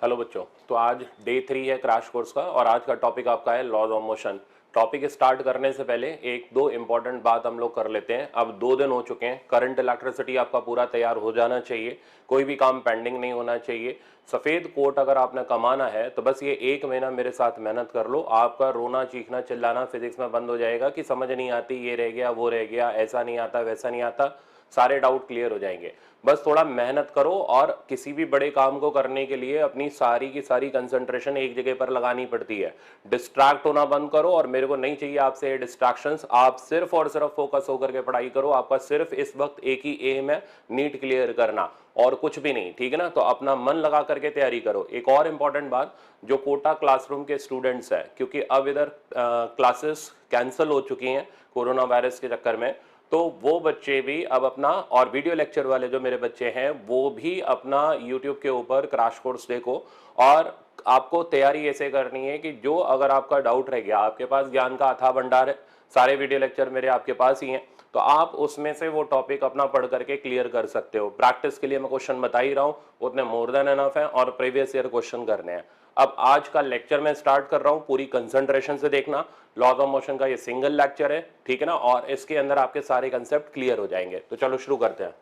Hello बच्चों, तो आज डे 3 है क्रैश कोर्स का और आज का टॉपिक आपका है laws of motion. Topic start करने से पहले एक दो इंपॉर्टेंट बात हम लोग कर लेते हैं। अब 2 दिन हो चुके हैं, करंट इलेक्ट्रिसिटी आपका पूरा तैयार हो जाना चाहिए, कोई भी काम पेंडिंग नहीं होना चाहिए। सफ़ेद कोट अगर आपने कमाना है तो बस ये 1 महीना मेरे साथ मेहनत कर लो, आपका रोना चीखना चिल्लाना फिजिक्स में बंद हो जाएगा कि समझ नहीं आती, ये रह गया वो रह गया, ऐसा नहीं आता वैसा नहीं आता, सारे डाउट क्लियर हो जाएंगे। बस थोड़ा मेहनत करो और किसी भी बड़े काम को करने के लिए अपनी सारी की सारी कंसंट्रेशन एक जगह पर लगानी पड़ती है। डिस्ट्रैक्ट होना बंद करो और मेरे को नहीं चाहिए आपसे डिस्ट्रैक्शंस। आप सिर्फ और सिर्फ फोकस होकर के पढ़ाई करो। आपका सिर्फ इस वक्त एक ही एम है, नीट क्लियर करना और कुछ भी नहीं, ठीक है ना। तो अपना मन लगा करके तैयारी करो। एक और इंपॉर्टेंट बात, जो कोटा क्लासरूम के स्टूडेंट्स हैं, क्योंकि अब इधर क्लासेस कैंसिल हो चुकी हैं कोरोना वायरस के चक्कर में, तो वो बच्चे भी अब अपना, और वीडियो लेक्चर वाले जो मेरे बच्चे हैं वो भी अपना यूट्यूब के ऊपर क्रैश कोर्स देखो। और आपको तैयारी ऐसे करनी है कि जो अगर आपका डाउट रह गया, आपके पास ज्ञान का अथाह भंडार है, सारे वीडियो लेक्चर मेरे आपके पास ही हैं, तो आप उसमें से वो टॉपिक अपना पढ़ करके क्लियर कर सकते हो। प्रैक्टिस के लिए मैं क्वेश्चन बता ही रहा हूँ, उतने मोर देन एनफ है और प्रीवियस ईयर क्वेश्चन करने हैं। अब आज का लेक्चर मैं स्टार्ट कर रहा हूं, पूरी कंसंट्रेशन से देखना। लॉज ऑफ मोशन का ये सिंगल लेक्चर है, ठीक है ना, और इसके अंदर आपके सारे कंसेप्ट क्लियर हो जाएंगे। तो चलो शुरू करते हैं।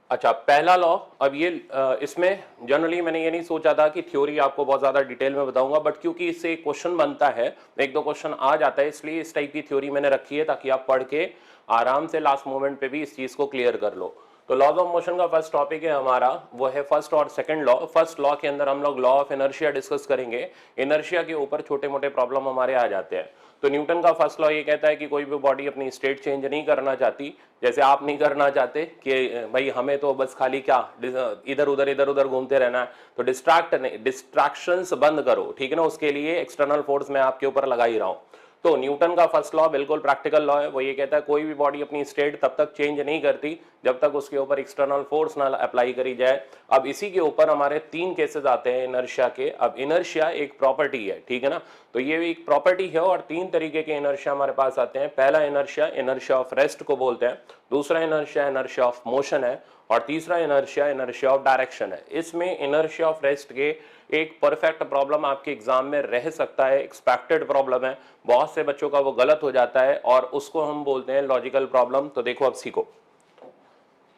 अच्छा, पहला लॉ, अब ये इसमें जनरली मैंने ये नहीं सोचा था कि थ्योरी आपको बहुत ज्यादा डिटेल में बताऊंगा, बट क्योंकि इससे एक क्वेश्चन बनता है, एक दो क्वेश्चन आ जाता है, इसलिए इस टाइप की थ्योरी मैंने रखी है ताकि आप पढ़ के आराम से लास्ट मोमेंट पे भी इस चीज को क्लियर कर लो। तो लॉज ऑफ मोशन का फर्स्ट टॉपिक है हमारा, वो है फर्स्ट और सेकंड लॉ। फर्स्ट लॉ के अंदर हम लोग लॉ ऑफ इनर्शिया डिस्कस करेंगे। इनर्शिया के ऊपर छोटे मोटे प्रॉब्लम हमारे आ जाते हैं। तो न्यूटन का फर्स्ट लॉ ये कहता है कि कोई भी बॉडी अपनी स्टेट चेंज नहीं करना चाहती, जैसे आप नहीं करना चाहते कि भाई हमें तो बस खाली क्या इधर उधर घूमते रहना है, तो डिस्ट्रैक्शंस बंद करो, ठीक है ना। उसके लिए एक्सटर्नल फोर्स मैं आपके ऊपर लगा ही रहा हूं। तो न्यूटन का फर्स्ट लॉ बिल्कुल प्रैक्टिकल लॉ है, वो ये कहता है कोई भी बॉडी अपनी स्टेट तब तक चेंज नहीं करती जब तक उसके ऊपर एक्सटर्नल फोर्स ना अप्लाई करी जाए। अब इसी के ऊपर हमारे 3 केसेस आते हैं इनर्शिया के। अब इनर्शिया एक प्रॉपर्टी है, ठीक है ना, तो ये भी एक प्रॉपर्टी है और 3 तरीके के इनर्शिया हमारे पास आते हैं। पहला इनर्शिया इनर्शिया ऑफ रेस्ट को बोलते हैं, दूसरा इनर्शिया इनर्शिया ऑफ मोशन है, और तीसरा इनर्शिया इनर्शिया ऑफ डायरेक्शन है। इसमें इनर्शिया ऑफ रेस्ट के एक परफेक्ट प्रॉब्लम आपके एग्जाम में रह सकता है, एक्सपेक्टेड प्रॉब्लम है, बहुत से बच्चों का वो गलत हो जाता है और उसको हम बोलते हैं लॉजिकल प्रॉब्लम। तो देखो अब सीखो।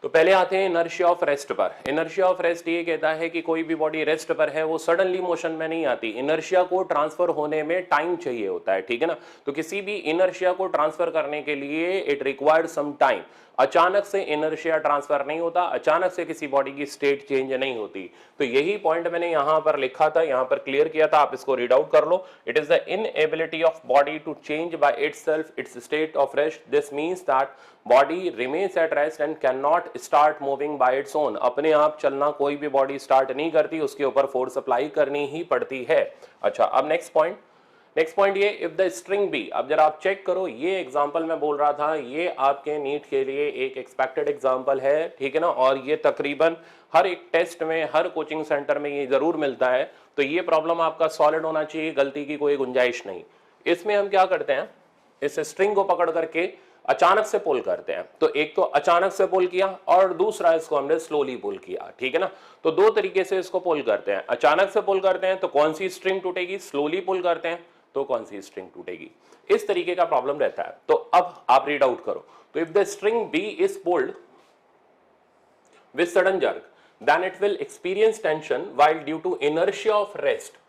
तो पहले आते हैं इनर्शिया ऑफ रेस्ट पर। इनर्शिया ऑफ रेस्ट ये कहता है कि कोई भी बॉडी रेस्ट पर है वो सडनली मोशन में नहीं आती, इनर्शिया को ट्रांसफर होने में टाइम चाहिए होता है, ठीक है ना। तो किसी भी इनर्शिया को ट्रांसफर करने के लिए इट रिक्वायर्ड सम टाइम। अचानक से इनर्शिया ट्रांसफर नहीं होता, अचानक से किसी बॉडी की स्टेट चेंज नहीं होती। तो यही पॉइंट मैंने यहां पर लिखा था, यहां पर क्लियर किया था, आप इसको रीड आउट कर लो। It is the inability of body to change by itself its state of rest. This means that body remains at rest and can not start moving by its own. अपने आप चलना कोई भी body start नहीं करती, उसके ऊपर force apply करनी ही पड़ती है। अच्छा, अब नेक्स्ट पॉइंट ये, इफ द स्ट्रिंग बी, अब जरा आप चेक करो, ये एग्जांपल मैं बोल रहा था, ये आपके नीट के लिए एक एक्सपेक्टेड एग्जांपल है, ठीक है ना, और ये तकरीबन हर एक टेस्ट में, हर कोचिंग सेंटर में ये जरूर मिलता है। तो ये प्रॉब्लम आपका सॉलिड होना चाहिए, गलती की कोई गुंजाइश नहीं। इसमें हम क्या करते हैं, इस स्ट्रिंग को पकड़ करके अचानक से पुल करते हैं। तो एक तो अचानक से पुल किया और दूसरा इसको हमने स्लोली पुल किया, ठीक है ना। तो 2 तरीके से इसको पुल करते हैं। अचानक से पुल करते हैं तो कौन सी स्ट्रिंग टूटेगी, स्लोली पुल करते हैं तो कौन सी स्ट्रिंग टूटेगी, इस तरीके का प्रॉब्लम रहता है। तो अब आप रीड आउट करो। तो if the string B is pulled with sudden jerk, then it will experience tension while due to inertia of rest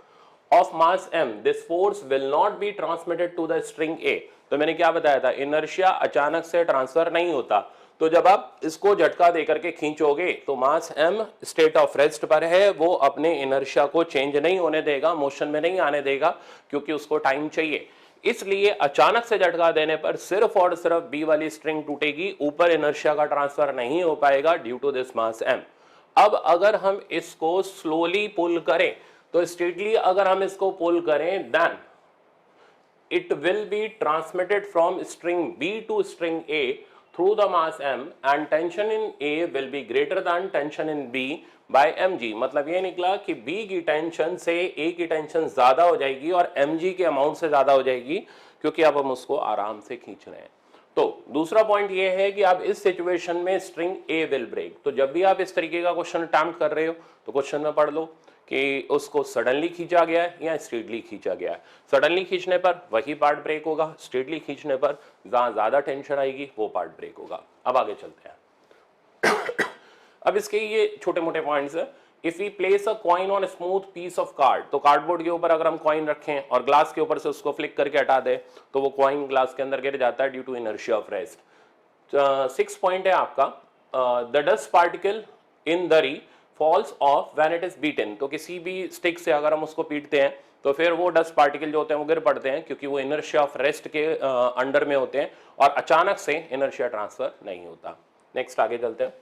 of mass m, this force will not be transmitted to the string A। तो मैंने क्या बताया था, inertia अचानक से transfer नहीं होता। तो जब आप इसको झटका देकर के खींचोगे तो मास m स्टेट ऑफ रेस्ट पर है, वो अपने इनर्शिया को चेंज नहीं होने देगा, मोशन में नहीं आने देगा, क्योंकि उसको टाइम चाहिए। इसलिए अचानक से झटका देने पर सिर्फ और सिर्फ बी वाली स्ट्रिंग टूटेगी, ऊपर इनर्शिया का ट्रांसफर नहीं हो पाएगा due to this mass m। अब अगर हम इसको स्लोली पुल करें, तो स्ट्रेटली अगर हम इसको पुल करें, then it will be transmitted from string B to string A through the mass m and tension in A will be greater than tension in B by mg। मतलब ये निकला कि B की टेंशन से A की tension ज्यादा हो जाएगी और mg के अमाउंट से ज्यादा हो जाएगी, क्योंकि अब हम उसको आराम से खींच रहे हैं। तो दूसरा पॉइंट ये है कि आप इस सिचुएशन में स्ट्रिंग ए विल ब्रेक, तो जब भी आप इस तरीके का क्वेश्चन अटेम्प्ट कर रहे हो तो क्वेश्चन में पढ़ लो कि उसको सडनली खींचा गया है या स्ट्रेटली खींचा गया है। सडनली खींचने पर वही पार्ट ब्रेक होगा, स्ट्रेटली खींचने पर जहां ज्यादा टेंशन आएगी वो पार्ट ब्रेक होगा। अब आगे चलते हैं। अब इसके ये छोटे मोटे पॉइंट्स है। If we place a coin on smooth piece of card, तो कार्डबोर्ड के ऊपर अगर हम कॉइन रखें और ग्लास के ऊपर से उसको फ्लिक करके हटा दे तो वो कॉइन ग्लास के अंदर गिर जाता है due to inertia of rest. 6 point है आपका, the dust particle in dari falls off when it is beaten, तो किसी भी स्टिक से अगर हम उसको पीटते हैं तो फिर वो डस्ट पार्टिकल जो होते हैं वो गिर पड़ते हैं, क्योंकि वो इनर्शिया ऑफ रेस्ट के अंडर में होते हैं और अचानक से इनर्शिया ट्रांसफर नहीं होता। नेक्स्ट आगे चलते हैं।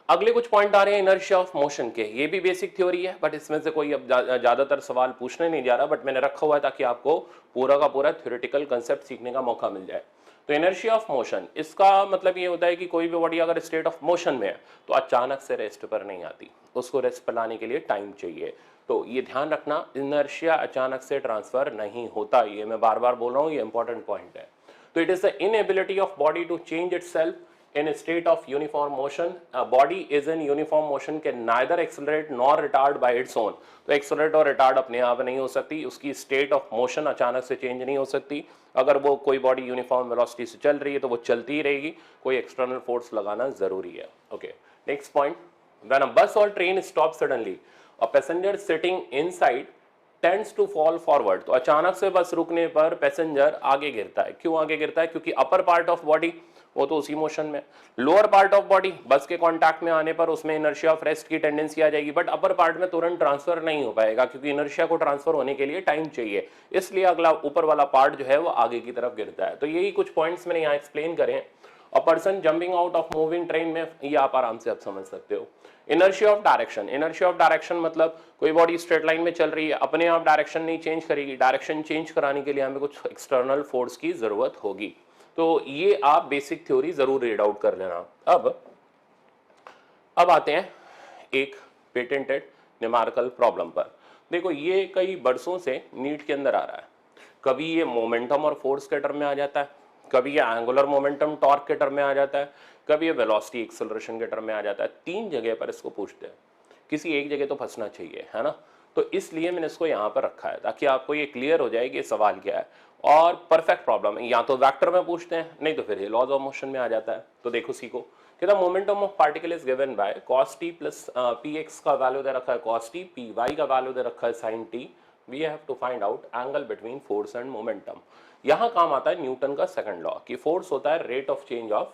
अगले कुछ पॉइंट आ रहे हैं इनर्शिया ऑफ मोशन के। ये भी बेसिक थ्योरी है बट इसमें से कोई अब ज्यादातर सवाल पूछने नहीं जा रहा, बट मैंने रखा हुआ है ताकि आपको पूरा का पूरा थ्योरेटिकल कंसेप्ट सीखने का मौका मिल जाए। तो इनर्शिया ऑफ मोशन, इसका मतलब ये होता है कि कोई भी बॉडी अगर स्टेट ऑफ मोशन में है तो अचानक से रेस्ट पर नहीं आती, उसको रेस्ट पर लाने के लिए टाइम चाहिए। तो ये ध्यान रखना, इनर्शिया अचानक से ट्रांसफर नहीं होता, ये मैं बार बार बोल रहा हूँ, ये इंपॉर्टेंट पॉइंट है। तो it is the inability of body to change itself in a state of uniform motion. A body is in uniform motion can neither accelerate nor retard by its own. तो accelerate और retard अपने आप नहीं हो सकती, उसकी state of motion अचानक से चेंज नहीं हो सकती। अगर वो कोई बॉडी यूनिफॉर्म वेलोसिटी से चल रही है तो वो चलती ही रहेगी, कोई एक्सटर्नल फोर्स लगाना जरूरी है। Okay, next point, when a bus और train stop suddenly a passenger sitting inside tends to fall forward, तो अचानक से बस रुकने पर पैसेंजर आगे गिरता है। क्यों आगे गिरता है? क्योंकि अपर पार्ट ऑफ बॉडी वो तो उसी मोशन में, लोअर पार्ट ऑफ बॉडी बस के कांटेक्ट में आने पर उसमें इनर्शिया ऑफ रेस्ट की टेंडेंसी आ जाएगी, बट अपर पार्ट में तुरंत ट्रांसफर नहीं हो पाएगा क्योंकि इनर्शिया को ट्रांसफर होने के लिए टाइम चाहिए, इसलिए अगला ऊपर वाला पार्ट जो है वो आगे की तरफ गिरता है। तो यही कुछ पॉइंट्स मैंने यहाँ एक्सप्लेन करें। A person jumping out of moving train में, ये आप आराम से आप समझ सकते हो। Inertia of direction, inertia of direction मतलब कोई बॉडी स्ट्रेट लाइन में चल रही है, अपने आप डायरेक्शन नहीं चेंज करेगी, डायरेक्शन चेंज कराने के लिए हमें कुछ एक्सटर्नल फोर्स की जरूरत होगी। तो ये आप बेसिक थ्योरी जरूर रीड आउट कर लेना। अब आते हैं एक पेटेंटेड न्यूमेरिकल प्रॉब्लम पर। देखो ये कई बरसों से नीट के अंदर आ रहा है, कभी ये मोमेंटम और फोर्स के टर्म में आ जाता है, कभी ये एंगुलर मोमेंटम टॉर्क के टर्म में आ जाता है, कभी ये वेलोसिटी एक्सेलरेशन के टर्म में आ जाता है। 3 जगह पर इसको पूछते हैं, किसी एक जगह तो फंसना चाहिए, है ना। तो इसलिए मैंने इसको यहाँ पर रखा है ताकि आपको ये क्लियर हो जाए कि सवाल क्या है। और परफेक्ट प्रॉब्लम है, या तो वेक्टर में पूछते हैं, नहीं तो फिर ये लॉज ऑफ मोशन में आ जाता है। तो देखो सीखो, कहता momentum of particle is given by cos t plus px का वैल्यू दे रखा है cos t, py का वैल्यू दे रखा है sin t। We have to find out angle between force and momentum. यहां काम आता है न्यूटन का सेकंड लॉ कि फोर्स होता है rate of change of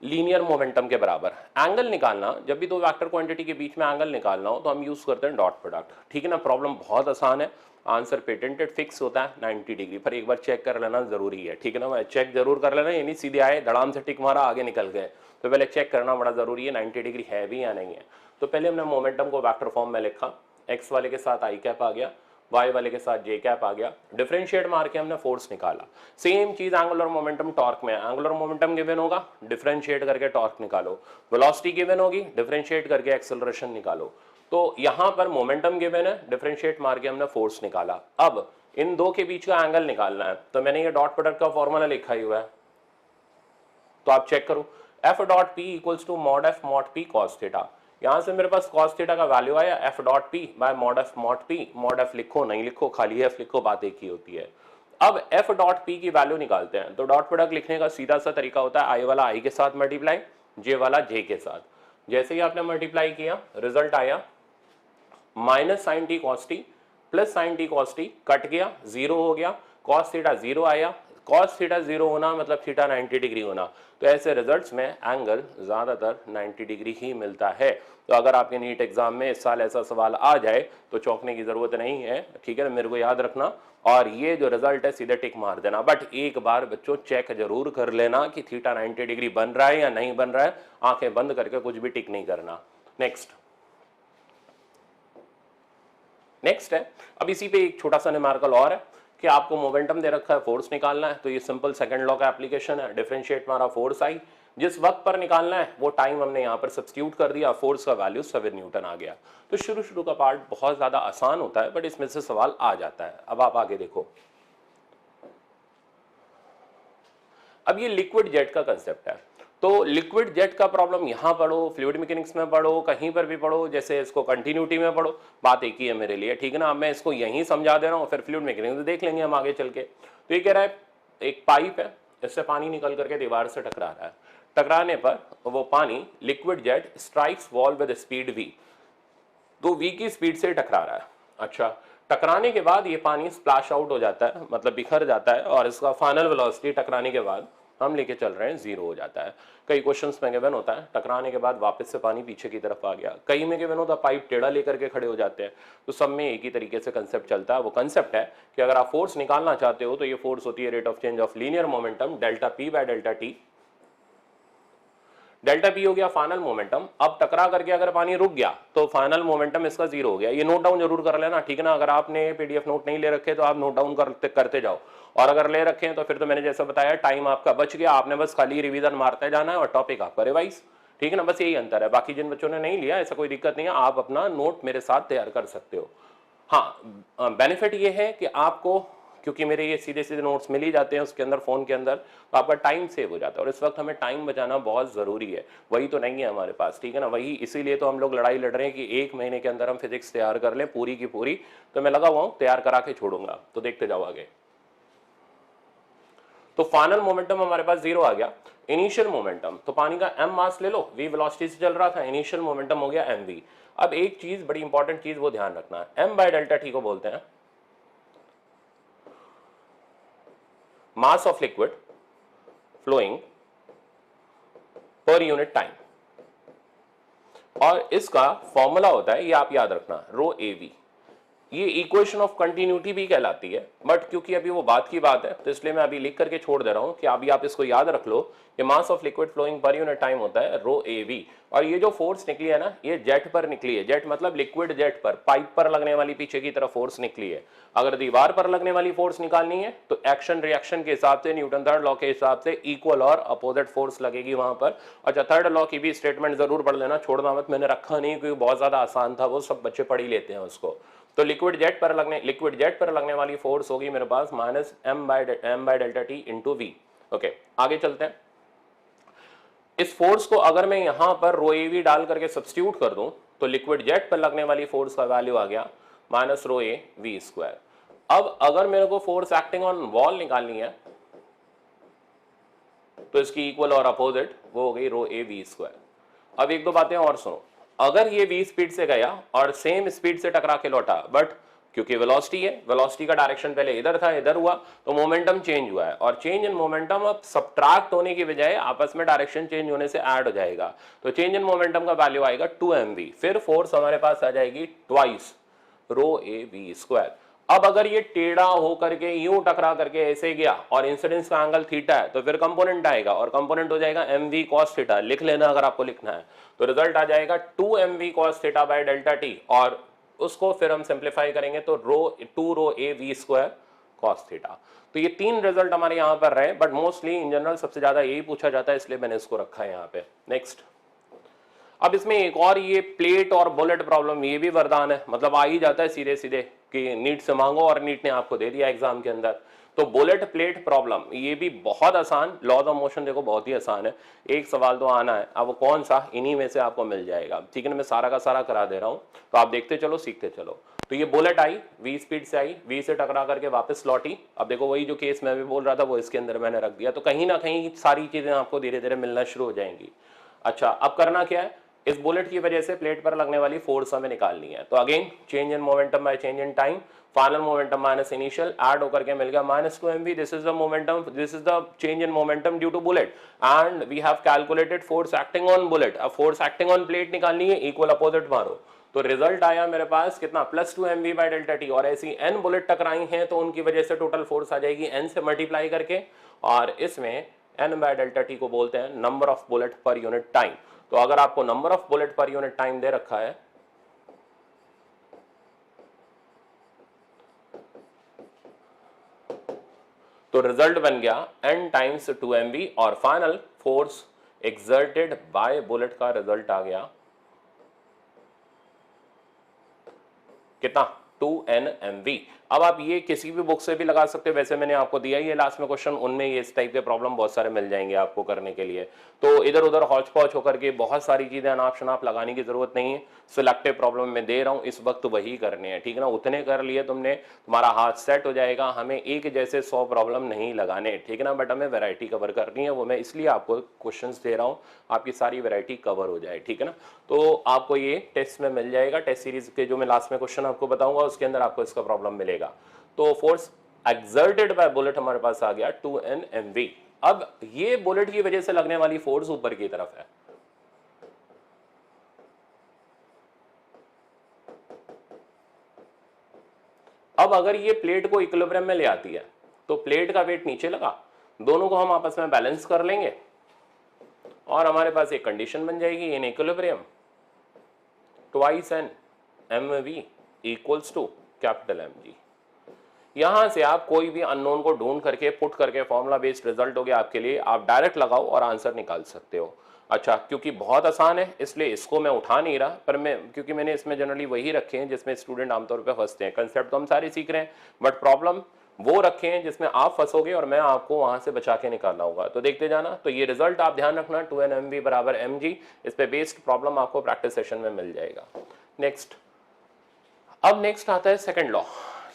linear momentum के बराबर। एंगल निकालना, जब भी दो वेक्टर क्वांटिटी के बीच में एंगल निकालना हो तो हम यूज करते हैं डॉट प्रोडक्ट, ठीक है ना। प्रॉब्लम बहुत आसान है, आंसर पेटेंटेड फिक्स होता है 90 डिग्री पर, एक बार चेक कर लेना जरूरी है, ठीक है ना। चेक जरूर कर लेना, ये नहीं सीधे आए धड़ाम से टिक मारा आगे निकल गए, तो पहले चेक करना बड़ा जरूरी है 90 डिग्री है भी या नहीं है। तो पहले हमने मोमेंटम को वेक्टर फॉर्म में लिखा, एक्स वाले के साथ आई कैप आ गया, वाई वाले के साथ जे कैप आ गया, डिफरेंशिएट मार के हमने फोर्स निकाला। सेम चीज एंगुलर मोमेंटम टॉर्क में, एंगुलर मोमेंटम गिवन होगा, डिफरेंशिएट करके टॉर्क निकालो, वेलोसिटी गिवन होगी, डिफरेंशिएट करके एक्सेलरेशन निकालो। तो यहां पर मोमेंटम गिवन है, डिफरेंशिएट मार के हमने फोर्स निकाला। अब इन दो के बीच का एंगल निकालना है, तो मैंने ये डॉट प्रोडक्ट का फॉर्मूला लिखा ही हुआ है, तो आप चेक करो, F dot P equals to mod F mod P cos theta. यहां से मेरे पास cos थीटा का वैल्यू आया F dot P by mod F, mod F लिखो नहीं लिखो, खाली एफ लिखो, बात एक ही होती है। अब एफ डॉट पी की वैल्यू निकालते हैं, तो डॉट प्रोडक्ट लिखने का सीधा सा तरीका होता है आई वाला आई के साथ मल्टीप्लाई, जे वाला जे के साथ। जैसे ही आपने मल्टीप्लाई किया रिजल्ट आया minus sine T cos T plus sine T cos T, cut गया, जीरो हो गया, कॉस थीटा जीरो आया, कॉस थीटा जीरो होना मतलब थीटा 90 डिग्री होना। तो ऐसे रिजल्ट्स में एंगल ज्यादातर 90 डिग्री ही मिलता है। तो अगर आपके नीट एग्जाम में इस साल ऐसा सवाल आ जाए तो चौंकने की जरूरत नहीं है, ठीक है, मेरे को याद रखना। और ये जो रिजल्ट है सीधे टिक मार देना, बट एक बार बच्चों चेक जरूर कर लेना कि थीटा 90 डिग्री बन रहा है या नहीं बन रहा है, आंखें बंद करके कुछ भी टिक नहीं करना। नेक्स्ट है, अब इसी पे एक छोटा सा न्यूमेरिकल और है कि आपको मोमेंटम दे रखा है, फोर्स निकालना है, तो ये सिंपल सेकंड लॉ का एप्लीकेशन है, डिफरेंशिएट मारा फोर्स आई, जिस वक्त पर निकालना है वो टाइम हमने यहाँ पर सब्स्टिट्यूट कर दिया, फोर्स का वैल्यू 7 न्यूटन आ गया। तो शुरू का पार्ट बहुत ज्यादा आसान होता है बट इसमें से सवाल आ जाता है। अब आप आगे देखो, अब ये लिक्विड जेट का कंसेप्ट है, तो लिक्विड जेट का प्रॉब्लम यहां पढ़ो, फ्लूइड मैकेनिक्स में पढ़ो, कहीं पर भी पढ़ो, जैसे इसको कंटिन्यूटी में पढ़ो, बात एक ही है मेरे लिए, ठीक है ना। अब मैं इसको यहीं समझा दे रहा हूं, फिर फ्लूइड मैकेनिक्स देख लेंगे हम आगे चल के। तो ये कह रहा है एक पाइप है, इससे पानी निकल करके दीवार से टकरा रहा है, टकराने पर वो पानी liquid jet strikes wall with speed v, तो v की स्पीड से टकरा रहा है। अच्छा, टकराने के बाद ये पानी स्प्लैश आउट हो जाता है, मतलब बिखर जाता है, और इसका फाइनल वेलोसिटी टकराने के बाद हम लेके चल रहे हैं 0 हो जाता है। कई क्वेश्चंस में गिवन होता है टकराने के बाद वापस से पानी पीछे की तरफ आ गया, कई में गिवन होता है पाइप टेढ़ा लेकर के खड़े हो जाते हैं। तो सब में एक ही तरीके से कंसेप्ट चलता है। वो कंसेप्ट है कि अगर आप फोर्स निकालना चाहते हो तो ये फोर्स होती है rate of change of linear momentum delta P bye delta T. Delta P हो गया फाइनल मोमेंटम। अब टकरा करके अगर पानी रुक गया तो फाइनल मोमेंटम इसका 0 हो गया। ये नोट डाउन जरूर कर लेना, ठीक है ना। अगर आपने पीडीएफ नोट नहीं ले रखे तो आप नोट डाउन करते जाओ, और अगर ले रखे हैं तो फिर तो मैंने जैसा बताया टाइम आपका बच गया, आपने बस खाली रिवीजन मारते जाना है और टॉपिक आपका रिवाइज, ठीक है ना। बस यही अंतर है, बाकी जिन बच्चों ने नहीं लिया ऐसा कोई दिक्कत नहीं है, आप अपना नोट मेरे साथ तैयार कर सकते हो। हाँ, बेनिफिट ये है कि आपको, क्योंकि मेरे ये सीधे सीधे नोट्स मिल ही जाते हैं उसके अंदर फोन के अंदर, तो आपका टाइम सेव हो जाता है। और इस वक्त हमें टाइम बचाना बहुत जरूरी है, वही तो नहीं है हमारे पास, ठीक है ना। वही इसीलिए तो हम लोग लड़ाई लड़ रहे हैं कि 1 महीने के अंदर हम फिजिक्स तैयार कर लें पूरी की पूरी। तो मैं लगा हुआ हूं, तैयार करा के छोड़ूंगा, तो देखते जाओ आगे। तो फाइनल मोमेंटम हमारे पास 0 आ गया। इनिशियल मोमेंटम, तो पानी का m मास ले लो, v वेलोसिटी से चल रहा था, इनिशियल मोमेंटम हो गया mv। अब एक चीज बड़ी इंपॉर्टेंट चीज वो ध्यान रखना है, m बाय डेल्टा टी को बोलते हैं mass of liquid flowing per unit time, और इसका फॉर्मूला होता है, ये आप याद रखना, रो एवी। ये इक्वेशन ऑफ कंटिन्यूटी भी कहलाती है, बट क्योंकि अभी वो बात की बात है तो इसलिए मैं अभी लिख करके छोड़ दे रहा हूं कि अभी आप इसको याद रख लो कि mass of liquid flowing per unit time होता है रो एवी। और ये जो फोर्स निकली है ना, ये जेट पर निकली है। जेट मतलब लिक्विड जेट पर, पाइप पर लगने वाली पीछे की तरफ फोर्स निकली है। अगर दीवार पर लगने वाली फोर्स निकालनी है तो एक्शन रिएक्शन के हिसाब से, न्यूटन थर्ड लॉ के हिसाब से इक्वल और अपोजिट फोर्स लगेगी वहां पर। अच्छा, थर्ड लॉ की भी स्टेटमेंट जरूर पढ़ लेना, छोड़ना मत, मैंने रखा नहीं क्योंकि बहुत ज्यादा आसान था, वो सब बच्चे पढ़ ही लेते हैं उसको। तो लिक्विड जेट पर लगने वाली फोर्स होगी मेरे पास minus m by delta T into V. Okay, आगे चलते हैं। इस फोर्स को अगर मैं यहां पर रो ए वी डाल करके सब्स्टिट्यूट कर दूं तो लिक्विड जेट पर लगने वाली फोर्स का वैल्यू आ गया minus rho A V square. अब अगर मेरे को फोर्स एक्टिंग ऑन वॉल निकालनी है तो इसकी इक्वल और अपोजिट वो हो गई रो ए वी स्क्वायर। अब एक दो बातें और सुनो, अगर ये v स्पीड से गया और सेम स्पीड से टकरा के लौटा, बट क्योंकि वेलोसिटी है, वेलोसिटी का डायरेक्शन पहले इधर था, इधर हुआ, तो मोमेंटम चेंज हुआ है। और चेंज इन मोमेंटम अब सब्ट्रैक्ट होने की बजाय आपस में डायरेक्शन चेंज होने से ऐड हो जाएगा, तो चेंज इन मोमेंटम का वैल्यू आएगा 2mv। फिर फोर्स हमारे पास आ जाएगी twice rho A V square. अब अगर ये टेढ़ा होकर के यूं टकरा करके ऐसे गया और इंसिडेंस का एंगल थीटा है तो फिर कंपोनेंट आएगा, और कंपोनेंट हो जाएगा mv cos थीटा। लिख लेना अगर आपको लिखना है, तो रिजल्ट आ जाएगा 2mv cos theta by delta T, और उसको फिर हम सिंप्लीफाई करेंगे तो 2 rho A V square cos theta. तो ये 3 रिजल्ट हमारे यहां पर रहे, बट मोस्टली इन जनरल सबसे ज्यादा यही पूछा जाता है, इसलिए मैंने इसको रखा है यहाँ पे। नेक्स्ट, अब इसमें एक और ये प्लेट और बुलेट प्रॉब्लम, ये भी वरदान है, मतलब आ ही जाता है सीधे सीधे कि नीट से मांगो, और नीट ने आपको दे दिया एग्जाम के अंदर। तो बुलेट प्लेट प्रॉब्लम ये भी बहुत आसान, लॉज ऑफ मोशन देखो बहुत ही आसान है, एक सवाल तो आना है, अब वो कौन सा, इन्हीं में से आपको मिल जाएगा, ठीक है ना। मैं सारा का सारा करा दे रहा हूं, तो आप देखते चलो सीखते चलो। तो ये बुलेट आई, v स्पीड से आई, v से टकरा करके वापस लौटी। अब देखो वही जो केस मैं भी बोल रहा था वो इसके अंदर मैंने रख दिया, तो कहीं ना कहीं सारी चीजें आपको धीरे धीरे मिलना शुरू हो जाएंगी। अच्छा, अब करना क्या है, इस बुलेट की वजह से प्लेट पर लगने वाली फोर्स हमें निकालनी है। तो again change in momentum by change in time, final momentum minus initial, add होकर के मिल गया minus 2mv। This is the momentum, this is the change in momentum due to bullet, and we have calculated force acting on bullet. अब force acting on plate निकालनी है, equal opposite मारो, तो result आया मेरे पास कितना, plus 2mv bye delta T. और ऐसी n बुलेट टकराई हैं तो उनकी वजह से टोटल फोर्स आ जाएगी n से मल्टीप्लाई करके, और इसमें n बाय डेल्टा टी को बोलते हैं number of bullet per unit time. तो अगर आपको number of bullet per unit time दे रखा है तो रिजल्ट बन गया n टाइम्स 2mv, और final force exerted bye bullet का रिजल्ट आ गया कितना, 2nmv। अब आप ये किसी भी बुक से भी लगा सकते हो, वैसे मैंने आपको दिया ही है लास्ट में क्वेश्चन, उनमें ये इस टाइप के प्रॉब्लम बहुत सारे मिल जाएंगे आपको करने के लिए। तो इधर उधर हौच पौच होकर के बहुत सारी चीजें अनाप शनाप लगाने की जरूरत नहीं है। सिलेक्टिव प्रॉब्लम में दे रहा हूं इस वक्त वही करने हैं, ठीक है ना। उतने कर लिए तुमने, तुम्हारा हाथ सेट हो जाएगा। हमें एक जैसे 100 प्रॉब्लम नहीं लगाने, ठीक है ना, बट हमें वैरायटी कवर करनी है। वो मैं इसलिए आपको क्वेश्चंस दे रहा हूं, आपकी सारी वैरायटी कवर हो जाए, ठीक है ना। तो आपको ये टेस्ट में मिल जाएगा, टेस्ट सीरीज के जो मैं लास्ट में क्वेश्चन आपको बताऊंगा उसके अंदर आपको इसका प्रॉब्लम मिलेगा। तो फोर्स एक्सर्टेड बाय बुलेट हमारे पास आ गया 2nmv। अब ये बुलेट की वजह से लगने वाली फोर्स ऊपर की तरफ है। अब अगर ये प्लेट को इक्विलिब्रियम में ले आती है तो प्लेट का वेट नीचे लगा, दोनों को हम आपस में बैलेंस कर लेंगे और हमारे पास एक कंडीशन बन जाएगी in equilibrium twice N mv equals to capital mg। यहां से आप कोई भी अननोन को ढूंढ करके पुट करके फॉर्मूला बेस्ड रिजल्ट हो गया आपके लिए, आप डायरेक्ट लगाओ और आंसर निकाल सकते हो। अच्छा, क्योंकि बहुत आसान है इसलिए इसको मैं उठा नहीं रहा, पर मैं क्योंकि मैंने इसमें जनरली वही रखे हैं जिसमें स्टूडेंट आमतौर पे फंसते हैं। कंसेप्ट तो हम सारे सीख रहे हैं बट प्रॉब्लम वो रखे हैं जिसमें आप फंसोगे और मैं आपको वहां से बचा के निकालना होगा। तो देखते जाना। तो ये रिजल्ट आप ध्यान रखना 2nmv बराबर mg, इस पे बेस्ड प्रॉब्लम आपको प्रैक्टिस सेशन में मिल जाएगा। नेक्स्ट, अब नेक्स्ट आता है सेकंड लॉ।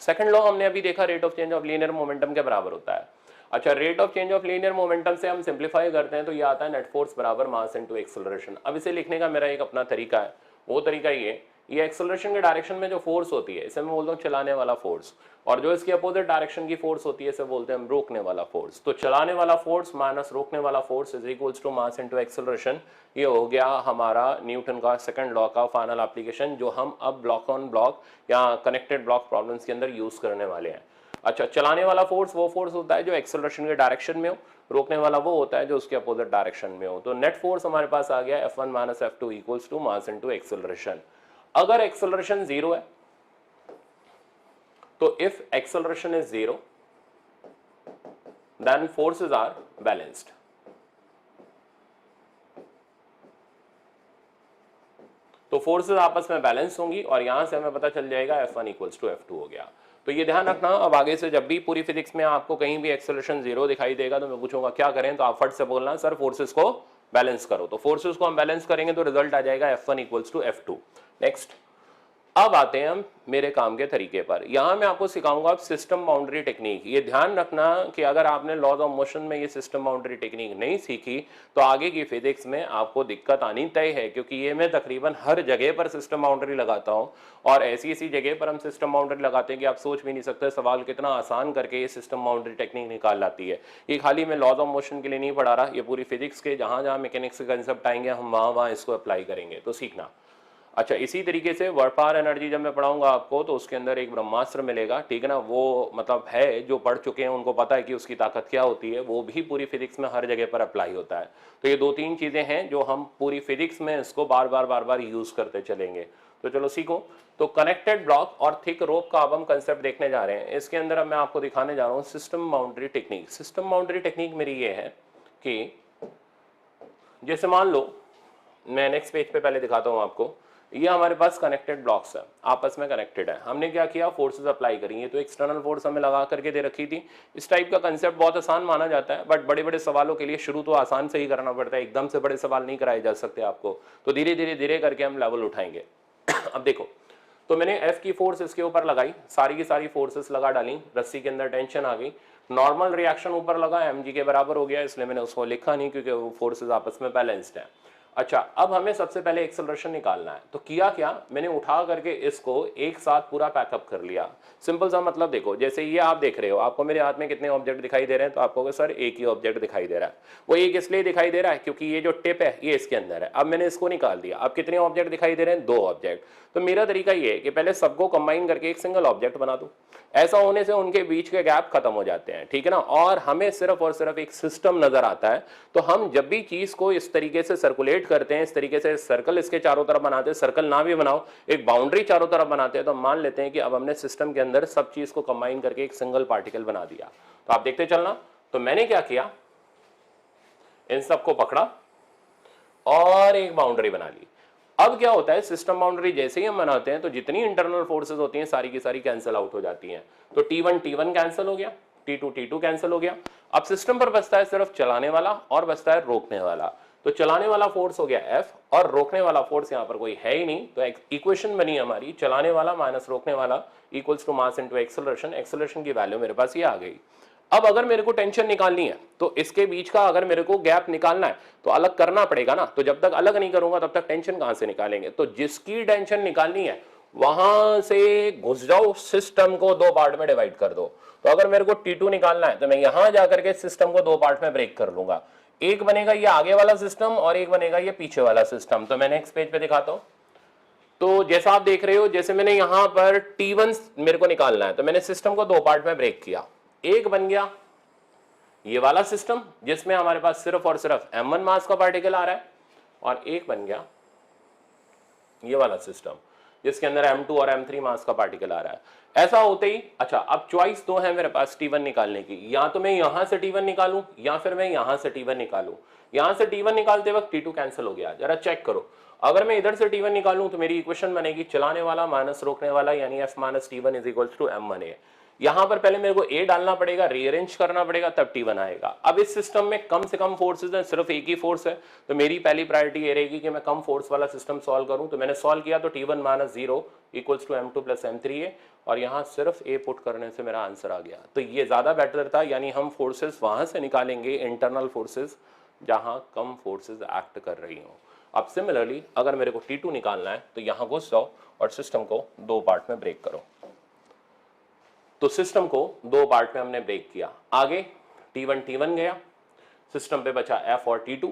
सेकंड लॉ हमने अभी देखा rate of change of linear momentum के बराबर होता है। अच्छा, rate of change of linear momentum से हम सिंप्लीफाई करते हैं तो ये आता है नेट फोर्स बराबर मास इनटू एक्सेलरेशन। अब इसे लिखने का मेरा एक अपना तरीका है, वो तरीका ये एक्सेलरेशन के डायरेक्शन में जो फोर्स होती है इसे मैं बोलता हूँ चलाने वाला फोर्स, और जो इसकी अपोजिट डायरेक्शन की फोर्स होती है इसे बोलते हैं हम रोकने वाला फोर्स। तो चलाने वाला फोर्स माइनस रोकने वाला force is equals to mass into acceleration. ये हो गया हमारा न्यूटन का सेकंड लॉ का फाइनल एप्लीकेशन, जो हम अब ब्लॉक ऑन ब्लॉक या कनेक्टेड ब्लॉक प्रॉब्लम्स के अंदर यूज करने वाले हैं। अच्छा, चलाने वाला फोर्स वो फोर्स होता है जो एक्सेलरेशन के डायरेक्शन में हो, रोकने वाला वो होता है जो उसके अपोजिट डायरेक्शन में हो। तो नेट फोर्स हमारे पास आ गया F1 minus F2 equals to mass into acceleration. अगर एक्सेलरेशन 0 है तो if acceleration is 0 then forces are balanced. तो फोर्सेस आपस में बैलेंस होंगी और यहां से हमें पता चल जाएगा F1 इक्वल्स टू F2 हो गया। तो ये ध्यान रखना। अब आगे से जब भी पूरी फिजिक्स में आपको कहीं भी एक्सेलरेशन 0 दिखाई देगा तो मैं पूछूंगा क्या करें, तो आप फट से बोलना सर फोर्सेस को बैलेंस करो। तो फोर्सेस को हम बैलेंस करेंगे तो रिजल्ट आ जाएगा F1 equals to F2। Next, अब आते हैं हम मेरे काम के तरीके पर। यहां मैं आपको सिखाऊंगा अब सिस्टम बाउंड्री टेक्निक। ये ध्यान रखना कि अगर आपने लॉज ऑफ मोशन में ये सिस्टम बाउंड्री टेक्निक नहीं सीखी तो आगे की फिजिक्स में आपको दिक्कत आनी तय है, क्योंकि ये मैं तकरीबन हर जगह पर सिस्टम बाउंड्री लगाता हूं और ऐसी ऐसी जगह पर हम सिस्टम बाउंड्री लगाते हैं कि आप सोच भी नहीं सकते सवाल कितना आसान करके ये सिस्टम बाउंड्री टेक्निक निकाल लाती है। ये खाली मैं लॉज ऑफ मोशन के लिए नहीं पढ़ा रहा, ये पूरी फिजिक्स के जहां जहां मैकेनिक्स के कंसेप्ट आएंगे हम वहां वहां इसको अप्लाई करेंगे, तो सीखना। अच्छा, इसी तरीके से वर्क पावर एनर्जी जब मैं पढ़ाऊंगा आपको तो उसके अंदर एक ब्रह्मास्त्र मिलेगा, ठीक है ना। वो मतलब है जो पढ़ चुके हैं उनको पता है कि उसकी ताकत क्या होती है, वो भी पूरी फिजिक्स में हर जगह पर अप्लाई होता है। तो ये 2-3 चीजें हैं जो हम पूरी फिजिक्स में इसको बार बार यूज करते चलेंगे। तो चलो सीखो। तो कनेक्टेड ब्लॉक और थिक रोप का अब हम कंसेप्ट देखने जा रहे हैं। इसके अंदर अब मैं आपको दिखाने जा रहा हूँ system boundary technique. System boundary technique मेरी ये है कि जैसे मान लो, मैं नेक्स्ट पेज पे पहले दिखाता हूँ आपको। ये हमारे पास कनेक्टेड ब्लॉक्स है, आपस में कनेक्टेड है। हमने क्या किया, फोर्सेस अप्लाई करी है। तो एक्सटर्नल फोर्स हमें लगा करके दे रखी थी। इस टाइप का कंसेप्ट बहुत आसान माना जाता है, बट बड़े बड़े सवालों के लिए शुरू तो आसान से ही करना पड़ता है, एकदम से बड़े सवाल नहीं कराए जा सकते आपको। तो धीरे धीरे करके हम लेवल उठाएंगे। अब देखो, तो मैंने F की फोर्स इसके ऊपर लगाई, सारी की सारी फोर्सेस लगा डाली, रस्सी के अंदर टेंशन आ गई, नॉर्मल रिएक्शन ऊपर लगा, mg के बराबर हो गया, इसलिए मैंने उसको लिखा नहीं क्योंकि वो फोर्सेस आपस में बैलेंस्ड है। अच्छा, अब हमें सबसे पहले एक्सेलरेशन निकालना है। तो किया क्या, मैंने उठा करके इसको एक साथ पूरा पैकअप कर लिया। सिंपल सा मतलब देखो, जैसे ये आप देख रहे हो, आपको मेरे हाथ में कितने ऑब्जेक्ट दिखाई दे रहे हैं, तो आपको सर एक ही ऑब्जेक्ट दिखाई दे रहा है। वो एक इसलिए दिखाई दे रहा है क्योंकि ये जो टिप है ये इसके अंदर है। अब मैंने इसको निकाल दिया, अब कितने ऑब्जेक्ट दिखाई दे रहे हैं, 2 ऑब्जेक्ट। तो मेरा तरीका ये है कि पहले सबको कंबाइन करके एक सिंगल ऑब्जेक्ट बना दूं। ऐसा होने से उनके बीच के गैप खत्म हो जाते हैं, ठीक है ना, और हमें सिर्फ और सिर्फ एक सिस्टम नजर आता है। तो हम जब भी चीज को इस तरीके से सर्कुलेट करते हैं, इस तरीके से सर्कल इसके चारों तरफ बनाते हैं, सर्कल ना भी बनाओ, एक बाउंड्री चारों तरफ बनाते हैं, तो मान लेते हैं कि अब हमने सिस्टम के अंदर सब चीज को कंबाइन करके एक सिंगल पार्टिकल बना दिया। तो आप देखते चलना। तो मैंने क्या किया, इन सबको पकड़ा और एक बाउंड्री बना ली। अब क्या होता है, सिस्टम बाउंड्री जैसे ही हम बनाते हैं तो जितनी इंटरनल फोर्सेस होती हैं सारी की सारी कैंसिल आउट हो जाती हैं। तो T1 कैंसिल हो गया, T2 कैंसिल हो गया। अब सिस्टम पर बचता है सिर्फ चलाने वाला और बचता है रोकने वाला। तो चलाने वाला फोर्स हो गया F और रोकने वाला फोर्स यहाँ पर कोई है ही नहीं, तो इक्वेशन बनी हमारी चलाने वाला माइनस रोकने वाला equals to mass into acceleration. Acceleration की वैल्यू मेरे पास ये आ गई। अब अगर मेरे को टेंशन निकालनी है तो इसके बीच का अगर मेरे को गैप निकालना है तो अलग करना पड़ेगा ना, तो जब तक अलग नहीं करूंगा तब तक टेंशन कहां से निकालेंगे। तो जिसकी टेंशन निकालनी है वहां से घुस जाओ, सिस्टम को दो पार्ट में डिवाइड कर दो। तो अगर मेरे को T2 निकालना है तो मैं यहां जाकर के सिस्टम को दो पार्ट में ब्रेक कर लूंगा। एक बनेगा ये आगे वाला सिस्टम और एक बनेगा ये पीछे वाला सिस्टम। तो मैं नेक्स्ट पेज पे दिखाता हूं। तो जैसा आप देख रहे हो, जैसे मैंने यहां पर T1 मेरे को निकालना है तो मैंने सिस्टम को दो पार्ट में ब्रेक किया। एक बन गया ये वाला सिस्टम जिसमें हमारे पास सिर्फ और सिर्फ m1 मास का पार्टिकल आ रहा है, और एक बन गया ये वाला सिस्टम जिसके अंदर m2 और m3 मास का पार्टिकल आ रहा है। ऐसा होते ही अच्छा, अब चॉइस दो है मेरे पास T1 निकालने की, या तो मैं यहां से T1 निकालूं या फिर मैं यहां से T1 निकालूं। यहां से T1 निकालते वक्त T2 कैंसिल हो गया, जरा चेक करो। अगर मैं इधर से T1 निकालूं तो मेरी इक्वेशन बनेगी चलाने वाला माइनस रोकने वाला, यानी F minus T1 is equal to M1A। यहां पर पहले मेरे को A डालना पड़ेगा, रीअरेंज करना पड़ेगा, तब T1 आएगा। अब इस सिस्टम में कम से कम फोर्सेज है, सिर्फ एक ही फोर्स है, तो मेरी पहली प्रायोरिटी ये रहेगी कि मैं कम फोर्स वाला सिस्टम सॉल्व करूं। तो मैंने सॉल्व किया तो T1 minus 0 equals to M2 plus M3A, और यहां सिर्फ A पुट करने से मेरा आंसर आ गया। तो ये ज्यादा बेटर था, यानी हम फोर्सेस वहां से निकालेंगे इंटरनल फोर्सेस जहां कम फोर्सेस एक्ट कर रही हो। अब सिमिलरली अगर मेरे को T2 निकालना है तो यहां घुस जाओ और सिस्टम को दो पार्ट में ब्रेक करो। तो सिस्टम को दो पार्ट में हमने ब्रेक किया। आगे T1 गया, सिस्टम पे बचा F और T2,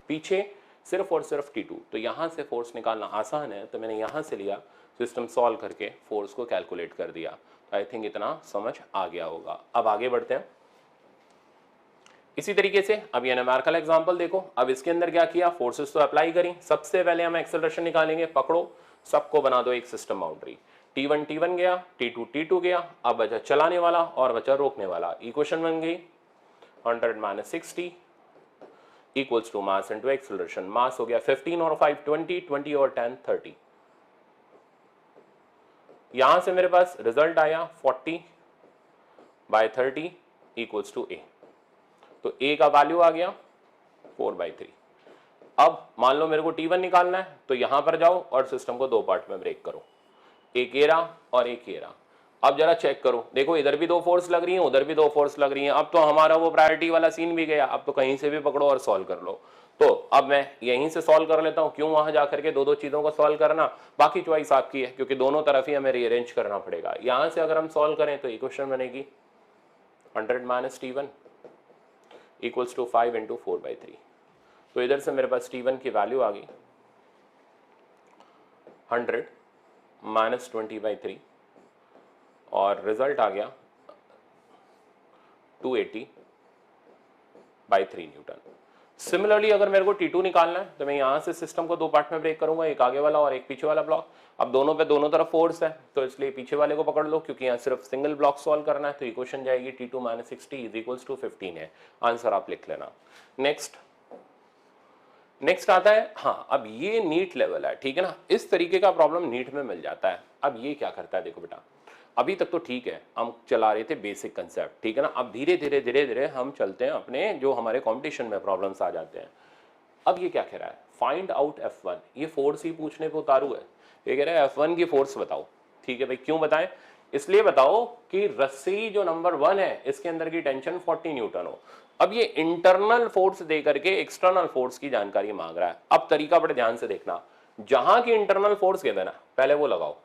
पीछे सिर्फ और सिर्फ T2। तो यहां से फोर्स निकालना आसान है, तो मैंने यहां से लिया, सिस्टम सॉल्व करके फोर्स को कैलकुलेट कर दिया। आई थिंक इतना समझ आ गया होगा। अब आगे बढ़ते हैं। इसी तरीके से अब ये न्यूमेरिकल एग्जांपल देखो। अब इसके अंदर क्या किया, फोर्सेस तो अप्लाई करी, सबसे पहले हम एक्सेलरेशन निकालेंगे। पकड़ो, सबको बना दो एक सिस्टम बाउंड्री। T1 गया, T2 गया, अब बचा चलाने वाला और बचा रोकने वाला। इक्वेशन बन गई 100 minus 60 equals to mass into acceleration. Mass हो गया 15 और 5 20, 20 और 10 30। यहां से मेरे पास रिजल्ट आया 40/30 इक्वल्स टू A। तो A का वैल्यू आ गया 4/3। अब मान लो मेरे को T1 निकालना है तो यहां पर जाओ और सिस्टम को दो पार्ट में ब्रेक करो, एक एरा और एक एरा। अब जरा चेक करो, देखो इधर भी दो फोर्स लग रही है, उधर भी दो फोर्स लग रही है। अब तो हमारा वो प्रायोरिटी वाला सीन भी गया, अब तो कहीं से भी पकड़ो और सॉल्व कर लो। तो अब मैं यहीं से सॉल्व कर लेता हूं, क्यों वहां जाकर के दो दो चीजों को सॉल्व करना। बाकी चॉइस आपकी है, क्योंकि दोनों तरफ ही हमें रीअरेंज करना पड़ेगा। यहां से अगर हम सॉल्व करें तो इक्वेशन बनेगी 100 minus T1 equals to 5 into 4/3। तो इधर से मेरे पास T1 की वैल्यू आ गई 100 माइनस 20/3 और रिजल्ट आ गया 280/3 न्यूटन। सिमिलरली अगर मेरे को T2 निकालना है तो मैं यहां से सिस्टम को दो पार्ट में ब्रेक करूंगा, एक आगे वाला और एक पीछे वाला ब्लॉक। अब दोनों पे दोनों तरफ फोर्स है, तो इसलिए पीछे वाले को पकड़ लो, क्योंकि यहाँ सिर्फ सिंगल ब्लॉक सॉल्व करना है। तो इक्वेशन जाएगी T2 minus 60 is equals to 15 है। आंसर आप लिख लेना। नेक्स्ट आता है, हाँ अब ये नीट लेवल है, ठीक है ना। इस तरीके का प्रॉब्लम नीट में मिल जाता है। अब ये क्या करता है, देखो बेटा, अभी तक तो ठीक है, हम चला रहे थे बेसिक कंसेप्ट, ठीक है ना। अब धीरे धीरे हम चलते हैं अपने जो हमारे कंपटीशन में प्रॉब्लम्स आ जाते हैं। अब ये क्या कह रहा है, फाइंड आउट F1। ये फोर्स ही पूछने पे उतारू है। ये कह रहा है F1 की फोर्स बताओ। ठीक है भाई, क्यों बताएं, इसलिए बताओ कि रस्सी जो नंबर 1 है इसके अंदर की टेंशन 40 न्यूटन हो। अब ये इंटरनल फोर्स दे करके एक्सटर्नल फोर्स की जानकारी मांग रहा है। अब तरीका बड़े ध्यान से देखना, जहां की इंटरनल फोर्स गिवन है पहले वो लगाओ।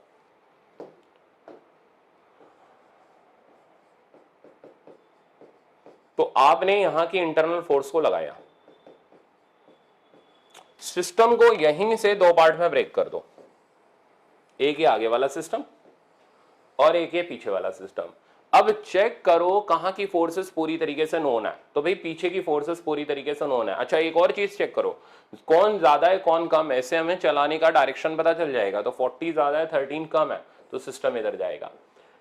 तो आपने यहां की इंटरनल फोर्स को लगाया, सिस्टम को यहीं से दो पार्ट में ब्रेक कर दो, एक ये आगे वाला सिस्टम और एक ये पीछे वाला सिस्टम। अब चेक करो कहां की फोर्सेस पूरी तरीके से नोन है। तो भाई पीछे की फोर्सेस पूरी तरीके से नोन है। अच्छा एक और चीज चेक करो, कौन ज्यादा है कौन कम है, ऐसे हमें चलाने का डायरेक्शन पता चल जाएगा। तो 40 ज्यादा है 13 कम है, तो सिस्टम इधर जाएगा।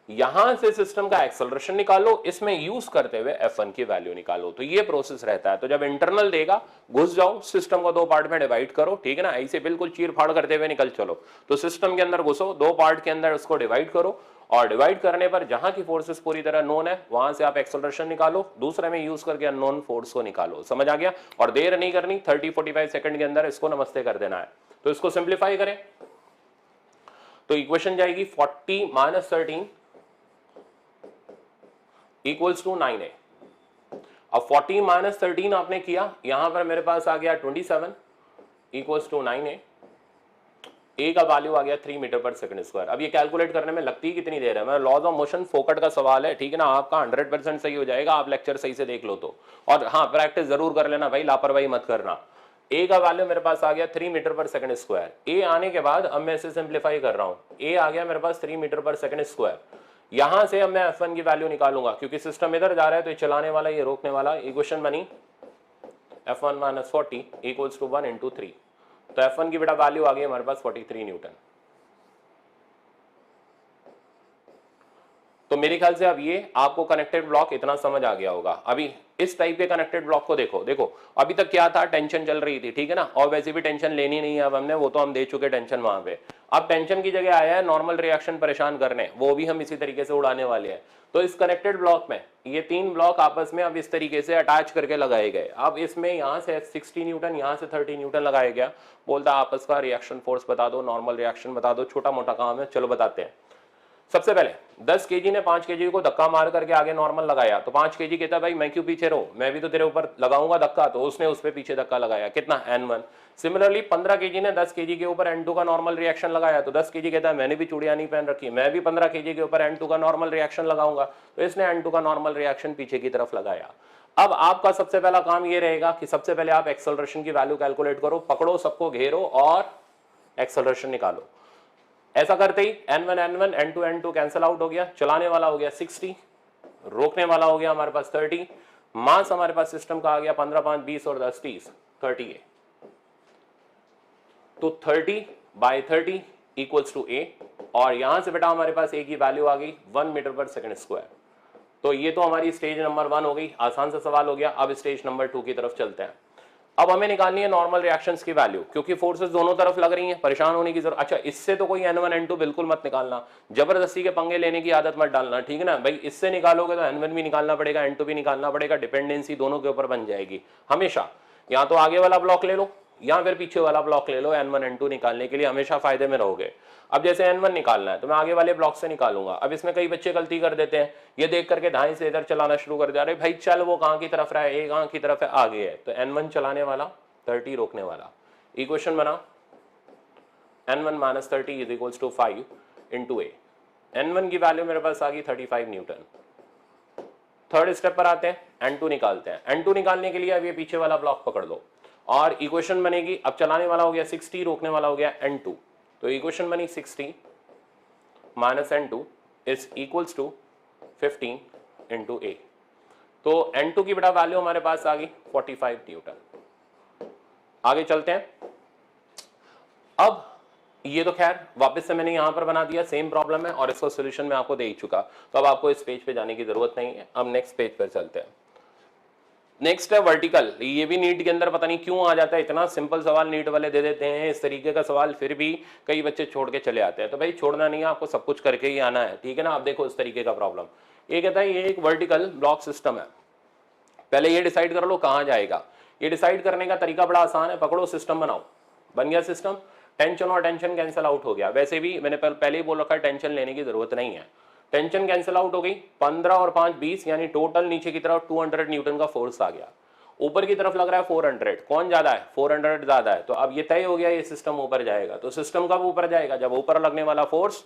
यहां से सिस्टम का एक्सेलरेशन निकालो, इसमें यूज करते हुए F1 की वैल्यू निकालो। तो ये प्रोसेस रहता है। तो जब इंटरनल देगा, घुस जाओ, सिस्टम को दो पार्ट में डिवाइड करो, ठीक है ना, ऐसे बिल्कुल चीर फाड़ करते हुए निकल चलो। तो सिस्टम के अंदर घुसो, दो पार्ट के अंदर उसको डिवाइड करो, और डिवाइड करने पर जहां की फोर्सेस पूरी तरह नोन है वहां से आप एक्सेलरेशन निकालो, दूसरे में यूज करके अननोन फोर्स को निकालो। समझ आ गया? और देर नहीं करनी, 30-45 सेकंड के अंदर इसको नमस्ते कर देना है। तो इसको सिंप्लीफाई करें तो इक्वेशन जाएगी 40 - 13 इक्वल्स टू 9a। अब 40 - 13 आपने किया, यहां पर मेरे पास आ गया 27 इक्वल्स टू 9a। ए का वैल्यू आ गया 3 मीटर पर सेकंड स्क्वायर। अब ये कैलकुलेट करने में लगती है कितनी देर है? मैं लॉज ऑफ मोशन फोकट का सवाल है, ठीक है ना, आपका 100% सही हो जाएगा, आप लेक्चर सही से देख लो तो। और हाँ, प्रैक्टिस जरूर कर लेना भाई, लापरवाही मत करना। ए का वैल्यू मेरे पास आ गया 3 मीटर पर सेकंड स्क्वायर। ए आने के बाद अब मैं इसे सिंप्लीफाई कर रहा हूं, ए आ गया मेरे पास 3 मीटर पर सेकंड स्क्वायर। यहां से अब मैं F1 की वैल्यू निकालूंगा, क्योंकि सिस्टम इधर जा रहा है तो ये चलाने वाला, ये रोकने वाला। इक्वेशन बनी F1 - 40 इक्वल्स टू 1 × 3। तो F1 की बेटा वैल्यू आ गई हमारे पास 43 न्यूटन। तो मेरे ख्याल से अब ये आपको कनेक्टेड ब्लॉक इतना समझ आ गया होगा। अभी इस टाइप के कनेक्टेड ब्लॉक को देखो, देखो अभी तक क्या था, टेंशन चल रही थी, ठीक है ना, और वैसे भी टेंशन लेनी नहीं है अब हमने, वो तो हम दे चुके टेंशन वहां पे। अब टेंशन की जगह आया है नॉर्मल रिएक्शन परेशान करने, वो भी हम इसी तरीके से उड़ाने वाले हैं। तो इस कनेक्टेड ब्लॉक में ये तीन ब्लॉक आपस में अब इस तरीके से अटैच करके लगाए गए। अब इसमें यहां से 60 न्यूटन, यहां से 30 न्यूटन लगाया गया। बोलता आपस का रिएक्शन फोर्स बता दो, नॉर्मल रिएक्शन बता दो, छोटा मोटा काम है, चलो बताते हैं। सबसे पहले 10 केजी ने 5 केजी को धक्का मार करके आगे नॉर्मल लगाया, तो 5 केजी कहता भाई मैं क्यों पीछे रहूं, मैं भी तो तेरे ऊपर लगाऊंगा धक्का, तो उसने उस पे पीछे धक्का लगाया, कितना N1। सिमिलरली 15 केजी ने 10 केजी के ऊपर N2 का नॉर्मल रिएक्शन लगाया, तो 10 केजी कहता है मैंने भी चूड़ियां नहीं पहन रखी, मैं भी 15 केजी के ऊपर N2 का नॉर्मल रिएक्शन लगाऊंगा, तो इसने N2 का नॉर्मल रिएक्शन पीछे की तरफ लगाया। अब आपका सबसे पहला काम ये रहेगा कि सबसे पहले आप एक्सेलरेशन की वैल्यू कैलकुलेट करो, पकड़ो सबको, घेरो और एक्सेलरेशन निकालो। ऐसा करते ही N1 N1 N2 N2 cancel out हो गया, चलाने वाला हो गया 60, रोकने वाला हो गया हमारे पास 30, मास हमारे पास सिस्टम का आ गया 15 5 20 और 10 30 30 है। तो 30/30 इक्वल्स टू A, और यहां से बेटा हमारे पास A की वैल्यू आ गई 1 मीटर पर सेकंड स्क्वायर। तो ये तो हमारी स्टेज नंबर 1 हो गई, आसान सा सवाल हो गया। अब स्टेज नंबर 2 की तरफ चलते हैं। अब हमें निकालनी है नॉर्मल रिएक्शंस की वैल्यू, क्योंकि फोर्सेस दोनों तरफ लग रही हैं, परेशान होने की जरूरत। अच्छा, इससे तो कोई N1 N2 बिल्कुल मत निकालना, जबरदस्ती के पंगे लेने की आदत मत डालना, ठीक है ना भाई। इससे निकालोगे तो N1 भी निकालना पड़ेगा, N2 भी निकालना पड़ेगा, डिपेंडेंसी दोनों के ऊपर बन जाएगी हमेशा। या तो आगे वाला ब्लॉक ले लो या फिर पीछे वाला ब्लॉक ले लो, N1 N2 निकालने के लिए हमेशा फायदे में रहोगे। अब जैसे N1 निकालना है तो मैं आगे वाले ब्लॉक से निकालूंगा। अब इसमें कई बच्चे गलती कर देते हैं, ये देख करके धाई से इधर चलाना शुरू कर दिया, अरे भाई चल वो कहां की तरफ रहा है, ए कहां की तरफ है, आगे है। तो N1 चलाने वाला, 30 रोकने वाला। इक्वेशन बना N1 - 30 is equals to 5 × A। N1 की वैल्यू मेरे पास आ गई 35 न्यूटन। थर्ड स्टेप पर आते हैं, N2 निकालते हैं। N2 निकालने के लिए अब ये पीछे वाला ब्लॉक पकड़ लो और इक्वेशन बनेगी, अब चलाने वाला हो गया 60, रोकने वाला हो गया N2। तो इक्वेशन बनी 60 - N2 is equals to 15 × A। तो N2 की बेटा वैल्यू हमारे पास आ गई 45 न्यूटन। आगे चलते हैं। अब ये तो खैर वापस से मैंने यहां पर बना दिया, सेम प्रॉब्लम है और इसका सॉल्यूशन मैं आपको दे ही चुका, तो अब आपको इस पेज पे जाने की जरूरत नहीं है। अब नेक्स्ट पेज पर चलते हैं। नेक्स्ट है वर्टिकल। ये भी नीट के अंदर पता नहीं क्यों आ जाता है, इतना सिंपल सवाल नीट वाले दे देते हैं इस तरीके का सवाल, फिर भी कई बच्चे छोड़ के चले आते हैं। तो भाई छोड़ना नहीं है, आपको सब कुछ करके ही आना है, ठीक है ना। आप देखो इस तरीके का प्रॉब्लम, ये कहता है ये एक वर्टिकल ब्लॉक सिस्टम है, पहले ये डिसाइड कर लो कहां जाएगा। ये डिसाइड करने का तरीका बड़ा आसान है, पकड़ो सिस्टम बनाओ, बन गया सिस्टम, टेंशन और टेंशन कैंसिल आउट हो गया। वैसे भी मैंने पहले ही बोल रखा है टेंशन लेने की जरूरत नहीं है, टेंशन कैंसिल आउट हो गई। 15 और 5 20, यानी टोटल नीचे की तरफ 200 न्यूटन का फोर्स आ गया, ऊपर की तरफ लग रहा है 400। कौन ज्यादा है? 400 ज्यादा है। तो अब ये तय हो गया ये सिस्टम ऊपर जाएगा। तो सिस्टम कब ऊपर जाएगा? जब ऊपर लगने वाला फोर्स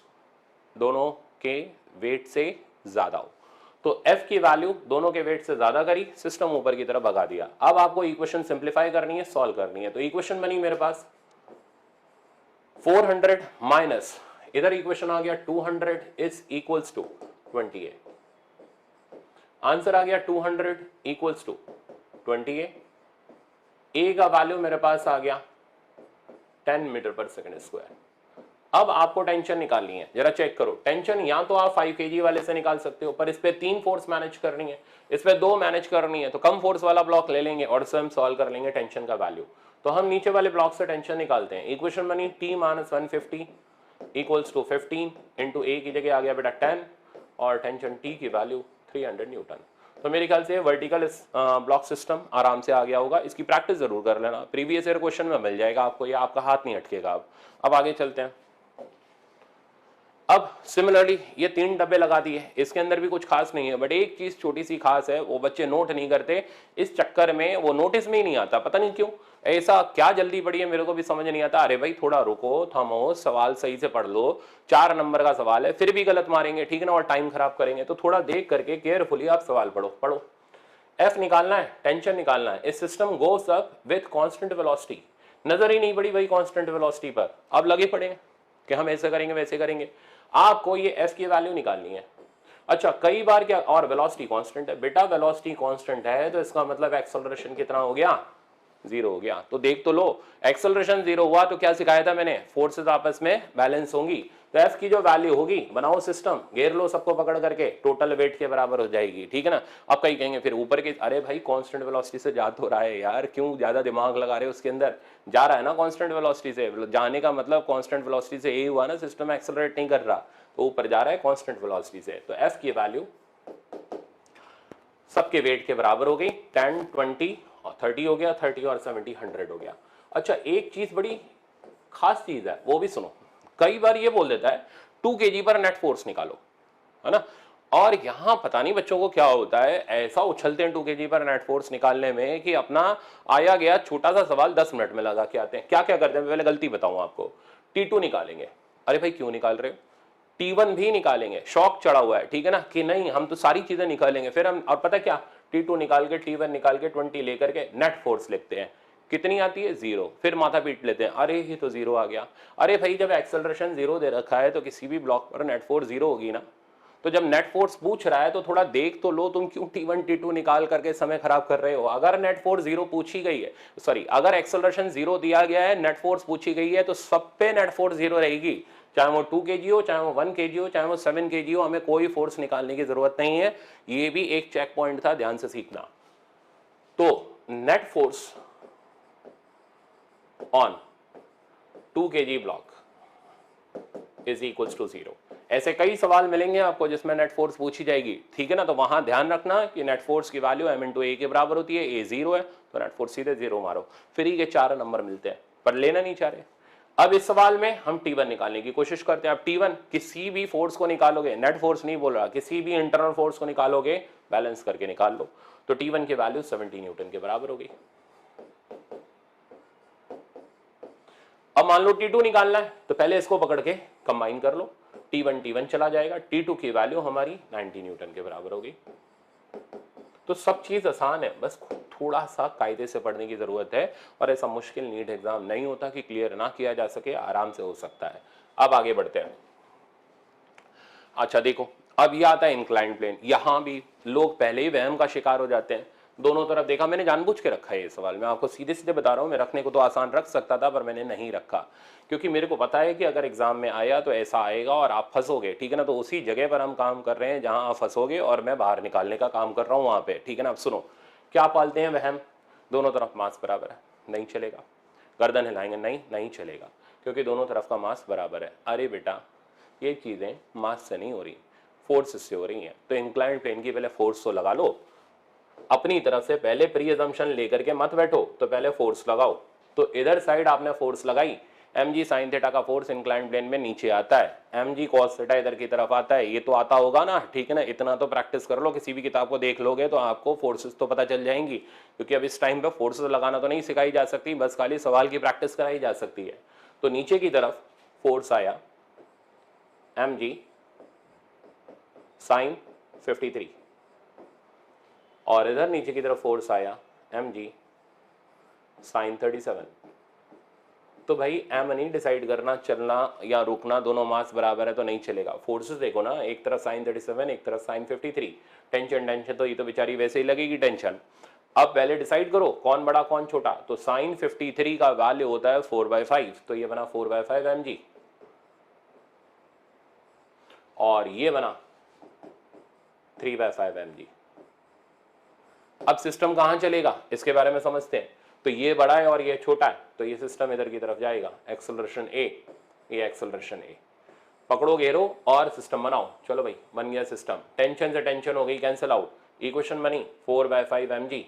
दोनों के वेट से ज्यादा हो। तो F की वैल्यू दोनों के वेट से ज्यादा करी, सिस्टम ऊपर की तरफ भगा दिया। अब आपको इक्वेशन सिंप्लीफाई करनी है, सॉल्व करनी है। तो इक्वेशन बनी मेरे पास 400 माइनस इधर इक्वेशन आ गया 200 इज इक्वल्स टू 28। आंसर आ गया 200 इक्वल्स टू 28। ए का वैल्यू मेरे पास आ गया 10 मीटर पर सेकंड स्क्वायर। अब आपको टेंशन निकालनी है, जरा चेक करो। टेंशन या तो आप 5 kg वाले से निकाल सकते हो, पर इस पे 3 फोर्स मैनेज करनी है, इस पे 2 मैनेज करनी है, तो कम फोर्स वाला ब्लॉक ले लेंगे और इससे हम सॉल्व कर लेंगे टेंशन का वैल्यू। तो हम नीचे वाले ब्लॉक से टेंशन निकालते हैं। इक्वेशन बनी T - 150 equals to 15 into A की जगह आ गया बेटा 10 और टेंशन T की वैल्यू 300 न्यूटन। तो मेरे ख्याल से वर्टिकल ब्लॉक सिस्टम आराम से आ गया होगा। इसकी प्रैक्टिस जरूर कर लेना, प्रीवियस ईयर क्वेश्चन में मिल जाएगा आपको, ये आपका हाथ नहीं अटकेगा। अब आगे चलते हैं। अब सिमिलरली ये 3 डब्बे लगा दिए, इसके अंदर भी कुछ खास नहीं है, बट एक चीज छोटी सी खास है, वो बच्चे नोट नहीं करते, इस चक्कर में वो नोटिस में ही नहीं आता, पता नहीं क्यों, ऐसा क्या जल्दी पड़ी है मेरे को भी समझ नहीं आता। अरे भाई थोड़ा रुको, थमो, सवाल सही से पढ़ लो, 4 नंबर का सवाल है, फिर भी गलत मारेंगे, ठीक है ना, और टाइम खराब करेंगे। तो थोड़ा देख करके केयरफुली आप सवाल पढ़ो। एफ निकालना है, टेंशन निकालना है। इस system goes up with constant velocity, नजर ही नहीं पड़ी भाई कांस्टेंट वेलोसिटी पर, अब लगे पड़े कि हम ऐसे करेंगे वैसे करेंगे। आपको ये एफ की वैल्यू निकालनी है। अच्छा, कई बार क्या, और वेलोसिटी कांस्टेंट है बेटा, वेलोसिटी कांस्टेंट है तो इसका मतलब एक्सेलरेशन कितना हो गया, 0 हो गया। तो देख तो लो, एक्सेलरेशन 0 हुआ तो क्या सिखाया था मैंने, फोर्सेस आपस में बैलेंस होंगी, तो एफ की जो वैल्यू होगी, बनाओ सिस्टम, घेर लो सबको पकड़ करके, टोटल वेट के बराबर हो जाएगी, ठीक है ना। अब कहीं कहेंगे फिर ऊपर के, अरे भाई कांस्टेंट वेलोसिटी से जा तो रहा है यार, क्यों ज्यादा दिमाग लगा रहे हो, उसके अंदर जा रहा है ना कांस्टेंट वेलोसिटी से, जाने का मतलब कांस्टेंट वेलोसिटी से यही हुआ ना, सिस्टम एक्सेलरेट नहीं कर रहा, तो ऊपर जा रहा है कांस्टेंट वेलोसिटी से। तो एफ की वैल्यू सबके वेट के बराबर हो गई, 10, 20 और 30 हो गया, 30 और 70 100 हो गया। अच्छा, एक चीज बड़ी खास चीज है, वो भी सुनो। कई बार ये बोल देता है 2 kg पर नेट फोर्स निकालो, है ना, और यहां पता नहीं बच्चों को क्या होता है, ऐसा उछलते हैं 2 kg पर नेट फोर्स निकालने में कि अपना आया गया छोटा सा सवाल 10 मिनट में लगा के आते हैं। क्या क्या करते हैं, पहले गलती बताऊं आपको। T2 निकालेंगे, अरे भाई क्यों निकाल रहे हो, T1 भी निकालेंगे, शौक चढ़ा हुआ है, ठीक है ना, कि नहीं हम तो सारी चीजें निकालेंगे, फिर हम, और पता क्या, T2 निकाल के T1 निकाल के 20 लेकर के नेट फोर्स लिखते हैं, कितनी आती है, 0, फिर माथा पीट लेते हैं, अरे ये तो 0 आ गया। अरे भाई जब एक्सेलरेशन 0 दे रखा है तो किसी भी ब्लॉक पर नेट फोर्स 0 होगी ना, तो जब नेट फोर्स पूछ रहा है तो थोड़ा देख तो लो, तुम क्यों T1 T2 निकाल करके समय खराब कर रहे हो। अगर नेट फोर्स 0 पूछी गई है, सॉरी अगर एक्सेलरेशन 0 दिया गया है, नेट फोर्स पूछी गई है, तो सब पे नेट फोर्स 0 रहेगी, चाहे वो 2 kg हो, चाहे वो 1 kg हो, चाहे वो 7 kg हो, हमें कोई फोर्स निकालने की जरूरत नहीं है। ये भी एक चेक पॉइंट था, ध्यान से सीखना। तो net force on 2 kg block is equals to 0। ऐसे कई सवाल मिलेंगे आपको जिसमें नेट फोर्स पूछी जाएगी, ठीक है ना, तो वहां ध्यान रखना कि नेट फोर्स की वैल्यू m × a के बराबर होती है, a 0 है तो नेट फोर्स सीधे 0 मारो, फ्री के 4 नंबर मिलते हैं, पर लेना नहीं चाह रहे। अब इस सवाल में हम T1 निकालने की कोशिश करते हैं। अब T1 किसी भी फोर्स को निकालोगे, नेट फोर्स नहीं बोल रहा, किसी भी इंटरनल फोर्स को निकालोगे, बैलेंस करके निकाल लो, तो T1 की वैल्यू 70 न्यूटन के बराबर होगी। अब मान लो T2 निकालना है, तो पहले इसको पकड़ के कंबाइन कर लो, T1 चला जाएगा, T2 की वैल्यू हमारी 90 न्यूटन के बराबर होगी। तो सब चीज आसान है, बस थोड़ा सा कायदे से पढ़ने की जरूरत है, और ऐसा मुश्किल नीट एग्जाम नहीं होता कि क्लियर ना किया जा सके, आराम से हो सकता है। अब आगे बढ़ते हैं। अच्छा देखो, अब ये आता है इंक्लाइंड प्लेन। यहां भी लोग पहले ही वहम का शिकार हो जाते हैं, दोनों तरफ देखा, मैंने जानबूझ के रखा है ये सवाल, मैं आपको सीधे सीधे बता रहा हूं, मैं रखने को तो आसान रख सकता था पर मैंने नहीं रखा, क्योंकि मेरे को पता है कि अगर एग्जाम में आया तो ऐसा आएगा और आप फंसोगे, ठीक है ना। तो उसी जगह पर हम काम कर रहे हैं जहां आप फंसोगे, और मैं बाहर निकालने का काम कर रहा हूं वहां पे, ठीक है ना। अब सुनो, क्या पालते हैं वहम, दोनों तरफ मास बराबर है, नहीं चलेगा। गर्दन हिलाएंगे, नहीं चलेगा, क्योंकि दोनों तरफ का मास बराबर है। अरे बेटा ये चीजें मास से नहीं हो रही, फोर्स से हो रही हैं। तो इंक्लाइंड प्लेन की पहले फोर्स तो लगा लो, अपनी तरफ से पहले प्री अजम्पशन लेकर के मत बैठो, तो पहले फोर्स लगाओ। तो इधर साइड आपने फोर्स लगाई, mg sin थीटा का फोर्स इंक्लाइंड प्लेन में नीचे आता है, mg cos थीटा इधर की तरफ आता है, ये तो आता होगा ना, ठीक है ना। इतना तो प्रैक्टिस कर लो, किसी भी किताब को देख लोगे तो आपको फोर्सेस तो पता चल जाएंगी, क्योंकि अब इस टाइम पे फोर्सेस लगाना तो नहीं सिखाई जा सकती, बस खाली सवाल की प्रैक्टिस कराई जा सकती है। तो नीचे की तरफ फोर्स आया mg sin 53, और इधर नीचे की तरफ फोर्स आया mg sin 37। तो भाई एम नहीं डिसाइड करना, चलना या रुकना, दोनों मास बराबर है तो नहीं चलेगा। फोर्सेस देखो ना, एक तरफ sin 37, एक तरफ sin 53, टेंशन तो ये तो बेचारी वैसे ही लगेगी टेंशन। अब पहले डिसाइड करो कौन बड़ा कौन छोटा, तो sin 53 का वैल्यू होता है 4/5, तो ये बना 4/5 mg, और ये बना 3/5 mg। अब सिस्टम कहां चलेगा इसके बारे में समझते हैं। तो ये बड़ा है और ये छोटा है, तो ये सिस्टम इधर की तरफ जाएगा, एक्सेलरेशन a, ये एक्सेलरेशन a। पकड़ो घेरो और सिस्टम बनाओ। चलो भाई बन गया सिस्टम, टेंशन से टेंशन हो गई कैंसिल आउट, इक्वेशन बनी 4/5 mg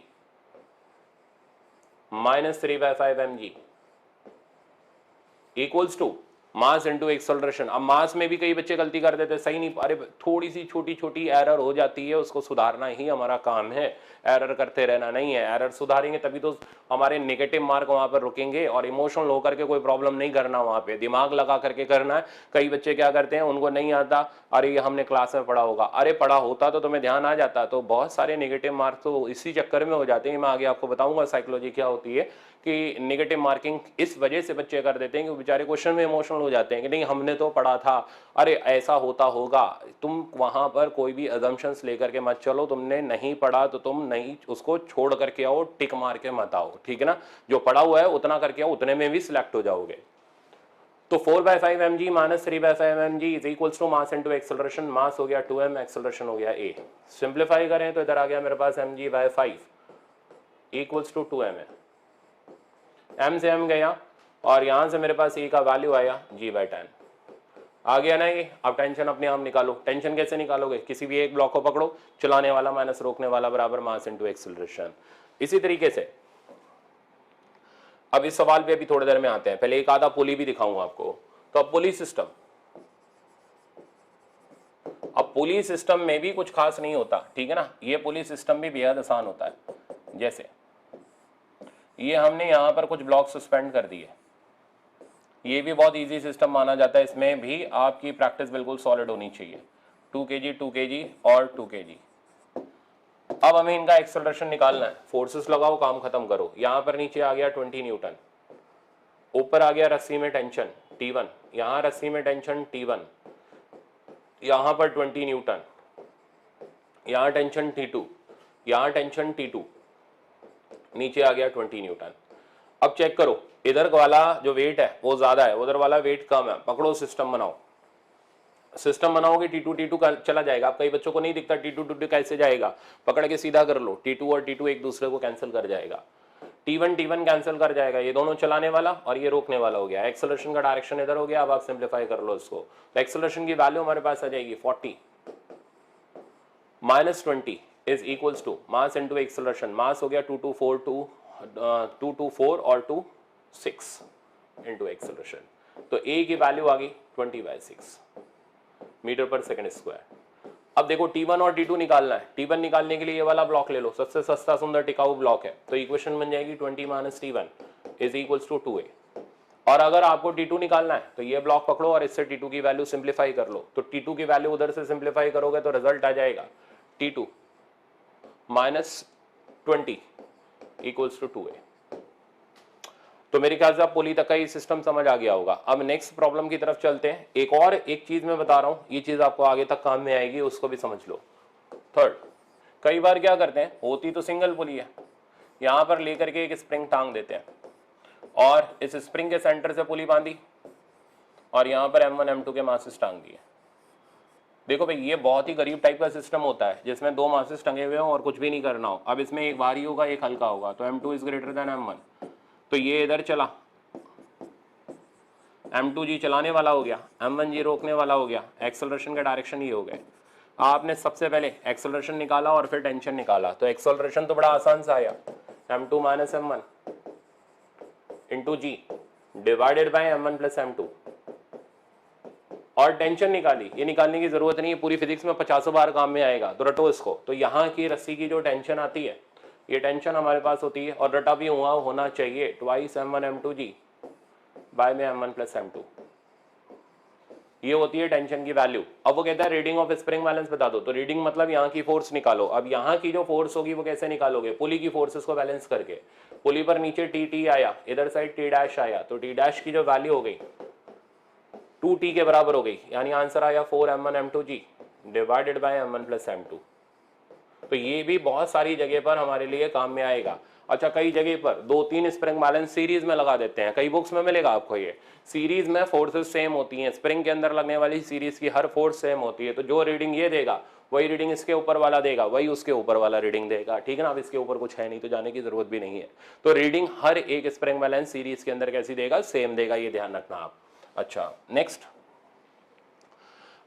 minus 3/5 mg equals to mass into acceleration. अब मास में भी कई बच्चे गलती कर देते, सही नहीं, अरे थोड़ी सी छोटी छोटी एरर हो जाती है, उसको सुधारना ही हमारा काम है, एरर करते रहना नहीं है। एरर सुधारेंगे तभी तो हमारे नेगेटिव मार्क वहां पर रुकेंगे, और इमोशनल होकर के कोई प्रॉब्लम नहीं करना, वहां पे दिमाग लगा करके करना है। कई बच्चे क्या करते हैं, उनको नहीं आता, अरे ये हमने क्लास में पढ़ा होगा, अरे पढ़ा होता तो तुम्हें ध्यान आ जाता। तो बहुत सारे नेगेटिव मार्क्स तो इसी चक्कर में हो जाते हैं। मैं आगे आपको बताऊंगा साइकोलॉजी क्या होती है कि नेगेटिव मार्किंग इस वजह से बच्चे कर देते हैं कि बेचारे क्वेश्चन में इमोशनल हो जाते हैं कि नहीं हमने तो पढ़ा था, अरे ऐसा होता होगा। तुम वहां पर कोई भी अजम्पशंस लेकर के मत चलो, तुमने नहीं पढ़ा तो तुम नहीं उसको छोड़ करके आओ, टिक मार के मत आओ, ठीक है ना। जो पढ़ा हुआ है उतना करके आओ, उतने में भी सिलेक्ट हो जाओगे। तो 4/5 mg minus 3/5 mg is equals to mass into acceleration. Mass हो गया 2m, एक्सेलरेशन हो गया a। सिंप्लीफाई करें तो इधर आ गया मेरे पास mg/5 इक्वल्स टू 2m है, m से m गया और यहां से मेरे पास a का वैल्यू आया g/10 आ गया ना ये। अब टेंशन अपने आप निकालो। टेंशन कैसे निकालोगे, किसी भी एक ब्लॉक को पकड़ो, चलाने वाला माइनस रोकने वाला बराबर मास इनटू एक्सेलरेशन। इसी तरीके से अब इस सवाल पे अभी थोड़ी देर में आते हैं, पहले एक आधा पुली भी दिखाऊंगा आपको। तो अब पुली सिस्टम, अब पुली सिस्टम में भी कुछ खास नहीं होता, ठीक है ना। ये पुली सिस्टम भी बेहद आसान होता है। जैसे ये हमने यहां पर कुछ ब्लॉक सस्पेंड कर दिए, ये भी बहुत इजी सिस्टम माना जाता है। इसमें भी आपकी प्रैक्टिस बिल्कुल सॉलिड होनी चाहिए। 2 kg 2 kg और 2 kg। अब हमें इनका एक्सेलरेशन निकालना है, फोर्सेस लगाओ, काम खत्म करो। यहां पर नीचे आ गया 20 न्यूटन, ऊपर आ गया रस्सी में टेंशन T1, यहां रस्सी में टेंशन T1, यहां पर 20 न्यूटन, यहां टेंशन T2, यहां टेंशन T2, नीचे आ गया 20 न्यूटन। अब चेक करो, इधर वाला जो वेट है वो ज्यादा है, उधर वाला वेट कम है। पकड़ो सिस्टम बनाओ, सिस्टम बनाओगे T2 चला जाएगा। अब कई बच्चों को नहीं दिखता T2 कैसे जाएगा, पकड़ के सीधा कर लो, T2 और T2 एक दूसरे को कैंसिल कर जाएगा, T1 कैंसिल कर जाएगा, ये दोनों चलाने वाला और ये रोकने वाला हो गया। एक्सेलरेशन का डायरेक्शन इधर हो गया। अब आप सिंप्लीफाई कर लो इसको, तो एक्सेलरेशन की वैल्यू हमारे पास आ जाएगी 40 minus 20 is equals to mass into acceleration. Mass हो गया 224 और 26 इनटू एक्सेलरेशन, तो a की वैल्यू आ गई 20/6 मीटर पर सेकंड स्क्वायर। अब देखो T1 और T2 निकालना है। T1 निकालने के लिए ये वाला ब्लॉक ले लो, सबसे सस्ता सुंदर टिकाऊ ब्लॉक है। तो इक्वेशन बन जाएगी 20 minus T1 is equals to 2a। और अगर आपको T2 निकालना है तो ये ब्लॉक पकड़ो और इससे T2 की वैल्यू सिंप्लीफाई कर लो। तो T2 की वैल्यू उधर से सिंप्लीफाई करोगे तो रिजल्ट आ जाएगा T2 minus 20 equals to 2a। तो मेरे ख्याल से आप पुली तक का ये सिस्टम समझ आ गया होगा। अब नेक्स्ट प्रॉब्लम की तरफ चलते हैं। एक चीज मैं बता रहा हूं, ये चीज आपको आगे तक काम में आएगी, उसको भी समझ लो। थर्ड, कई बार क्या करते हैं, होती तो सिंगल पुली है, यहां पर लेकर के एक स्प्रिंग टांग देते हैं और इस स्प्रिंग के सेंटर से पुली बांधी और यहां पर M1 M2 के मासेस टांग दिए। देखो भाई ये बहुत ही गरीब टाइप का सिस्टम होता है जिसमें दो मासेस टंगे हुए हो और कुछ भी नहीं करना हो। अब इसमें एक भारी होगा एक हल्का होगा, तो M2 is greater than M1, तो ये इधर चला, M2G चलाने वाला हो गया, M1G रोकने वाला हो गया। एक्सेलरेशन का डायरेक्शन ये हो गए। आपने सबसे पहले एक्सेलरेशन निकाला और फिर टेंशन निकाला, तो एक्सेलरेशन तो बड़ा आसान सा आया, M2 minus M1 into G divided by M1 plus M2। और टेंशन निकाली, ये निकालने की जरूरत नहीं है, पूरी फिजिक्स में 50 बार काम में आएगा, तो रटो इसको। तो यहाँ की रस्सी की जो टेंशन आती है, ये टेंशन हमारे पास होती है और रटा भी हुआ होना चाहिए ट्वाइस M1 M2G बाय में M1 प्लस M2। ये होती है टेंशन की वैल्यू। अब वो कहता है रीडिंग ऑफ स्प्रिंग बैलेंस बता दो, तो रीडिंग मतलब यहाँ की फोर्स निकालो। अब यहाँ की जो फोर्स होगी वो कैसे निकालोगे, पुली की फोर्सेस को बैलेंस करके। पुली पर नीचे T आया, इधर साइड T डैश आया, तो T डैश की जो वैल्यू हो गई 2T के बराबर हो गई, यानी आंसर आया 4 M1 M2G divided by M1 plus M2। तो ये भी बहुत सारी जगह पर हमारे लिए काम में आएगा। अच्छा, कई जगह पर 2-3 स्प्रिंग बैलेंस सीरीज में लगा देते हैं, कई बुक्स में मिलेगा आपको ये। सीरीज में फोर्सेस सेम होती हैं, स्प्रिंग के अंदर लगने वाली सीरीज की हर फोर्स सेम होती है, तो जो रीडिंग ये देगा वही रीडिंग इसके ऊपर वाला देगा, वही उसके ऊपर वाला रीडिंग देगा, ठीक है ना। अब इसके ऊपर कुछ है नहीं तो जाने की जरूरत भी नहीं है। तो रीडिंग हर एक स्प्रिंग बैलेंस सीरीज के अंदर कैसी देगा, सेम देगा, ये ध्यान रखना आप। अच्छा, नेक्स्ट,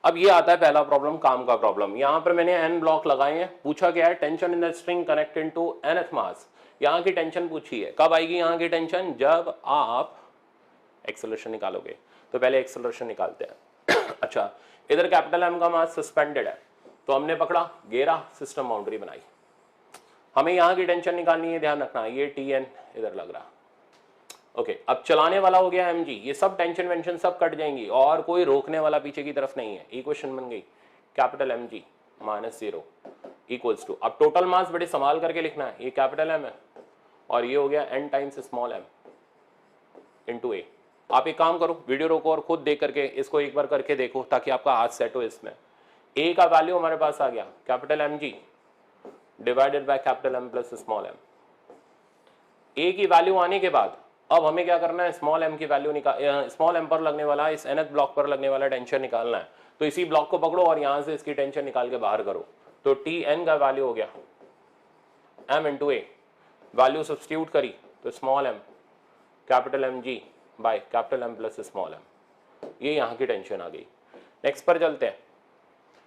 अब ये आता है पहला प्रॉब्लम, काम का प्रॉब्लम। यहां पर मैंने एन ब्लॉक लगाए हैं, पूछा गया है tension in the string connected to nth mass. यहां की टेंशन पूछी है, कब आएगी यहां की टेंशन, जब आप एक्सेलरेशन निकालोगे। तो पहले एक्सेलरेशन निकालते हैं। अच्छा, इधर कैपिटल एम का मास सस्पेंडेड है, तो हमने पकड़ा, घेरा, सिस्टम बाउंड्री बनाई। हमें यहां की टेंशन निकालनी है, ध्यान रखना, ये टी एन इधर लग रहा। ओके, अब चलाने वाला हो गया mg, ये सब टेंशन वेंशन सब कट जाएंगी और कोई रोकने वाला पीछे की तरफ नहीं है। इक्वेशन बन गई capital mg minus 0 equals to, अब टोटल मास बड़े संभाल करके लिखना है, ये कैपिटल M है और ये हो गया n times small m into A. आप एक काम करो, वीडियो रोको और खुद देख करके इसको एक बार करके देखो ताकि आपका हाथ सेट हो इसमें। ए का वैल्यू हमारे पास आ गया capital mg divided by capital M plus small m। ए की वैल्यू आने के बाद अब हमें क्या करना है, स्मॉल m की वैल्यू निकाल, स्मॉल m पर लगने वाला, इस nth ब्लॉक पर लगने वाला टेंशन निकालना है। तो इसी ब्लॉक को पकड़ो और यहां से इसकी टेंशन निकाल के बाहर करो। तो Tn का वैल्यू हो गया m into A, value substitute करी तो small m capital mg by capital M plus small m, ये यहाँ की टेंशन आ गई। नेक्स्ट पर चलते हैं।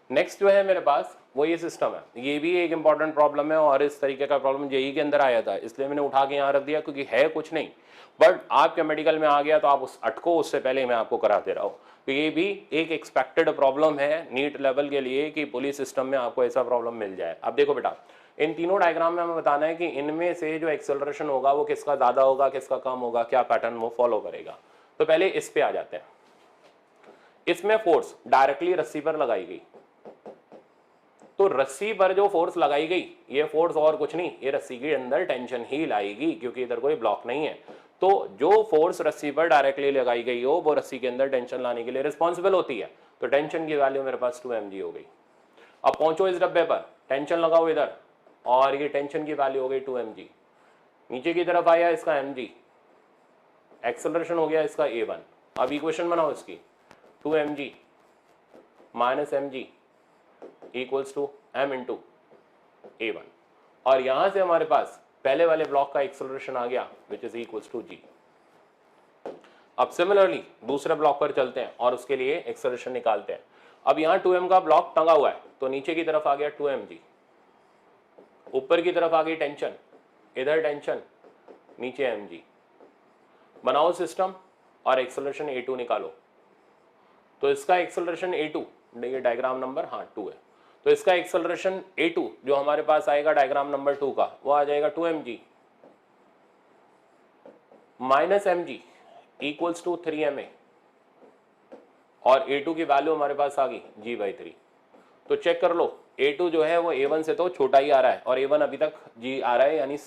नेक्स्ट जो है मेरे पास वो ये सिस्टम है, ये भी एक इंपॉर्टेंट प्रॉब्लम है और इस तरीके का प्रॉब्लम जेई के अंदर आया था, इसलिए मैंने उठा के यहाँ रख दिया क्योंकि है कुछ नहीं, बट आपके मेडिकल में आ गया तो आप उस अटको, उससे पहले मैं आपको करा दे रहा हूँ। तो ये भी एक एक्सपेक्टेड प्रॉब्लम है नीट लेवल के लिए कि पुलिस सिस्टम में आपको ऐसा प्रॉब्लम मिल जाए। अब देखो बेटा, इन तीनों डायग्राम में हमें बताना है कि इनमें से जो एक्सेलरेशन होगा वो किसका ज्यादा होगा, किसका कम होगा, क्या पैटर्न वो फॉलो करेगा। तो पहले इस पे आ जाते हैं। इसमें फोर्स डायरेक्टली रस्सी पर लगाई गई, तो रस्सी पर जो फोर्स लगाई गई ये फोर्स और कुछ नहीं, ये रस्सी के अंदर टेंशन ही लाएगी क्योंकि इधर कोई ब्लॉक नहीं है। तो जो फोर्स रस्सी पर डायरेक्टली लगाई गई हो वो रस्सी के अंदर टेंशन लाने के लिए रिस्पॉन्सिबल होती है। तो टेंशन की वैल्यू मेरे पास 2 mg हो गई। अब पहुंचो इस डब्बे पर, टेंशन लगाओ इधर और ये टेंशन की वैल्यू हो गई 2 mg। नीचे की तरफ आया इसका mg, एक्सेलरेशन हो गया इसका a1। अब इक्वेशन बनाओ इसकी, 2 mg minus mg equals to m into a1, और यहां से हमारे पास पहले वाले ब्लॉक का एक्सेलरेशन आ गया which is equals to g। अब सिमिलरली दूसरे ब्लॉक पर चलते हैं और उसके लिए एक्सेलरेशन निकालते हैं। अब यहां 2m का ब्लॉक टंगा हुआ है तो नीचे की तरफ आ गया 2 mg, ऊपर की तरफ आ गई टेंशन, इधर टेंशन, नीचे mg। बनाओ सिस्टम और एक्सेलरेशन a2 निकालो। तो इसका एक्सेलरेशन a2, ये डायग्राम नंबर 2 है, तो इसका एक्सेलरेशन a2 जो हमारे पास आएगा डायग्राम नंबर 2 का, वो आ जाएगा 2 mg minus mg equals to 3 ma, और a2 की वैल्यू हमारे पास आ गई g/3। तो चेक कर लो, a2 जो है वो a1 से तो छोटा ही आ रहा है और a1 अभी तक g आ रहा है, यानी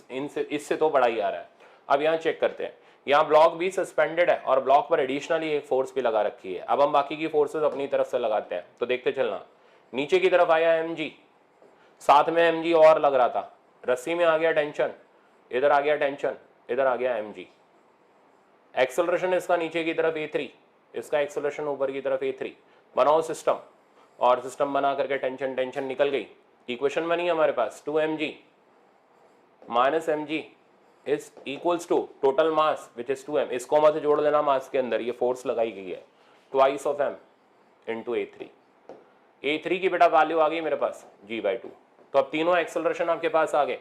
इससे तो बड़ा ही आ रहा है। अब यहाँ चेक करते हैं, यहाँ ब्लॉक भी सस्पेंडेड है और ब्लॉक पर एडिशनली एक फोर्स भी लगा रखी है। अब हम बाकी की फोर्सेस अपनी तरफ से लगाते हैं, तो देखते चलना। नीचे की तरफ आया mg, साथ में mg और लग रहा था, रस्सी में आ गया टेंशन, इधर आ गया टेंशन, इधर आ गया mg। एक्सेलरेशन इसका नीचे की तरफ a3, इसका एक्सेलरेशन ऊपर की तरफ a3। बनाओ सिस्टम और सिस्टम बना करके टेंशन टेंशन निकल गई। इक्वेशन बनी हमारे पास 2 mg minus mg is equals to total mass which is 2m, इसको मत जोड़ लेना मास के अंदर, ये फोर्स लगाई गई है, twice of m into a3। a3 की बेटा वैल्यू आ गई मेरे पास g/2। तो अब तीनों एक्सेलरेशन आपके पास आ गए,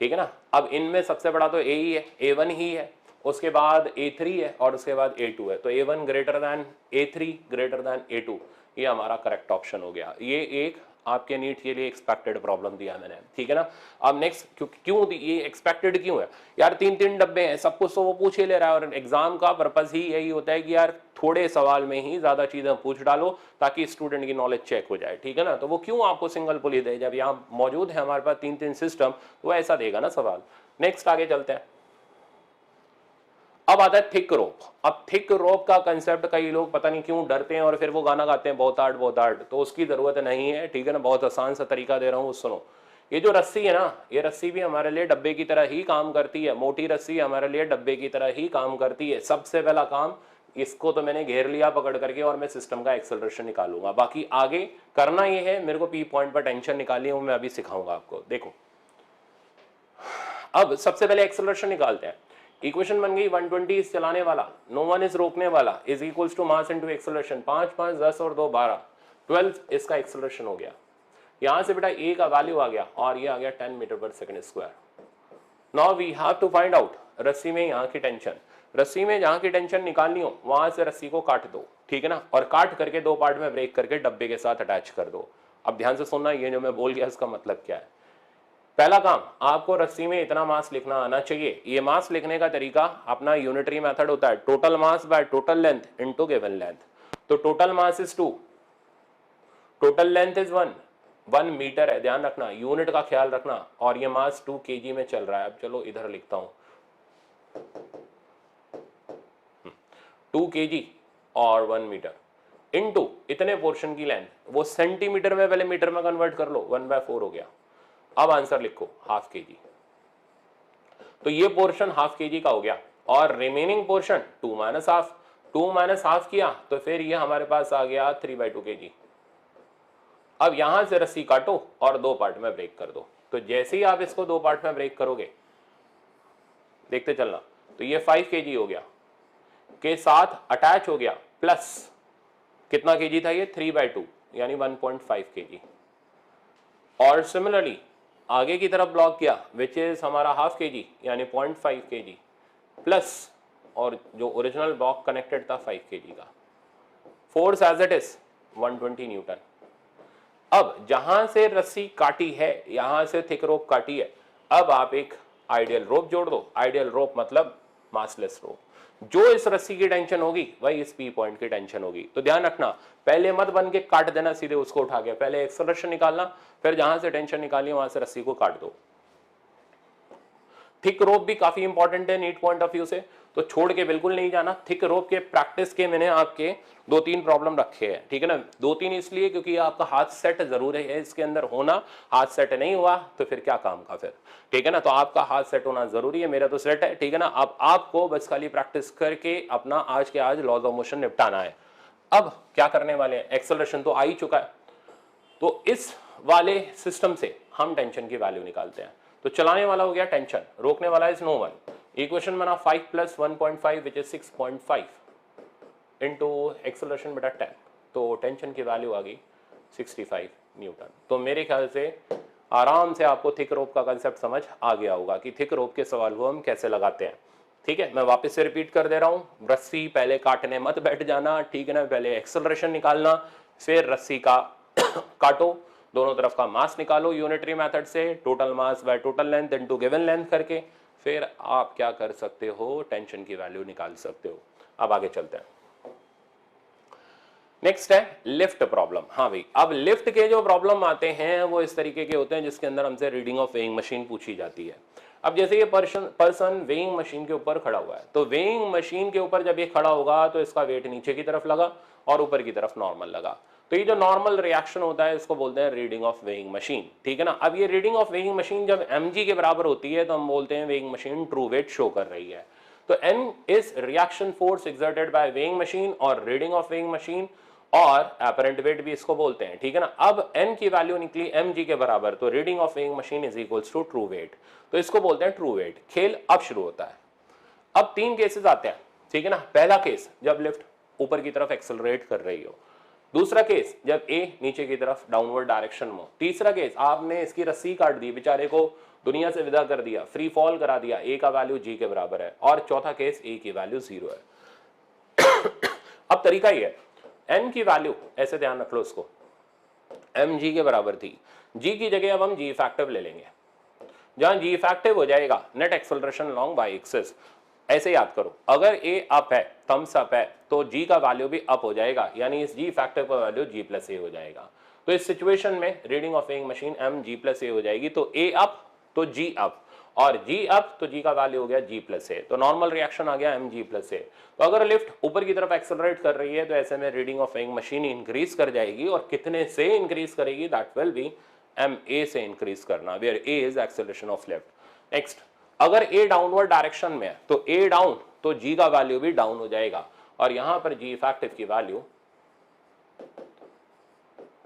ठीक है ना। अब इनमें सबसे बड़ा तो a ही है, a1 ही है, उसके बाद a3 है और उसके बाद a2 है। तो a1 greater than a3 greater than a2, ये हमारा करेक्ट ऑप्शन हो गया। ये एक आपके नीट के लिए एक्सपेक्टेड प्रॉब्लम दिया मैंने, ठीक है ना। अब नेक्स्ट, क्यों ये एक्सपेक्टेड क्यों है यार, 3-3 डब्बे हैं, सब कुछ तो वो पूछ ही ले रहा है, और एग्जाम का पर्पस ही यही होता है कि यार थोड़े सवाल में ही ज्यादा चीजें पूछ डालो ताकि स्टूडेंट की नॉलेज चेक हो जाए, ठीक है ना। तो वो क्यों आपको सिंगल पुली दे, जब यहाँ मौजूद है हमारे पास 3-3 सिस्टम, तो वो ऐसा देगा ना सवाल। नेक्स्ट आगे चलते हैं। अब आता है थिक रोप। अब थिक रोप का कंसेप्ट कई लोग पता नहीं क्यों डरते हैं और फिर वो गाना गाते हैं बहुत हार्ड बहुत हार्ड, तो उसकी जरूरत नहीं है, ठीक है ना। बहुत आसान सा तरीका दे रहा हूं, सुनो। ये जो रस्सी है ना, ये रस्सी भी हमारे लिए डब्बे की तरह ही काम करती है, मोटी रस्सी हमारे लिए डब्बे की तरह ही काम करती है। सबसे पहला काम, इसको तो मैंने घेर लिया पकड़ करके और मैं सिस्टम का एक्सेलरेशन निकालूंगा। बाकी आगे करना ये है, मेरे को पी पॉइंट पर टेंशन निकालनी है, वो मैं अभी सिखाऊंगा आपको। देखो अब सबसे पहले एक्सेलरेशन निकालते हैं। इक्वेशन बन गई 120 इज चलाने वाला, नो वन इज रोकने वाला, is equals to mass into acceleration. 5 5 10 और 2 12, 12 इसका एक्सेलरेशन हो गया। यहां से बेटा ए का वैल्यू आ गया और ये आ गया 10 metre per second square. Now we have to find out रस्सी में यहाँ की टेंशन। रस्सी में जहां की टेंशन निकालनी हो वहां से रस्सी को काट दो, ठीक है ना, और काट करके दो पार्ट में ब्रेक करके डब्बे के साथ अटैच कर दो। अब ध्यान से सुनना, ये जो मैं बोल गया इसका मतलब क्या है। पहला काम, आपको रस्सी में इतना मास लिखना आना चाहिए। ये मास लिखने का तरीका अपना यूनिटरी मेथड होता है, total mass by total length into given length. तो total mass is 2, total length is 1 metre है, ध्यान रखना, यूनिट का ख्याल रखना, और ये मास 2 kg में चल रहा है। अब चलो इधर लिखता हूं 2 kg और 1 मीटर इनटू इतने पोर्शन की लेंथ, वो सेंटीमीटर में पहले मीटर में कन्वर्ट कर लो, 1/4 हो गया। अब आंसर लिखो ½ kg। तो ये पोर्शन ½ kg का हो गया और रिमेनिंग पोर्शन 2 - ½ 2 - ½ किया तो फिर ये हमारे पास आ गया 3/2 kg। अब यहां से रस्सी काटो और दो पार्ट में ब्रेक कर दो। तो जैसे ही आप इसको दो पार्ट में ब्रेक करोगे, देखते चलना, तो ये 5 kg हो गया, के साथ अटैच हो गया, प्लस कितना kg था ये 3/2 यानी 1.5 kg। और सिमिलरली आगे की तरफ ब्लॉक किया विच इज हमारा ½ kg यानी 0.5 kg, प्लस और जो ओरिजिनल ब्लॉक कनेक्टेड था 5 kg का। Force as it is 120 Newton. अब जहां से रस्सी काटी है, यहां से थिक रोप काटी है, अब आप एक आइडियल रोप जोड़ दो। आइडियल रोप मतलब मासलेस रोप। जो इस रस्सी की टेंशन होगी वही इस पी पॉइंट की टेंशन होगी। तो ध्यान रखना, पहले मत बन के काट देना सीधे उसको उठा के, पहले एक्सेलरेशन निकालना, फिर जहां से टेंशन निकालनी वहां से रस्सी को काट दो। थिक रोप भी काफी इंपॉर्टेंट है नीट पॉइंट ऑफ व्यू से, तो छोड़ के बिल्कुल नहीं जाना। थिक रोप के प्रैक्टिस के मैंने आपके 2-3 प्रॉब्लम रखे हैं, ठीक है ना। 2-3 इसलिए क्योंकि आपका हाथ सेट जरूरी है इसके अंदर होना। हाथ सेट नहीं हुआ तो फिर क्या काम का फिर, ठीक है ना। तो आपका हाथ सेट होना जरूरी है, मेरा तो सेट है, ठीक है ना। अब आपको बस खाली प्रैक्टिस करके अपना आज के आज लॉज ऑफ मोशन निपटाना है। अब क्या करने वाले हैं, एक्सेलरेशन तो आ ही चुका है, तो इस वाले सिस्टम से हम टेंशन की वैल्यू निकालते हैं। तो चलाने वाला हो गया टेंशन, रोकने वाला इज नो वन। इक्वेशन बना 5 + 1.5 विच इज 6.5 इंटू एक्सेलरेशन बटा 10, तो टेंशन की वैल्यू आ गई 65 न्यूटन। तो मेरे ख्याल से आराम से आपको थिक रोप का कंसेप्ट समझ आ गया होगा कि थिक रोप के सवाल को हम कैसे लगाते हैं, ठीक है। मैं वापस से रिपीट कर दे रहा हूं, रस्सी पहले काटने मत बैठ जाना, ठीक है ना। पहले एक्सेलरेशन निकालना, फिर रस्सी का काटो, दोनों तरफ का मास निकालो यूनिटरी मेथड से, total mass by total length into given length करके, फिर आप क्या कर सकते हो, टेंशन की वैल्यू निकाल सकते हो। अब आगे चलते हैं। नेक्स्ट है लिफ्ट प्रॉब्लम। हाँ भाई, अब लिफ्ट के जो प्रॉब्लम आते हैं वो इस तरीके के होते हैं जिसके अंदर हमसे रीडिंग ऑफ वेइंग मशीन पूछी जाती है। अब जैसे ये पर्सन वेइंग मशीन के ऊपर खड़ा हुआ है, तो वेइंग मशीन के ऊपर जब ये खड़ा होगा तो इसका वेट नीचे की तरफ लगा और ऊपर की तरफ नॉर्मल लगा। तो ये जो नॉर्मल रिएक्शन होता है इसको बोलते हैं रीडिंग ऑफ वेइंग मशीन, ठीक है ना। अब ये रीडिंग ऑफ वेइंग मशीन जब mg के बराबर होती है तो हम बोलते हैं weighing machine true weight show कर रही है। तो n इज reaction force exerted by weighing machine और रीडिंग ऑफ वेइंग मशीन, और अपरेंट वेट भी इसको बोलते हैं, ठीक है ना। अब n की वैल्यू निकली mg के बराबर, तो reading of weighing machine is equals to true weight, तो इसको बोलते हैं ट्रू वेट। खेल अब शुरू होता है। अब 3 केसेस आते हैं, ठीक है ना। पहला केस जब लिफ्ट ऊपर की तरफ एक्सेलरेट कर रही हो, दूसरा केस जब ए नीचे की तरफ डाउनवर्ड डायरेक्शन में, तीसरा केस आपने इसकी रस्सी काट दी, बेचारे को दुनिया से विदा कर दिया, फ्री फॉल करा दिया, ए का वैल्यू जी के बराबर है, और चौथा केस ए की वैल्यू 0 है। अब तरीका ये है, एन की वैल्यू ऐसे ध्यान रख लो, उसको एम जी के बराबर थी, जी की जगह अब हम जी इफेक्टिव ले लेंगे। जहां जी इफेक्टिव हो जाएगा net acceleration long by axis, ऐसे याद करो, अगर ए अप है, थम्स अप है, तो जी का वैल्यू भी अप हो जाएगा, यानी इस जी फैक्टर का वैल्यू जी प्लस ए हो जाएगा। तो इस सिचुएशन में reading of weighing machine M G plus ए हो जाएगी। तो ए अप तो जी अप, और जी अप तो जी का वैल्यू हो गया जी प्लस ए, तो नॉर्मल रिएक्शन आ गया एम जी प्लस ए। तो अगर लिफ्ट ऊपर की तरफ एक्सेलरेट कर रही है तो ऐसे में reading of weighing machine increase कर जाएगी, और कितने से इंक्रीज करेगी, that will be M A से इंक्रीज करना, where A is acceleration of lift. Next, अगर ए डाउनवर्ड डायरेक्शन में है तो ए डाउन, तो जी का वैल्यू भी डाउन हो जाएगा, और यहां पर जी इफेक्टिव की वैल्यू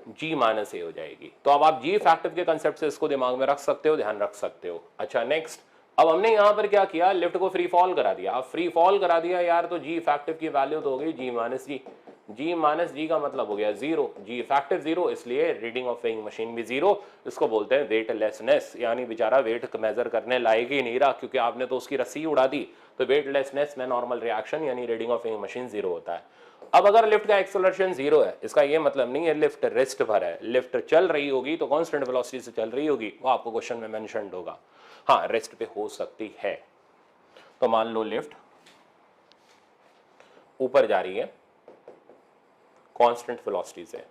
जी माइनस ए हो जाएगी। तो अब आप जी इफेक्टिव के कंसेप्ट से इसको दिमाग में रख सकते हो, ध्यान रख सकते हो। अच्छा नेक्स्ट, अब हमने यहां पर क्या किया, लिफ्ट को फ्री फॉल करा दिया। अब फ्री फॉल करा दिया यार, तो जी इफेक्टिव की वैल्यू तो हो गई जी माइनस जी, जी माइनस जी का मतलब हो गया जीरो, जी इफेक्टिव जीरो, इसलिए रीडिंग ऑफ वेइंग मशीन भी जीरो। इसको बोलते हैं वेटलेसनेस, यानी बेचारा वेट मेजर करने लायक ही नहीं रहा, क्योंकि आपने तो उसकी रस्सी उड़ा दी। तो वेटलेसनेस में नॉर्मल रिएक्शन यानी reading of weighing machine zero होता है। अब अगर लिफ्ट का एक्सेलरेशन जीरो है, इसका ये मतलब नहीं है लिफ्ट रेस्ट पर है, लिफ्ट चल रही होगी तो कांस्टेंट वेलोसिटी से चल रही होगी, वो आपको क्वेश्चन में मेंशन्ड होगा। हाँ, रेस्ट पे हो सकती है। तो मान लो लिफ्ट ऊपर जा रही है कांस्टेंट वेलोसिटी से।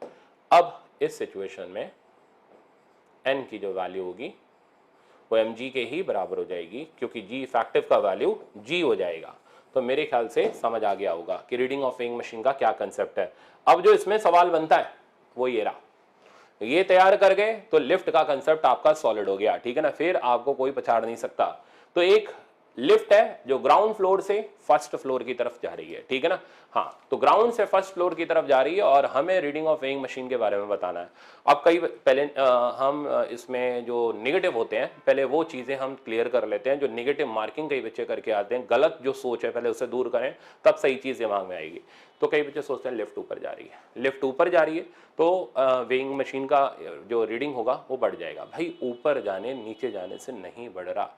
अब इस सिचुएशन में n की जो वैल्यू होगी वो mg के ही बराबर हो जाएगी, क्योंकि g इफेक्टिव का वैल्यू g हो जाएगा। तो मेरे ख्याल से समझ आ गया होगा कि रीडिंग ऑफ वेइंग मशीन का क्या कंसेप्ट है। अब जो इसमें सवाल बनता है वो ये रहा, ये तैयार कर गए तो लिफ्ट का कंसेप्ट आपका सॉलिड हो गया, ठीक है ना, फिर आपको कोई पछाड़ नहीं सकता। तो एक लिफ्ट है जो ग्राउंड फ्लोर से फर्स्ट फ्लोर की तरफ जा रही है, ठीक है ना। हाँ, तो ग्राउंड से फर्स्ट फ्लोर की तरफ जा रही है और हमें रीडिंग ऑफ वेइंग मशीन के बारे में बताना है। अब कई पहले हम इसमें जो नेगेटिव होते हैं पहले वो चीजें हम क्लियर कर लेते हैं। जो नेगेटिव मार्किंग कई बच्चे करके आते हैं, गलत जो सोच है पहले उसे दूर करें, तब सही चीज दिमाग में आएगी। तो कई बच्चे सोचते हैं लिफ्ट ऊपर जा रही है, लिफ्ट ऊपर जा रही है तो वेइंग मशीन का जो रीडिंग होगा वो बढ़ जाएगा। भाई ऊपर जाने नीचे जाने से नहीं बढ़ रहा,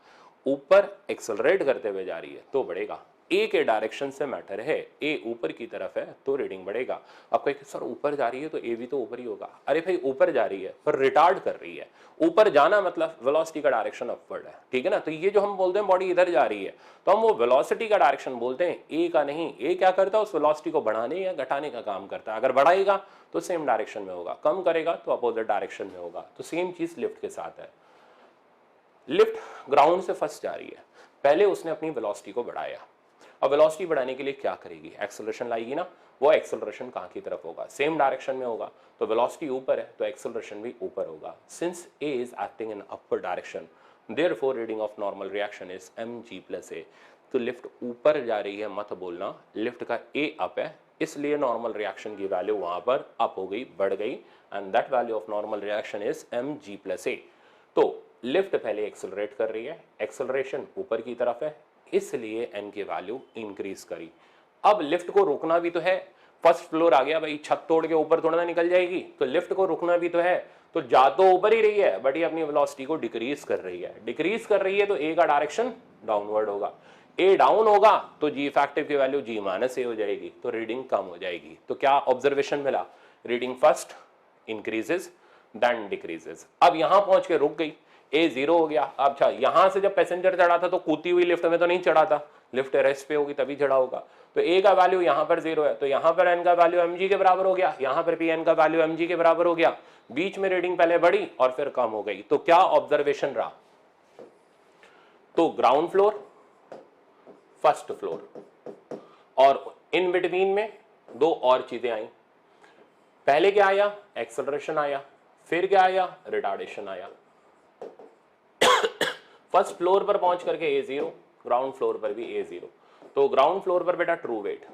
ऊपर एक्सेलरेट करते हुए जा रही है तो बढ़ेगा। ए के डायरेक्शन से मैटर है, ए ऊपर की तरफ है तो रीडिंग बढ़ेगा। अब कहें सर ऊपर जा रही है तो ए भी तो ऊपर ही होगा। अरे भाई ऊपर जा रही है पर रिटार्ड कर रही है, ऊपर जाना मतलब वेलोसिटी का डायरेक्शन अपवर्ड है, ठीक है ना। तो ये जो हम बोलते हैं बॉडी इधर जा रही है तो हम वो वेलोसिटी का डायरेक्शन बोलते हैं, ए का नहीं। ए क्या करता है, उस वेलोसिटी को बढ़ाने या घटाने का काम करता है। अगर बढ़ाएगा तो सेम डायरेक्शन में होगा, कम करेगा तो अपोजिट डायरेक्शन में होगा। तो सेम चीज लिफ्ट के साथ है। लिफ्ट ग्राउंड से फर्स्ट जा रही है, पहले उसने अपनी वेलोसिटी को बढ़ाया। अब वेलोसिटी बढ़ाने के लिए क्या करेगी, एक्सेलरेशन लाएगी ना। वो एक्सेलरेशन कहां की तरफ होगा, सेम डायरेक्शन में होगा। तो वेलोसिटी ऊपर है तो एक्सेलरेशन भी ऊपर होगा। Since A is acting in upward direction, therefore reading of normal reaction is mg + a। तो लिफ्ट ऊपर जा रही है मत बोलना, लिफ्ट का ए अप है, इसलिए नॉर्मल रिएक्शन की वैल्यू वहां पर अप हो गई, बढ़ गई, and that value of normal reaction is mg + a। तो लिफ्ट पहले एक्सेलरेट कर रही है, एक्सेलरेशन ऊपर की तरफ है, इसलिए n की वैल्यू इंक्रीज करी। अब लिफ्ट को रोकना भी तो है, फर्स्ट फ्लोर आ गया भाई, छत तोड़ के ऊपर थोड़ा ना निकल जाएगी, तो लिफ्ट को रुकना भी तो है। तो जा तो ऊपर ही रही है बट ये अपनी वेलोसिटी को डिक्रीज कर रही है, डिक्रीज कर रही है तो ए का डायरेक्शन डाउनवर्ड होगा। ए डाउन होगा तो जी इफेक्टिव की वैल्यू जी माइनस ए हो जाएगी, तो रीडिंग कम हो जाएगी। तो क्या ऑब्जर्वेशन मिला, reading first increases then decreases. अब यहां पहुंच के रुक गई, ए जीरो हो गया। अच्छा, यहां से जब पैसेंजर चढ़ा था तो कूदती हुई लिफ्ट में तो नहीं चढ़ा था, लिफ्ट रेस्ट पे होगी तभी चढ़ा होगा। तो ए का वैल्यू यहां पर जीरो है तो यहां पर एन का वैल्यू mg के बराबर हो गया, यहां पर भी एन का वैल्यू mg के बराबर हो गया। बीच में रीडिंग पहले बढ़ी और फिर कम हो गई। तो क्या ऑब्जर्वेशन रहा, तो ग्राउंड फ्लोर फर्स्ट फ्लोर और इन बिटवीन में दो और चीजें आई। पहले क्या आया, एक्सेलरेशन आया, फिर क्या आया, रिटार्डेशन आया। फर्स्ट फ्लोर पर पहुंच करके ए जीरो, ग्राउंड फ्लोर पर भी ए जीरो। तो ग्राउंड फ्लोर पर बेटा ट्रू वेट,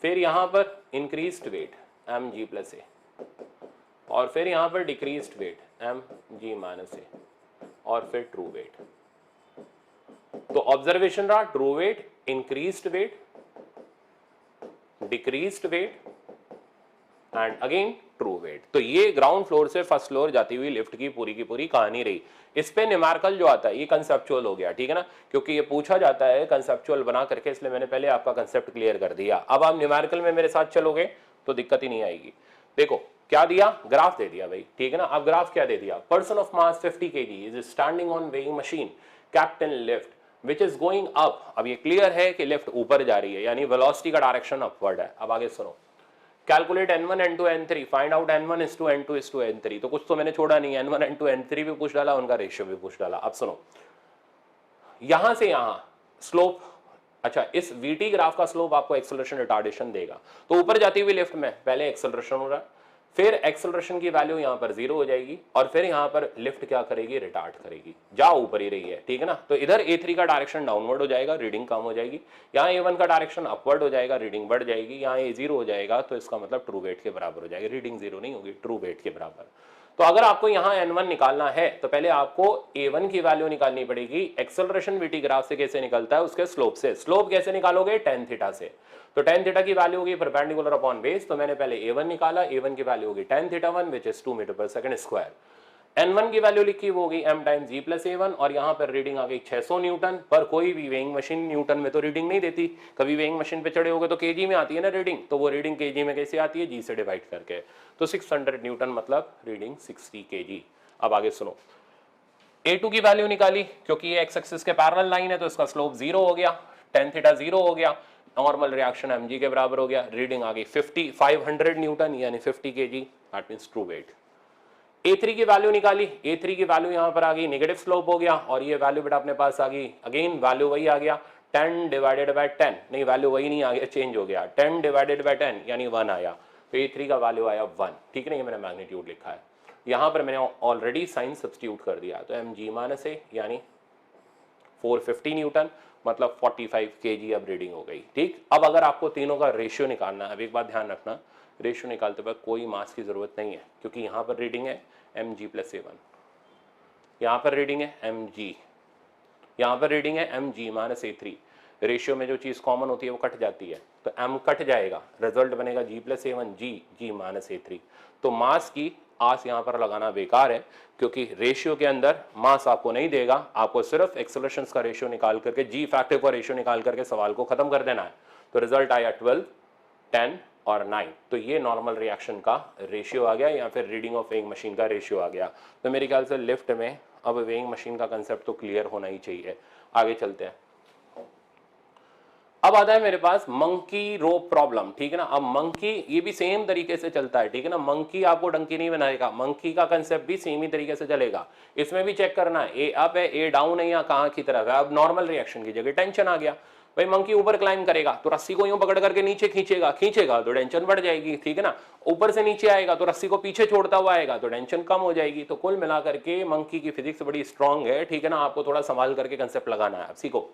फिर यहां पर इंक्रीज्ड वेट mg + a, और फिर यहां पर डिक्रीज्ड वेट mg - a, और फिर ट्रू वेट। तो ऑब्जर्वेशन रहा true weight, increased weight, decreased weight and again true weight. तो ये ग्राउंड फ्लोर से फर्स्ट फ्लोर जाती हुई लिफ्ट की पूरी कहानी रही। इस पे न्यूमेरिकल जो आता है ये कंसेप्चुअल हो गया, ठीक है ना, क्योंकि ये पूछा जाता है कंसेप्चुअल बना करके, इसलिए मैंने पहले आपका कंसेप्ट क्लियर कर दिया। अब आप न्यूमेरिकल में मेरे साथ चलोगे तो दिक्कत ही नहीं आएगी। देखो क्या दिया, ग्राफ दे दिया भाई, ठीक है ना। अब ग्राफ क्या दे दिया, person of mass 50 kg is standing on weighing machine kept in lift which is going up. अब ये क्लियर है कि लिफ्ट ऊपर जा रही है, यानी वेलोसिटी का डायरेक्शन अपवर्ड है। अब आगे सुनो, calculate n1 n2 n3, find out n1 is to n2 is to n3। तो कुछ तो मैंने छोड़ा नहीं, n1 n2 n3 भी पूछ डाला, उनका रेशियो भी पूछ डाला। अब सुनो, यहां से यहां स्लोप, अच्छा इस vt ग्राफ का स्लोप आपको एक्सेलरेशन रिटार्डेशन देगा। तो ऊपर जाती हुई लिफ्ट में पहले एक्सेलरेशन हो रहा है, फिर एक्सेलरेशन की वैल्यू यहां पर 0 हो जाएगी और फिर यहां पर लिफ्ट क्या करेगी, रिटार्ड करेगी, जा ऊपर ही रही है, ठीक है ना। तो इधर A3 का डायरेक्शन डाउनवर्ड हो जाएगा, रीडिंग कम हो जाएगी। यहाँ A1 का डायरेक्शन अपवर्ड हो जाएगा, रीडिंग बढ़ जाएगी। यहाँ A0 हो जाएगा तो इसका मतलब ट्रू वेट के बराबर हो जाएगा, रीडिंग 0 नहीं होगी, ट्रू वेट के बराबर। तो अगर आपको यहां N1 निकालना है तो पहले आपको A1 की वैल्यू निकालनी पड़ेगी। एक्सेलरेशन VT ग्राफ से कैसे निकलता है, उसके स्लोप से। स्लोप कैसे निकालोगे, tan थीटा से। तो tan थीटा की वैल्यू होगी परपेंडिकुलर अपॉन बेस। तो मैंने पहले A1 निकाला, A1 की वैल्यू होगी tan theta 1 which is 2 metre per second square. N1 की वैल्यू लिखी वो होगी m times g plus A1 और यहाँ पर रीडिंग आ गई 600 न्यूटन। पर कोई भी वेइंग मशीन न्यूटन में तो रीडिंग नहीं देती, कभी वेइंग मशीन पे चढ़े होगे तो केजी में आती है ना रीडिंग, तो वो रीडिंग केजी में कैसे आती है, जी से डिवाइड करके। तो 600 न्यूटन मतलब रीडिंग 60 केजी। अब आगे सुनो, A2 की वैल्यू निकाली, क्योंकि ये एक्स एक्सिस के पैरेलल लाइन है तो इसका स्लोप 0 हो गया, tan थीटा 0 हो गया, नॉर्मल रिएक्शन mg के बराबर हो गया। रीडिंग आ गई 500 न्यूटन यानी 50 KG, that means true weight. A3 की वैल्यू निकाली, A3 की वैल्यू यहां पर आ गई, नेगेटिव स्लोप हो गया और ये वैल्यू बेटा अपने पास आ गई, अगेन वैल्यू वही आ गया 10 डिवाइडेड बाय 10, नहीं वैल्यू वही नहीं आ गया, चेंज हो गया, 10 डिवाइडेड बाय 10 यानी 1 आया। तो A3 का वैल्यू आया 1, ठीक है ना। ये मैंने मैग्नीट्यूड लिखा है, यहां पर मैंने ऑलरेडी साइन सब्स्टिट्यूट कर दिया। तो mg माइनस a यानी 450 न्यूटन मतलब 45 केजी अब रीडिंग हो गई, ठीक। अब अगर आपको तीनों का रेशियो निकालना है, अब एक बात ध्यान रखना, रेशियो निकालते वक्त कोई मास की जरूरत नहीं है, क्योंकि यहां पर रीडिंग है mg प्लस A1, यहां पर रीडिंग है mg, यहां पर रीडिंग है mg माइनस A3। रेशियो में जो चीज कॉमन होती है वो कट जाती है, तो m कट जाएगा, रिजल्ट बनेगा g plus A1 g minus A3। तो मास की आस यहां पर लगाना बेकार है, क्योंकि रेशियो के अंदर मास आपको नहीं देगा, आपको सिर्फ एक्सेलरेशंस का रेशियो निकाल करके, जी फैक्टर का रेशियो निकाल करके सवाल को खत्म कर देना है। तो रिजल्ट आया 12, 10 और 9। तो ये नॉर्मल रिएक्शन का रेशियो आ गया, या फिर रीडिंग ऑफ वेइंग मशीन का रेशियो आ गया। तो मेरे ख्याल से लिफ्ट में अब वेइंग मशीन का कंसेप्ट तो क्लियर होना ही चाहिए। आगे चलते हैं। अब आता है मेरे पास मंकी रोप प्रॉब्लम, ठीक है ना। अब मंकी ये भी सेम तरीके से चलता है, ठीक है ना। मंकी आपको डंकी नहीं बनाएगा, मंकी का कंसेप्ट भी सेम ही तरीके से चलेगा। इसमें भी चेक करना है ए अप है, ए डाउन है, या कहां की तरफ है। अब नॉर्मल रिएक्शन की जगह टेंशन आ गया, भाई मंकी ऊपर क्लाइंब करेगा तो रस्सी को यूं पकड़ करके नीचे खींचेगा, खींचेगा तो टेंशन बढ़ जाएगी, ठीक है ना। ऊपर से नीचे आएगा तो रस्सी को पीछे छोड़ता हुआ आएगा तो टेंशन कम हो जाएगी। तो कुल मिलाकर के मंकी की फिजिक्स बड़ी स्ट्रांग है, ठीक है ना। आपको थोड़ा संभाल करके कंसेप्ट लगाना है, अब सीखो।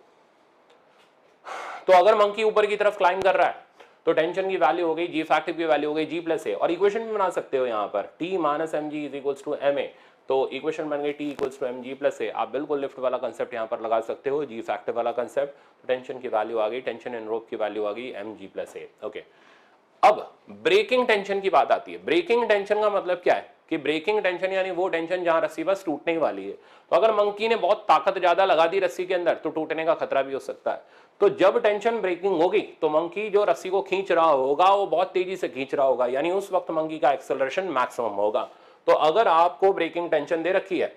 तो अगर मंकी ऊपर की तरफ क्लाइंब कर रहा है तो टेंशन की वैल्यू हो गई, जी फैक्टिव की वैल्यू हो गई जी प्लस ए, और इक्वेशन भी बना सकते हो यहाँ पर T minus M G is equals to M A. तो इक्वेशन बन गई T equals to M G plus A. आप बिल्कुल लिफ्ट वाला कंसेप्ट यहाँ पर लगा सकते हो, जी फैक्टिव वाला कंसेप्ट। तो टेंशन की वैल्यू आ गई, टेंशन इन रोप की वैल्यू आ गई एम जी प्लस ए, ओके। अब ब्रेकिंग टेंशन की बात आती है। ब्रेकिंग टेंशन का मतलब क्या है कि ब्रेकिंग टेंशन यानी वो टेंशन जहां रस्सी बस टूटने ही वाली है। तो अगर मंकी ने बहुत ताकत ज्यादा लगा दी रस्सी के अंदर तो टूटने का खतरा भी हो सकता है। तो जब टेंशन ब्रेकिंग होगी तो मंकी जो रस्सी को खींच रहा होगा वो बहुत तेजी से खींच रहा होगा, यानी उस वक्त मंकी का एक्सेलरेशन मैक्सिमम होगा। तो अगर आपको ब्रेकिंग टेंशन दे रखी है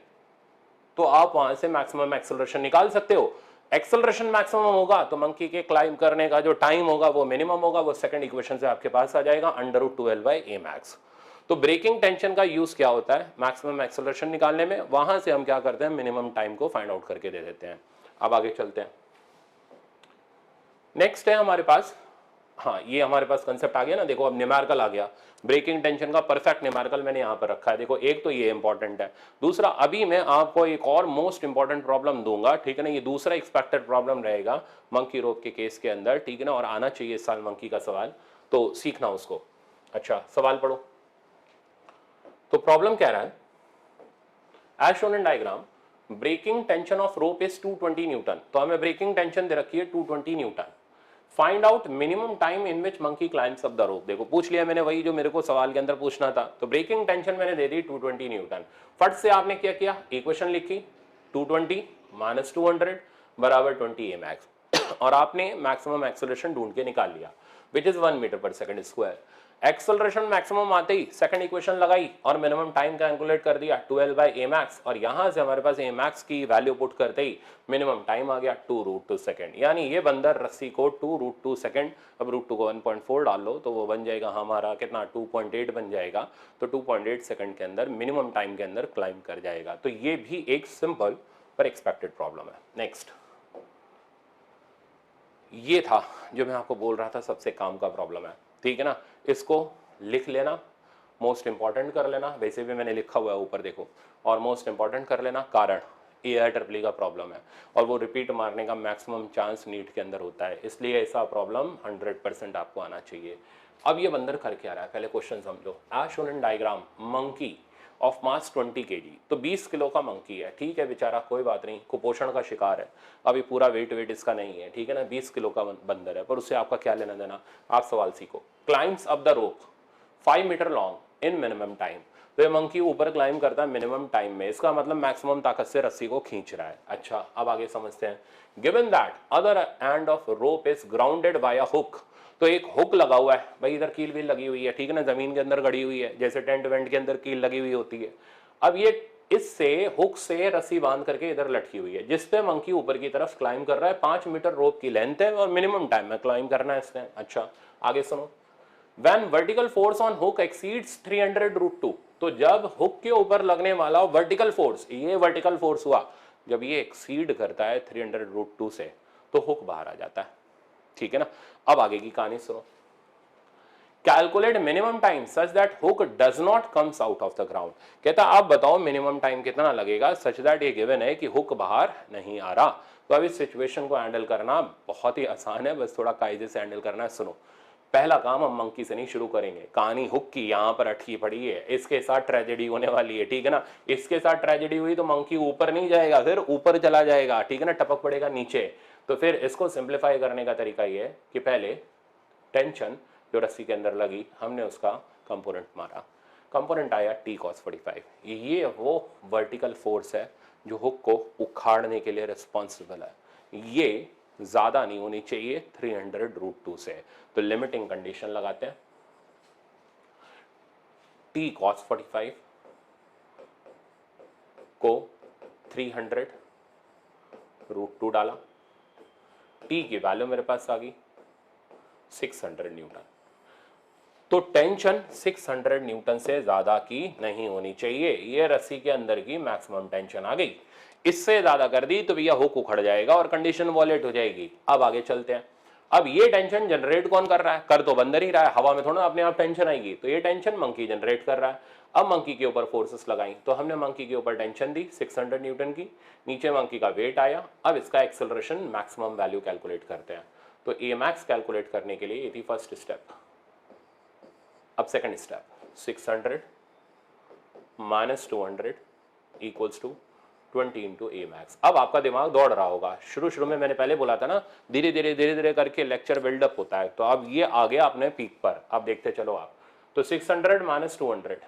तो आप वहां से मैक्सिमम एक्सेलरेशन निकाल सकते हो। एक्सेलरेशन मैक्सिमम होगा तो मंकी के क्लाइंब करने का जो टाइम होगा वो मिनिमम होगा। वो सेकंड इक्वेशन से आपके पास आ जाएगा, √12 बाई ए मैक्स। तो ब्रेकिंग टेंशन का यूज क्या होता है, मैक्सिमम एक्सेलरेशन निकालने में। वहां से हम क्या करते हैं, मिनिमम टाइम को फाइंड आउट करके दे देते हैं। अब आगे चलते हैं। नेक्स्ट है हमारे पास, हाँ ये हमारे पास कंसेप्ट आ गया ना। देखो अब न्यूमेरिकल आ गया, ब्रेकिंग टेंशन का परफेक्ट न्यूमेरिकल मैंने यहां पर रखा है। देखो एक तो ये इंपॉर्टेंट है, दूसरा अभी मैं आपको एक और मोस्ट इंपॉर्टेंट प्रॉब्लम दूंगा, ठीक है ना। ये दूसरा एक्सपेक्टेड प्रॉब्लम रहेगा मंकी रोप के केस के अंदर, ठीक है ना। और आना चाहिए इस साल मंकी का सवाल, तो सीखना उसको। अच्छा सवाल पढ़ो। तो प्रॉब्लम कह रहा है, as shown in diagram breaking tension of rope is 220 Newton. तो हमें ब्रेकिंग टेंशन दे रखी है 220 Newton. Find out minimum time in which monkey climbs up the rope. देखो पूछ लिया मैंने वही जो मेरे को सवाल के अंदर पूछना था। तो ब्रेकिंग टेंशन मैंने दे दी 220 न्यूटन। फट से आपने क्या किया, इक्वेशन लिखी 220 माइनस 200 बराबर 20 ए मैक्स और आपने मैक्सिमम एक्सेलरेशन ढूंढ के निकाल लिया which is 1 metre per second square. Acceleration maximum आते ही सेकंड इक्वेशन लगाई और मिनिमम टाइम कैलकुलेट कर दिया 12 बाई ए मैक्स, और यहां से हमारे पास ए मैक्स की वैल्यू पुट करते ही मिनिमम टाइम आ गया 2√2 सेकंड। यानी ये बंदर रस्सी को 2√2 सेकंड, अब √2 को 1.4 डाल लो तो वो बन जाएगा हमारा कितना, 2.8 बन जाएगा। तो 2.8 सेकंड के अंदर मिनिमम टाइम के अंदर क्लाइंब कर जाएगा। तो ये भी एक सिंपल पर एक्सपेक्टेड प्रॉब्लम है। नेक्स्ट, ये था जो मैं आपको बोल रहा था सबसे काम का प्रॉब्लम है, ठीक है ना। इसको लिख लेना मोस्ट इंपॉर्टेंट कर लेना, वैसे भी मैंने लिखा हुआ है ऊपर देखो, और मोस्ट इंपॉर्टेंट कर लेना कारण AIEEE का प्रॉब्लम है और वो रिपीट मारने का मैक्सिमम चांस नीट के अंदर होता है, इसलिए ऐसा प्रॉब्लम 100% आपको आना चाहिए। अब ये बंदर कर क्या रहा है, पहले क्वेश्चन समझो। As shown in diagram, monkey of mass 20 kg, तो 20 किलो का मंकी है, ठीक है बेचारा, कोई बात नहीं, कुपोषण का शिकार है, अभी पूरा वेट इसका नहीं है, ठीक है ना, 20 किलो का बंदर है, पर उससे आपका क्या लेना देना। आप सवाल सीखो। Climbs up the rope 5 metre long in minimum time, तो ये मंकी ऊपर क्लाइम करता है मिनिमम टाइम में, इसका मतलब मैक्सिमम ताकत से रस्सी को खींच रहा है। अच्छा, अब आगे समझते हैं। Given that other end of rope is grounded by a hook, तो एक हुक लगा हुआ है भाई, इधर कील भी लगी हुई है, ठीक है ना, जमीन के अंदर गड़ी हुई है, जैसे टेंट वेंट के अंदर कील लगी हुई होती है। अब ये इससे हुक से रस्सी बांध करके इधर लटकी हुई है, जिसपे मंकी ऊपर की तरफ क्लाइम कर रहा है। 5 मीटर रोप की लेंथ है और मिनिमम टाइम में क्लाइम करना है इसने। अच्छा, आगे सुनो। When vertical force on hook exceeds 300√2, तो जब हुक के ऊपर लगने वाला वर्टिकल फोर्स, ये वर्टिकल फोर्स हुआ, जब ये एक्सीड करता है 300√2 से, तो हुक बाहर आ जाता है, ठीक है ना। अब आगे की कहानी सुनो। Calculate minimum time such that hook does not comes out of the ground, कहता आप बताओ मिनिमम टाइम कितना लगेगा सच दैट ये गिवन है कि हुक बाहर नहीं आ रहा। तो अब इस सिचुएशन को हैंडल करना बहुत ही आसान है, बस थोड़ा कायदे से हैंडल करना है। सुनो, पहला काम हम मंकी से नहीं शुरू करेंगे, कहानी हुक की यहाँ पर अटकी पड़ी है, इसके साथ ट्रेजेडी होने वाली है, ठीक है ना। इसके साथ ट्रेजेडी हुई तो मंकी ऊपर नहीं जाएगा, फिर ऊपर चला जाएगा, ठीक है ना, टपक पड़ेगा नीचे। तो फिर इसको सिंप्लीफाई करने का तरीका ये है कि पहले टेंशन जो रस्सी के अंदर लगी, हमने उसका कंपोनेंट मारा, कंपोनेंट आया T cos 45, ये वो वर्टिकल फोर्स है जो हुक को उखाड़ने के लिए रिस्पॉन्सिबल है, ये ज्यादा नहीं होनी चाहिए 300√2 से। तो लिमिटिंग कंडीशन लगाते हैं, T cos 45 को 300√2 डाला, T की वैल्यू मेरे पास आ गई 600 न्यूटन। तो टेंशन 600 न्यूटन से ज्यादा की नहीं होनी चाहिए, ये रस्सी के अंदर की मैक्सिमम टेंशन आ गई। इससे ज्यादा कर दी तो भैया हुक उखड़ जाएगा और कंडीशन वॉलेट हो जाएगी। अब आगे चलते हैं। अब ये टेंशन जनरेट कौन कर रहा है, कर तो बंदर ही रहा है, हवा में थोड़ा अपने आप टेंशन आएगी, तो ये टेंशन मंकी जनरेट कर रहा है। अब मंकी के ऊपर फोर्सेस लगाई, तो हमने मंकी के ऊपर टेंशन दी 600 न्यूटन की, नीचे मंकी का वेट आया। अब इसका एक्सेलरेशन मैक्सिमम वैल्यू कैलकुलेट करते हैं। तो ए मैक्स कैलकुलेट करने के लिए ये थी फर्स्ट स्टेप। अब second step, 600 minus 200 equals to 20 into A max. अब आपका दिमाग दौड़ रहा होगा, शुरू में मैंने पहले बोला था ना, धीरे धीरे करके लेक्चर बिल्डअप होता है। तो अब ये आ गया अपने पीक पर, अब देखते चलो आप। तो 600 माइनस 200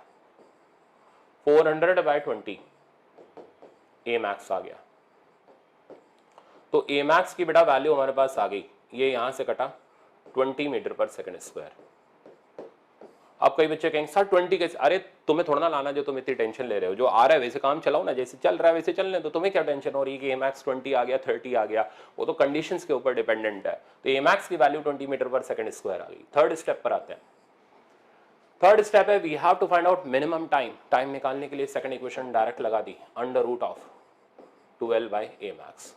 400/20 ए मैक्स आ गया। तो ए मैक्स की बेटा वैल्यू हमारे पास आ गई, ये यहां से कटा 20 मीटर पर सेकंड स्क्वायर। अब कई बच्चे कहेंगे सर 20 कैसे, अरे तुम्हें थोड़ा ना लाना जो तुम इतनी टेंशन ले रहे हो, जो आ रहा है वैसे काम चलाओ ना, जैसे चल रहा है वैसे चलने, तो तुम्हें क्या टेंशन हो रही है कि एमैक्स 20 आ गया 30 आ गया, वो तो कंडीशंस के ऊपर डिपेंडेंट है। तो एमैक्स की value 20 metre per second square आ गई। थर्ड स्टेप पर आते हैं। थर्ड स्टेप है we have to find out minimum time. Time निकालने के लिए सेकंड इक्वेशन डायरेक्ट लगा दी, √12/a मैक्स।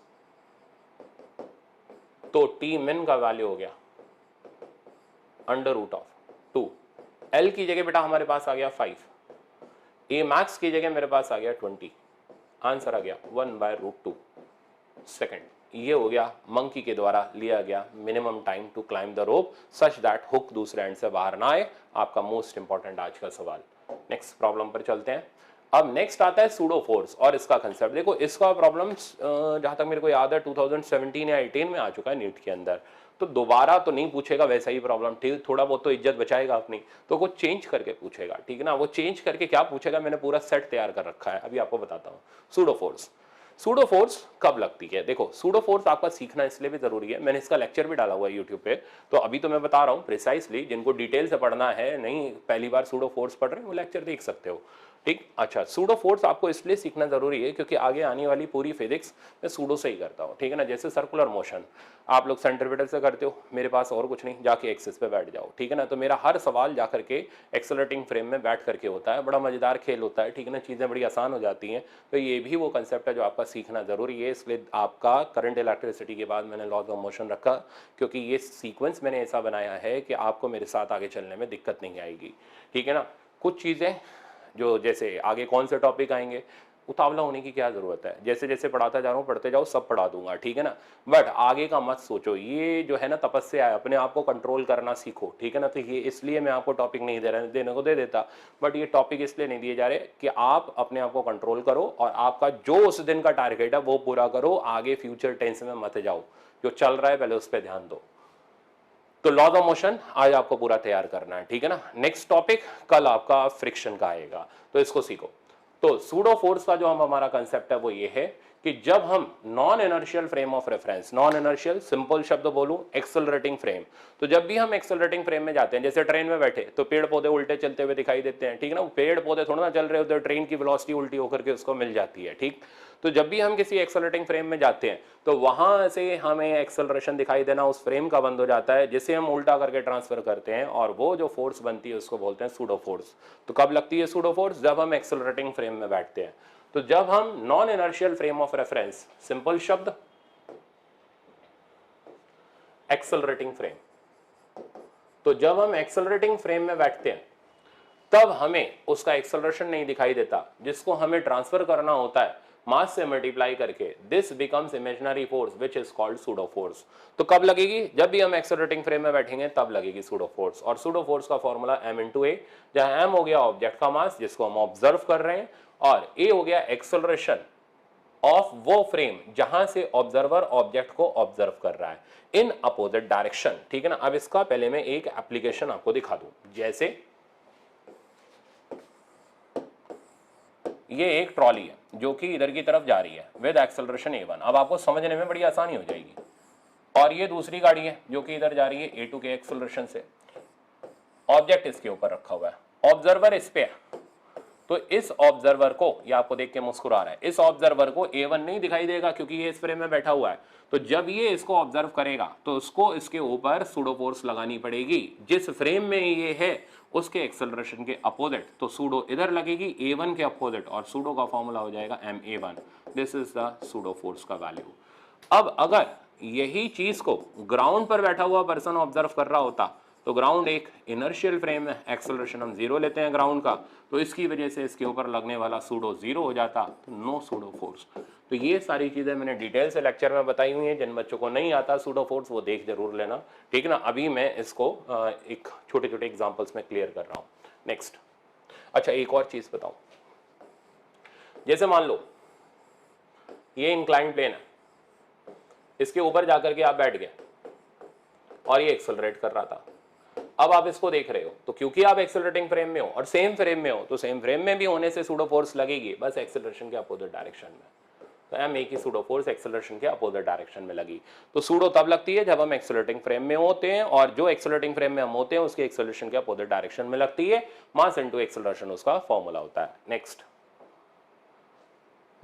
तो टी मिन का वैल्यू हो गया √2। L की जगह बेटा हमारे पास आ गया 5, A मैक्स की जगह मेरे पास आ गया 20, आंसर आ गया 1/√2 सेकंड। ये हो गया मंकी के द्वारा लिया गया minimum time to climb the rope such that hook दूसरे एंड से बाहर ना आए। आपका मोस्ट इंपॉर्टेंट आज का सवाल। नेक्स्ट प्रॉब्लम पर चलते हैं। अब नेक्स्ट आता है सूडो फोर्स और इसका कंसेप्ट। देखो इसका प्रॉब्लम जहां तक मेरे को याद है 2017 या 18 में आ चुका है नीट के अंदर, तो दोबारा तो नहीं पूछेगा वैसा ही प्रॉब्लम, ठीक, थोड़ा बहुत तो इज्जत बचाएगा अपनी, तो वो चेंज करके पूछेगा, ठीक है ना। वो चेंज करके क्या पूछेगा, मैंने पूरा सेट तैयार कर रखा है, अभी आपको बताता हूँ। सूडो फोर्स, सूडो फोर्स कब लगती है? देखो सूडो फोर्स आपका सीखना इसलिए भी जरूरी है, मैंने इसका लेक्चर भी डाला हुआ है यूट्यूब पे, तो अभी तो मैं बता रहा हूँ प्रिसाइसली, जिनको डिटेल से पढ़ना है, नहीं पहली बार सूडो फोर्स पढ़ रहे हैं वो लेक्चर देख सकते हो, ठीक। अच्छा, सूडो फोर्स आपको इसलिए सीखना जरूरी है क्योंकि आगे आने वाली पूरी फिजिक्स मैं सूडो से ही करता हूँ, ठीक है ना। जैसे सर्कुलर मोशन आप लोग सेंट्रीपिटल से करते हो, मेरे पास और कुछ नहीं, जाके एक्सिस पे बैठ जाओ, ठीक है ना। तो मेरा हर सवाल जा करके एक्सेलरेटिंग फ्रेम में बैठ करके होता है, बड़ा मजेदार खेल होता है, ठीक है ना, चीज़ें बड़ी आसान हो जाती हैं। तो ये भी वो कंसेप्ट है जो आपका सीखना जरूरी है, इसलिए आपका करंट इलेक्ट्रिसिटी के बाद मैंने लॉज ऑफ मोशन रखा, क्योंकि ये सीक्वेंस मैंने ऐसा बनाया है कि आपको मेरे साथ आगे चलने में दिक्कत नहीं आएगी, ठीक है ना। कुछ चीजें जो जैसे आगे कौन से टॉपिक आएंगे, उतावला होने की क्या जरूरत है, जैसे जैसे पढ़ाता जा रहा हूँ पढ़ते जाओ, सब पढ़ा दूंगा, ठीक है ना। बट आगे का मत सोचो, ये जो है ना तपस्या है, अपने आप को कंट्रोल करना सीखो, ठीक है ना। तो ये इसलिए मैं आपको टॉपिक नहीं देने को दे देता, बट ये टॉपिक इसलिए नहीं दिए जा रहे कि आप अपने आप को कंट्रोल करो और आपका जो उस दिन का टारगेट है वो पूरा करो, आगे फ्यूचर टेंस में मत जाओ, जो चल रहा है पहले उस पर ध्यान दो। तो लॉज ऑफ मोशन आज आपको पूरा तैयार करना है, ठीक है ना। नेक्स्ट टॉपिक कल आपका फ्रिक्शन का आएगा, तो इसको सीखो। तो सूडो फोर्स का जो हमारा कंसेप्ट है वो ये है कि जब हम non inertial frame of reference, non inertial simple शब्द बोलूं एक्सेलरेटिंग फ्रेम, तो जब भी हम एक्सेलरेटिंग फ्रेम में जाते हैं, जैसे ट्रेन में बैठे तो पेड़ पौधे उल्टे चलते हुए दिखाई देते हैं, ठीक है ना। पेड़ पौधे थोड़ा ना चल रहे होते, ट्रेन की वेलोसिटी उल्टी होकर के उसको मिल जाती है, ठीक। तो जब भी हम किसी एक्सेलरेटिंग फ्रेम में जाते हैं तो वहां से हमें एक्सेलरेशन दिखाई देना उस फ्रेम का बंद हो जाता है, जिसे हम उल्टा करके ट्रांसफर करते हैं और वो जो फोर्स बनती है उसको बोलते हैं सूडो फोर्स। तो कब लगती है सूडो फोर्स? जब हम एक्सेलरेटिंग फ्रेम में बैठते हैं। तो जब हम non inertial frame of reference, simple शब्द एक्सेलरेटिंग फ्रेम, तो जब हम एक्सेलरेटिंग फ्रेम में बैठते हैं तब हमें उसका एक्सेलरेशन नहीं दिखाई देता, जिसको हमें ट्रांसफर करना होता है मास से मल्टीप्लाई करके। This becomes imaginary force which is called pseudo force. तो कब लगेगी? जब भी हम एक्सेलरेटिंग फ्रेम में बैठेंगे तब लगेगी सूडो फोर्स। और सूडो फोर्स का फॉर्मूला m/a, जहां m हो गया ऑब्जेक्ट का मास जिसको हम ऑब्जर्व कर रहे हैं, और a हो गया एक्सेलरेशन ऑफ वो फ्रेम जहां से ऑब्जर्वर ऑब्जेक्ट को ऑब्जर्व कर रहा है इन अपोजिट डायरेक्शन, ठीक है ना। अब इसका पहले मैं एक एप्लीकेशन आपको दिखा दूं। जैसे ये एक ट्रॉली है जो कि इधर की तरफ जा रही है विद एक्सेलरेशन a1, अब आपको समझने में बड़ी आसानी हो जाएगी। और ये दूसरी गाड़ी है जो कि इधर जा रही है a2 के एक्सेलरेशन से, ऑब्जेक्ट इसके ऊपर रखा हुआ है, ऑब्जर्वर इस पे है। तो इस ऑब्जर्वर को, ये आपको देख के मुस्कुरा रहा है, इस ऑब्जर्वर को a1 नहीं दिखाई देगा क्योंकि ये इस फ्रेम में बैठा हुआ है। तो जब ये इसको ऑब्जर्व करेगा तो उसको इसके ऊपर सूडो फोर्स लगानी पड़ेगी जिस फ्रेम में ये है उसके एक्सेलरेशन के अपोजिट। तो सूडो इधर लगेगी a1 के अपोजिट, और सूडो का फॉर्मूला हो जाएगा ma1। This is the pseudo force का वैल्यू। अब अगर यही चीज को ग्राउंड पर बैठा हुआ पर्सन ऑब्जर्व कर रहा होता, तो ग्राउंड एक इनर्शियल फ्रेम है, एक्सेलरेशन हम 0 लेते हैं ग्राउंड का, तो इसकी वजह से इसके ऊपर लगने वाला सूडो 0 हो जाता, तो नो सूडो फोर्स। तो ये सारी चीजें मैंने डिटेल से लेक्चर में बताई हुई हैं। जिन बच्चों को नहीं आता सूडो फोर्स वो देख जरूर लेना, ठीक है ना। अभी मैं इसको एक छोटे छोटे एग्जाम्पल्स में क्लियर कर रहा हूँ। नेक्स्ट, अच्छा एक और चीज बताऊं, जैसे मान लो ये इंक्लाइन प्लेन है, इसके ऊपर जाकर के आप बैठ गए और ये एक्सेलरेट कर रहा था। अब आप इसको देख रहे हो, तो क्योंकि आप एक्सेलरेटिंग फ्रेम में हो और सेम फ्रेम में हो, तो सेम फ्रेम में भी होने से सूडो फोर्स लगेगी, बस एक्सेलरेशन के अपोजिट डायरेक्शन में। तो m की सूडो फोर्स एक्सेलरेशन के अपोजिट डायरेक्शन में लगी। तो सूडो तब लगती है जब हम एक्सेलरेटिंग फ्रेम में होते हैं, और जो एक्सेलरेटिंग फ्रेम में हम होते हैं उसके एक्सेलरेशन के अपोजिट डायरेक्शन में लगती है। मास इनटू एक्सेलरेशन उसका फॉर्मूला होता है।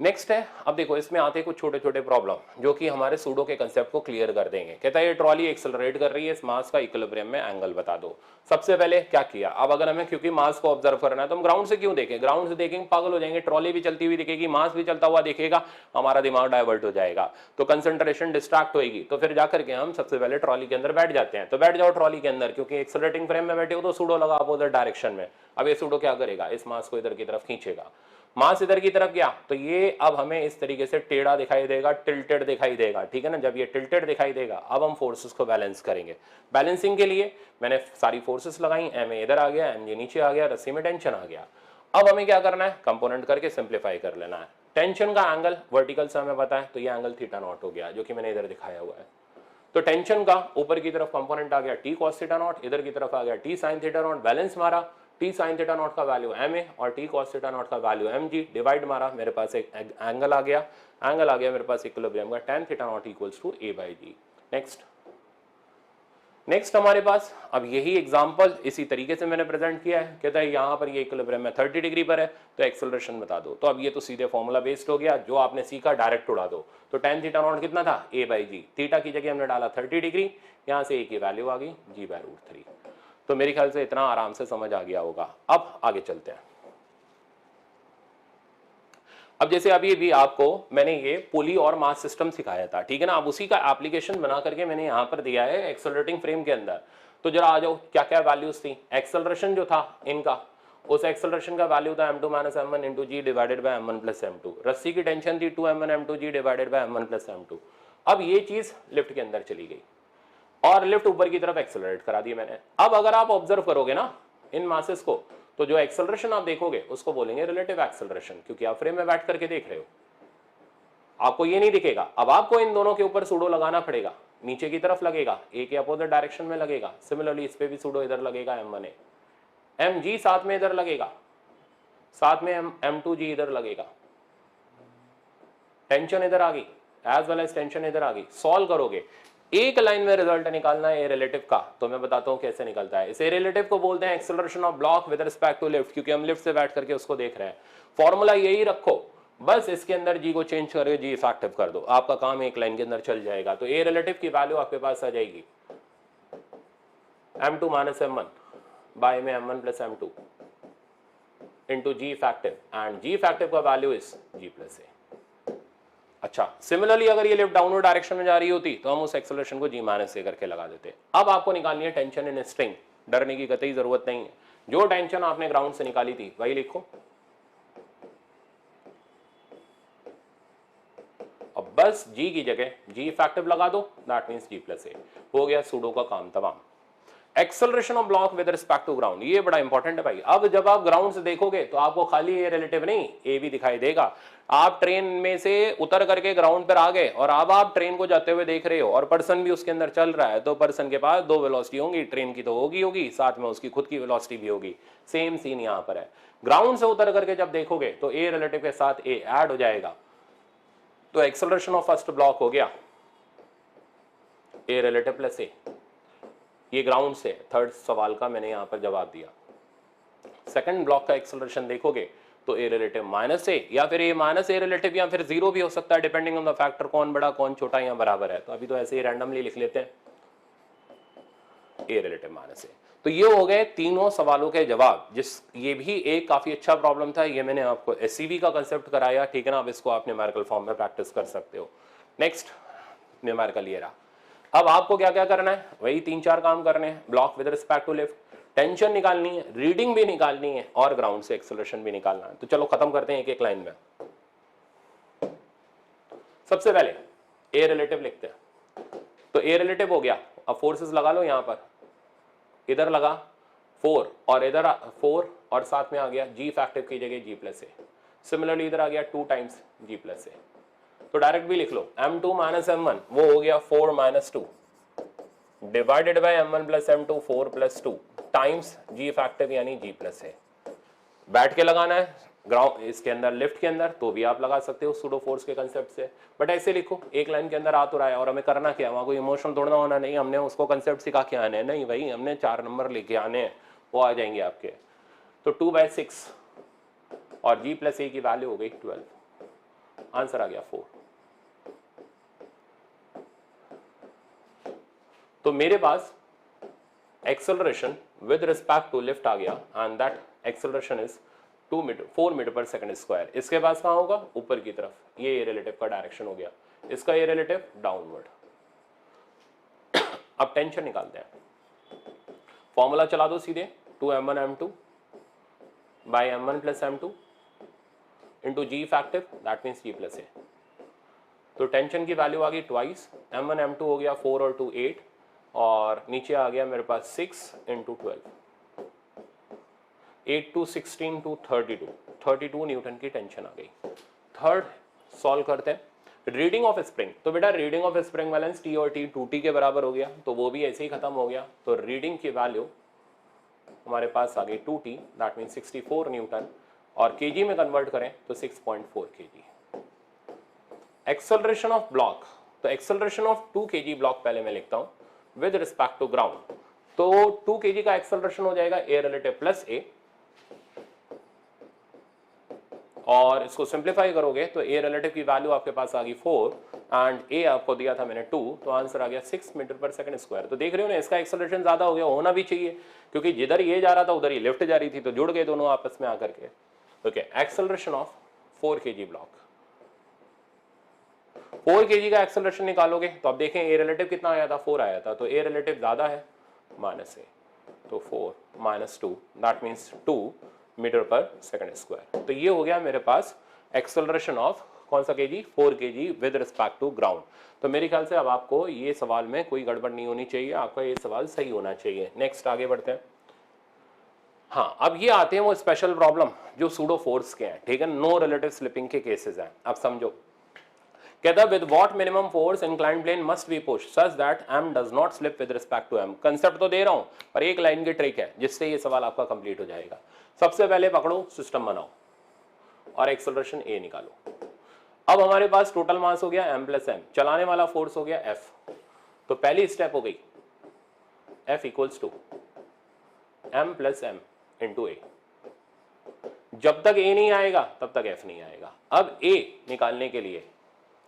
नेक्स्ट है, अब देखो इसमें आते हैं कुछ छोटे छोटे प्रॉब्लम जो कि हमारे सूडो के कंसेप्ट को क्लियर कर देंगे। कहता है ये ट्रॉली एक्सेलरेट कर रही है, इस मास का इक्विलिब्रियम में एंगल बता दो। सबसे पहले क्या किया, अब अगर हमें क्योंकि मास को ऑब्जर्व करना है तो हम ग्राउंड से क्यों देखें, ग्राउंड से देखेंगे पागल हो जाएंगे। ट्रॉली भी चलती हुई दिखेगी, मास भी चलता हुआ दिखेगा, हमारा दिमाग डाइवर्ट हो जाएगा, तो कंसंट्रेशन डिस्ट्रैक्ट होगी। तो फिर जाकर के हम सबसे पहले ट्रॉली के अंदर बैठ जाते हैं। तो बैठ जाओ ट्रॉली के अंदर, क्योंकि एक्सेलरेटिंग फ्रेम में बैठे हो तो सूडो लगा अपोजिट डायरेक्शन में। अब ये सूडो क्या करेगा, इस मास को इधर की तरफ खींचेगा, मास इधर की तरफ गया तो ये अब हमें इस तरीके से टेढ़ा दिखाई देगा, टिल्टेड दिखाई देगा, ठीक है ना। जब ये टिल्टेड दिखाई देगा अब हम फोर्सेस को बैलेंस करेंगे। बैलेंसिंग के लिए मैंने सारी फोर्सेस लगाई, एम इधर आ गया, एम नीचे आ गया, रस्सी में टेंशन आ गया। अब हमें क्या करना है, कंपोनेंट करके सिंप्लीफाई कर लेना है। टेंशन का एंगल वर्टिकल से हमें पता है, तो ये एंगल थीटा नॉट हो गया जो कि मैंने इधर दिखाया हुआ है। तो टेंशन का ऊपर की तरफ कंपोनेंट आ गया टी कॉस थीटा नॉट, इधर की तरफ आ गया T sine theta nought. Balance मारा, टी साइन थीटा नॉट का वैल्यू एम ए और टी कॉस थीटा नॉट का वैल्यू एम जी। डिवाइड मारा, मेरे पास एक एंगल आ गया, मेरे पास इक्विलिब्रियम का tan theta nought equals to a by g. Next हमारे पास अब यही एग्जांपल इसी तरीके से मैंने प्रेजेंट किया है। कहता है यहाँ पर ये इक्विलिब्रियम में 30 डिग्री पर है, तो एक्सेलरेशन बता दो। तो अब ये तो सीधे फॉर्मूला बेस्ड हो गया, जो आपने सीखा डायरेक्ट उड़ा दो। तो tan थीटा नॉट कितना था, a बाई जी। थीटा की जगह हमने डाला 30 डिग्री, यहाँ से a की वैल्यू आ गई g/√3। तो मेरे ख्याल से इतना आराम से समझ आ गया होगा। अब आगे चलते हैं। अब जैसे अभी भी आपको मैंने ये पुली और मास सिस्टम सिखाया था, ठीक है ना। अब उसी का एप्लीकेशन बना करके मैंने यहाँ पर दिया है एक्सेलरेटिंग फ्रेम के अंदर। तो जरा आ जाओ, क्या क्या वैल्यूज थी। एक्सेलरेशन जो था इनका उस एक्सेलरेशन का वैल्यू था m2 minus m1 into g divided by m1 plus m2। रस्सी की टेंशन थी 2m1 m2 ji divided by m1 plus m2। अब ये चीज लिफ्ट के अंदर चली गई और लिफ्ट ऊपर की तरफ एक्सेलरेट करा दी मैंने। अब अगर आप ऑब्जर्व करोगे ना इन मासेस को, तो जो एक्सेलरेशन आप देखोगे उसको बोलेंगे रिलेटिव एक्सेलरेशन, क्योंकि आप फ्रेम में बैठ करके देख रहे हो, आपको ये नहीं दिखेगा। अब आपको इन दोनों के ऊपर सूडो लगाना पड़ेगा, नीचे की तरफ लगेगा, ए के अपोजिट डायरेक्शन में लगेगा। सिमिलरली इस पे भी सूडो इधर लगेगा m1a, mg साथ में इधर लगेगा, साथ में m2g इधर लगेगा। टेंशन इधर आ गई एज वेल एज टेंशन इधर आ गई। सॉल्व करोगे, एक लाइन में रिजल्ट निकालना है ए रिलेटिव का, तो मैं बताता हूं कैसे निकलता है। इस ए रिलेटिव को बोलते हैं acceleration of block with respect to lift, क्योंकि हम लिफ्ट से बैठ करके उसको देख रहे हैं। फॉर्मूला यही रखो, बस इसके अंदर जी को चेंज करके जी इफेक्टिव कर दो, आपका काम एक लाइन के अंदर चल जाएगा। तो ए रिलेटिव की वैल्यू आपके पास आ जाएगी m2 माइनस m1 बाय में m1 plus m2 into ji effective, and g effective का value is g plus a. अच्छा, सिमिलरली अगर ये लिफ्ट डाउनवर्ड डायरेक्शन में जा रही होती तो हम उस एक्सेलरेशन को जी माइनस ए करके लगा देते। अब आपको निकालनी है टेंशन इन स्ट्रिंग, डरने की कतई जरूरत नहीं है। जो टेंशन आपने ग्राउंड से निकाली थी वही लिखो, अब बस जी की जगह जी इफेक्टिव लगा दो, दैट मींस जी प्लस ए। हो गया सूडो का काम तमाम। Acceleration of block with respect to ground, ये बड़ा इंपॉर्टेंट है भाई। अब जब आप ग्राउंड से देखोगे तो आपको खाली ए रिलेटिव नहीं ए भी दिखाई देगा। आप ट्रेन में से उतर करके ग्राउंड पर आ गए और अब आप ट्रेन को जाते हुए देख रहे हो और पर्सन भी उसके अंदर चल रहा है, तो पर्सन के पास दो वेलोसिटी होंगी, ट्रेन की तो होगी साथ में उसकी खुद की वेलोसिटी भी होगी। सेम सीन यहां पर है। ग्राउंड से उतर करके जब देखोगे तो ए रिलेटिव के साथ ए ऐड हो जाएगा, तो एक्सेलरेशन ऑफ फर्स्ट ब्लॉक हो गया ए रिलेटिव प्लस ए। ये ग्राउंड से थर्ड सवाल का मैंने यहां पर जवाब दिया। सेकंड ब्लॉक का एक्सेलरेशन देखोगे तो ए रिलेटिव माइनस ए, या फिर ए माइनस ए रिलेटिव, या फिर जीरो भी हो सकता है, डिपेंडिंग ऑन द फैक्टर कौन बड़ा कौन छोटा या बराबर है। तो अभी तो ऐसे ही रैंडमली लिख लेते हैं ए रिलेटिव माइनस ए। तो ये हो गए तीनों सवालों के जवाब। ये भी एक काफी अच्छा प्रॉब्लम था, ये मैंने आपको एससीवी का कंसेप्ट कराया, ठीक है ना। अब इसको आप न्यूमेरिकल फॉर्म में प्रैक्टिस कर सकते हो। नेक्स्ट न्यूमेरिकल ये रहा। अब आपको क्या क्या करना है, वही 3-4 काम करने हैं। Block with respect to lift, tension निकालनी है, रीडिंग भी निकालनी है और ग्राउंड से एक्सेलरेशन भी निकालना है। तो चलो खत्म करते हैं एक एक लाइन में। सबसे पहले ए रिलेटिव लिखते हैं। तो ए रिलेटिव हो गया, अब फोर्सेस लगा लो यहां पर, इधर लगा 4 और इधर 4 और साथ में आ गया जी इफेक्टिव की जगह जी प्लस ए। सिमिलरली इधर आ गया 2 टाइम्स जी प्लस ए। तो डायरेक्ट भी लिख लो m2 माइनस m1, वो हो गया 4 minus 2 divided by m1 plus m2 4 plus 2 times g effective यानी जी प्लस ए। बैठ के लगाना है ग्राउंड इसके अंदर, लिफ्ट के अंदर, तो भी आप लगा सकते हो सूडो फोर्स के कंसेप्ट से। बट ऐसे लिखो, एक लाइन के अंदर आ तो रहा है और हमें करना क्या, वहां कोई इमोशन तोड़ना होना नहीं, हमने उसको कंसेप्ट सिखा के आने हैं, नहीं भाई हमने 4 नंबर लेके आने हैं, वो आ जाएंगे आपके। तो 2/6 और जी प्लस ए की वैल्यू हो गई 12, आंसर आ गया 4। तो मेरे पास acceleration with respect to lift आ गया and that acceleration is 4 metre per second square. इसके पास कहां होगा, ऊपर की तरफ, ये ए रिलेटिव का डायरेक्शन हो गया, इसका ए रिलेटिव डाउनवर्ड। अब टेंशन निकालते हैं, फॉर्मूला चला दो सीधे, 2m1 m2 by m1 plus m2 into ji effective, that means G plus A. तो टेंशन की वैल्यू आ गई ट्वाइस, m1 m2 हो गया 4 और 2 8, और नीचे आ गया मेरे पास 6 इंटू 12, 8 to 16 to 32 न्यूटन की टेंशन आ गई। थर्ड सॉल्व करते हैं, रीडिंग ऑफ स्प्रिंग। तो बेटा reading of spring balance T और टी 2t के बराबर हो गया, तो वो भी ऐसे ही खत्म हो गया। तो रीडिंग की वैल्यू हमारे पास आ गई 2t, दैट मीन 64 न्यूटन, और केजी में कन्वर्ट करें तो 6.4 kg। एक्सेलरेशन ऑफ ब्लॉक, तो एक्सेलरेशन ऑफ 2 kg ब्लॉक पहले मैं लिखता हूं विद रिस्पेक्ट टू ग्राउंड। तो 2 kg का एक्सेलरेशन हो जाएगा ए रिलेटिव प्लस ए, और इसको सिंप्लीफाई करोगे तो ए रिलेटिव की वैल्यू आपके पास आ गई 4 एंड ए आपको दिया था मैंने 2, तो आंसर आ गया 6 मीटर पर सेकंड स्क्वायर। तो देख रहे हो ना, इसका एक्सेलरेशन ज्यादा हो गया, होना भी चाहिए, क्योंकि जिधर ये जा रहा था उधर ये लिफ्ट जा रही थी, तो जुड़ गए दोनों आपस में आकर के। Okay, acceleration of 4 kg block, 4 kg का एक्सेलरेशन निकालोगे तो अब देखें ए रिलेटिव कितना आया था, 4 आया था, तो ए रिलेटिव ज्यादा है माइनस ए, तो 4 minus 2 that means 2 metre per second square. तो ये हो गया मेरे पास एक्सेलरेशन ऑफ कौन सा kg, 4 kg with respect to ground. तो मेरे ख्याल से अब आपको ये सवाल में कोई गड़बड़ नहीं होनी चाहिए, आपका ये सवाल सही होना चाहिए। नेक्स्ट आगे बढ़ते हैं। हाँ, अब ये आते हैं वो स्पेशल प्रॉब्लम जो सूडो फोर्स के हैं, ठीक है, नो रिलेटिव स्लिपिंग के केसेस हैं। अब समझो, कहता है with what minimum force inclined plane must be push such that m does not slip with respect to m। Concept तो दे रहा हूं पर एक लाइन की ट्रिक है जिससे ये सवाल आपका कंप्लीट हो जाएगा। सबसे पहले पकड़ो, सिस्टम बनाओ और एक्सेलरेशन a निकालो। अब हमारे पास टोटल मास हो गया m प्लस m, चलाने वाला फोर्स हो गया F। तो पहली स्टेप हो गई F equals to m plus m into a। जब तक a नहीं आएगा तब तक F नहीं आएगा। अब a निकालने के लिए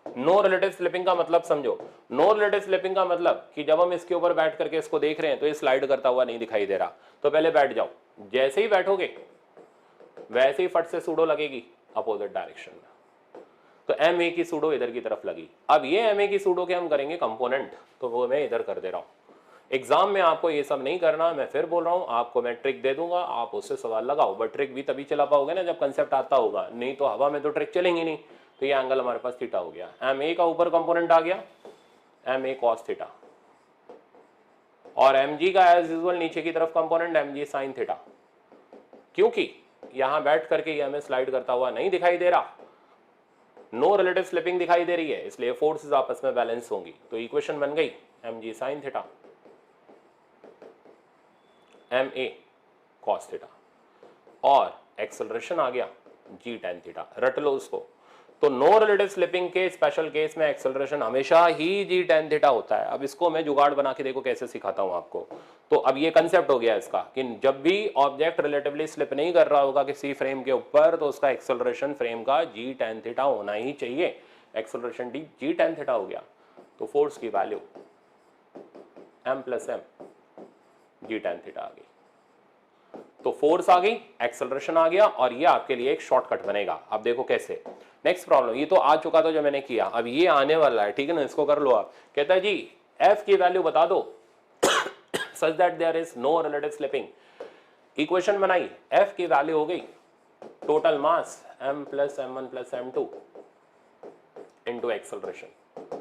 नो रिलेटिव स्लिपिंग का मतलब समझो। नो रिलेटिव स्लिपिंग का मतलब कि जब हम इसके ऊपर बैठ करके इसको देख रहे हैं तो ये स्लाइड करता हुआ नहीं दिखाई दे रहा। तो पहले बैठ जाओ, जैसे ही बैठोगे वैसे ही फट से सूडो लगेगी अपोजिट डायरेक्शन में। तो एम ए की सूडो इधर की तरफ लगी। अब ये एम ए की सूडो के हम करेंगे कंपोनेंट, तो वो मैं इधर कर दे रहा हूं। एग्जाम में आपको ये सब नहीं करना, मैं फिर बोल रहा हूं, आपको मैं ट्रिक दे दूंगा, आप उससे सवाल लगाओ, बट ट्रिक भी तभी चला पाओगे ना जब कंसेप्ट आता होगा, नहीं तो हवा में तो ट्रिक चलेंगी नहीं। तो ये एंगल हमारे पास थीटा हो गया, एम ए का ऊपर कंपोनेंट आ गया एम ए कॉस थीटा, और एम जी का एज यूजुअल नीचे की तरफ component m g sine theta. क्योंकि यहां बैठ करके ये हमें स्लाइड करता हुआ नहीं दिखाई दे रहा, नो रिलेटिव स्लिपिंग दिखाई दे रही है, इसलिए फोर्सेस आपस में बैलेंस होंगी। तो इक्वेशन बन गई m g sine theta m a cos theta, और एक्सेलरेशन आ गया जी टेन थीटा। रट लो उसको। तो नो रिलेटिव स्लिपिंग के स्पेशल केस में एक्सेलरेशन हमेशा ही जी टेन थीटा होता है। अब इसको मैं जुगाड़ बना के देखो कैसे सिखाता हूं आपको। तो अब ये कंसेप्ट हो गया इसका कि जब भी ऑब्जेक्ट रिलेटिवली स्लिप नहीं कर रहा होगा किसी फ्रेम के ऊपर, तो उसका एक्सेलरेशन फ्रेम का जी टेन थीटा होना ही चाहिए। Acceleration D G tan theta हो गया, तो फोर्स की value M plus M G tan theta आ गई। तो फोर्स आ गई, एक्सेलरेशन आ गया, और ये आपके लिए एक शॉर्टकट बनेगा। अब देखो कैसे। नेक्स्ट प्रॉब्लम, ये तो आ चुका था जो मैंने किया, अब ये आने वाला है, ठीक है ना, इसको कर लो आप। कहता है जी एफ की वैल्यू बता दो such that there is no relative slipping. Equation बनाई, एफ की वैल्यू हो गई total mass m plus m one plus m two into acceleration.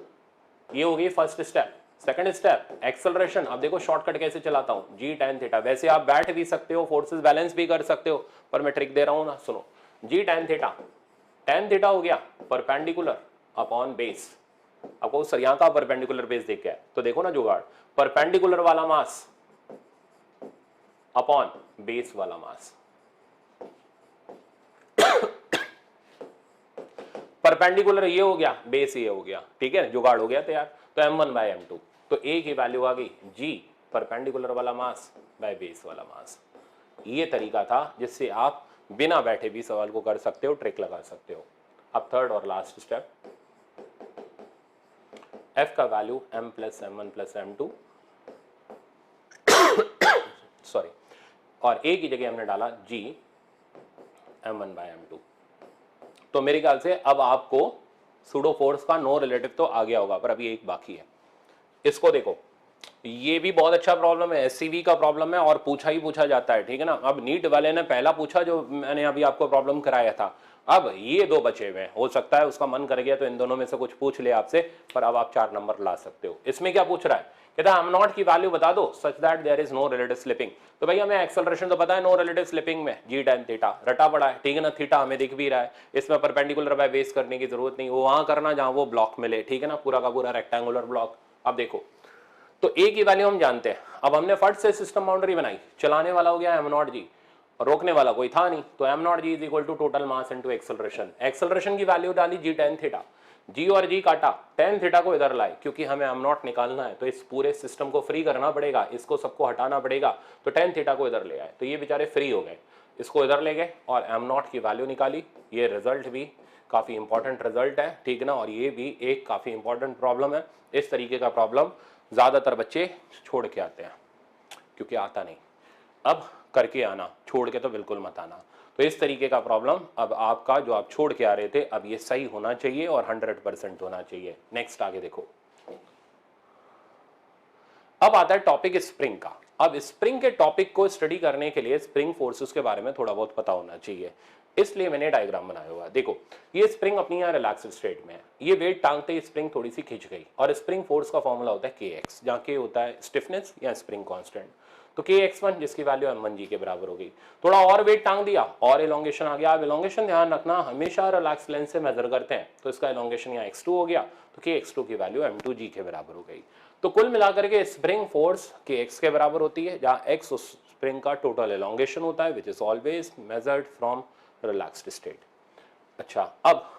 ये हो गई first step. Second step acceleration. अब देखो शॉर्टकट कैसे चलाता हूं, जी टेन थीटा। वैसे आप बैठ भी सकते हो, फोर्सेस बैलेंस भी कर सकते हो, पर मैं ट्रिक दे रहा हूं ना, सुनो। जी टेन थीटा, टेन थीटा हो गया परपेंडिकुलर अपॉन बेस। आपको सर यहां का परपेंडिकुलर बेस देख के है, तो देखो ना जुगाड़, परपेंडिकुलर वाला मास अपॉन बेस वाला मास। परपेंडिकुलर ये हो गया, बेस ये हो गया, ठीक है, जुगाड़ हो गया तैयार। तो m1 बाय m2, तो a की वैल्यू आ गई g परपेंडिकुलर वाला मास बाय बेस वाला मास। ये तरीका था जिससे आप बिना बैठे भी सवाल को कर सकते हो, ट्रिक लगा सकते हो। अब थर्ड और लास्ट स्टेप, f का value m plus m one plus m two sorry, और a की जगह हमने डाला g m1 बाय m2। तो मेरे ख्याल से अब आपको सूडो फोर्स का नो रिलेटिव तो आ गया होगा, पर अभी एक बाकी है। इसको देखो, ये भी बहुत अच्छा प्रॉब्लम है, एससीवी का प्रॉब्लम है और पूछा ही पूछा जाता है, ठीक है ना। अब नीट वाले ने पहला पूछा जो मैंने अभी आपको प्रॉब्लम कराया था, अब ये दो बचे हुए हैं। हो सकता है उसका मन कर गया तो इन दोनों में से कुछ पूछ ले आपसे, पर अब आप 4 नंबर ला सकते हो। इसमें क्या पूछ रहा है, कहता है m0 की वैल्यू बता दो such that there is no relative slipping. तो भैया हमें एक्सेलरेशन तो पता है नो रिलेटिव स्लिपिंग में जी टेन थीटा रटा पड़ा है, ठीक है ना, थीटा हमें दिख भी रहा है, इसमें परपेंडिकुलर बाय बेस करने की जरूरत नहीं, वो वहां करना जहां वो ब्लॉक मिले, ठीक है ना, पूरा का पूरा रेक्टेंगुलर ब्लॉक। अब देखो, तो a की वैल्यू हम जानते हैं। अब हमने फट से सिस्टम बाउंड्री बनाई, चलाने वाला हो गया m0 जी, रोकने वाला कोई था नहीं, तो m0 g is equal to total mass into acceleration. Acceleration की वैल्यू डाली जी टेन थीटा, जी और जी काटा, टेन थीटा को इधर लाए, क्योंकि हमें m0 निकालना है तो इस पूरे सिस्टम को फ्री करना पड़ेगा, इसको सबको हटाना पड़ेगा, तो टेन थीटा को इधर ले आए, तो ये बेचारे फ्री हो गए, इसको इधर ले गए और m0 की वैल्यू निकाली। ये रिजल्ट भी काफी इंपॉर्टेंट रिजल्ट है, ठीक ना, और ये भी एक काफी इंपॉर्टेंट प्रॉब्लम है। इस तरीके का प्रॉब्लम ज्यादातर बच्चे छोड़ के आते हैं, क्योंकि आता नहीं। अब करके आना, छोड़ के तो बिल्कुल मत आना। तो इस तरीके का प्रॉब्लम अब आपका जो आप छोड़ के आ रहे थे, अब ये सही होना चाहिए और 100% होना चाहिए। नेक्स्ट आगे देखो, अब आता है टॉपिक स्प्रिंग का। अब स्प्रिंग के टॉपिक को स्टडी करने के लिए स्प्रिंग फोर्सेस के बारे में थोड़ा बहुत पता होना चाहिए, इसलिए मैंने डायग्राम बनाया हुआ है। देखो ये स्प्रिंग अपनी यहाँ रिलैक्स स्टेट में है, ये वेट टांगते ही स्प्रिंग थोड़ी सी खिंच गई, और स्प्रिंग फोर्स का फॉर्मूला होता है kx, जहाँ k होता है स्टिफनेस या स्प्रिंग कांस्टेंट। तो kx1 जिसकी वैल्यू m1g के बराबर हो गई। थोड़ा और वेट टांग दिया और एलोंगेशन आ गया। अब एलोंगेशन ध्यान रखना, हमेशा रिलैक्स लेंस से मेजर करते हैं, तो इसका एलोंगेशन यहाँ x2 हो गया, तो kx2 की वैल्यू m2g के बराबर हो गई। तो कुल मिलाकर के स्प्रिंग फोर्स kx के बराबर होती है, जहाँ x उस स्प्रिंग का टोटल एलोंगेशन होता है, which is always measured from relaxed state. अच्छा, अब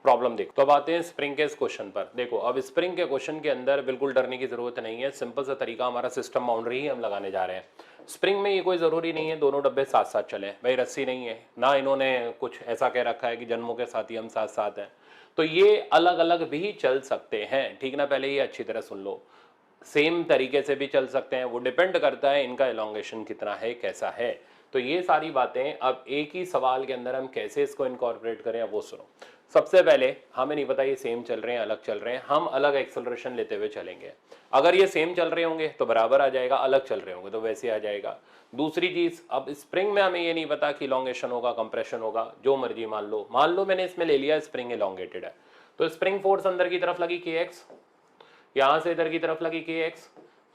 प्रॉब्लम देखो। तो अब आते हैं स्प्रिंग के इस क्वेश्चन पर। देखो अब स्प्रिंग के क्वेश्चन के अंदर बिल्कुल डरने की जरूरत नहीं है, सिंपल सा तरीका, हमारा सिस्टम बाउंड्री ही हम लगाने जा रहे हैं। स्प्रिंग में ये कोई जरूरी नहीं है दोनों डब्बे साथ साथ चले, भाई रस्सी नहीं है ना, इन्होंने कुछ ऐसा कह रखा है कि जन्मों के साथ ही हम साथ साथ हैं, तो ये अलग अलग भी चल सकते हैं, ठीक ना। पहले ये अच्छी तरह सुन लो, सेम तरीके से भी चल सकते हैं, वो डिपेंड करता है इनका एलोंगेशन कितना है, कैसा है। तो ये सारी बातें अब एक ही सवाल के अंदर हम कैसे इसको इनकॉर्पोरेट करें वो सुनो। सबसे पहले हमें नहीं पता ये सेम चल रहे हैं अलग चल रहे हैं, हम अलग एक्सेलरेशन लेते हुए चलेंगे। अगर ये सेम चल रहे होंगे तो बराबर आ जाएगा, अलग चल रहे होंगे तो वैसे आ जाएगा। दूसरी चीज, अब स्प्रिंग में हमें ये नहीं पता कि इलोंगेशन होगा कंप्रेशन होगा, जो मर्जी मान लो मैंने इसमें ले लिया स्प्रिंग इलोंगेटेड है, तो स्प्रिंग फोर्स अंदर की तरफ लगी kx, यहां से इधर की तरफ लगी kx,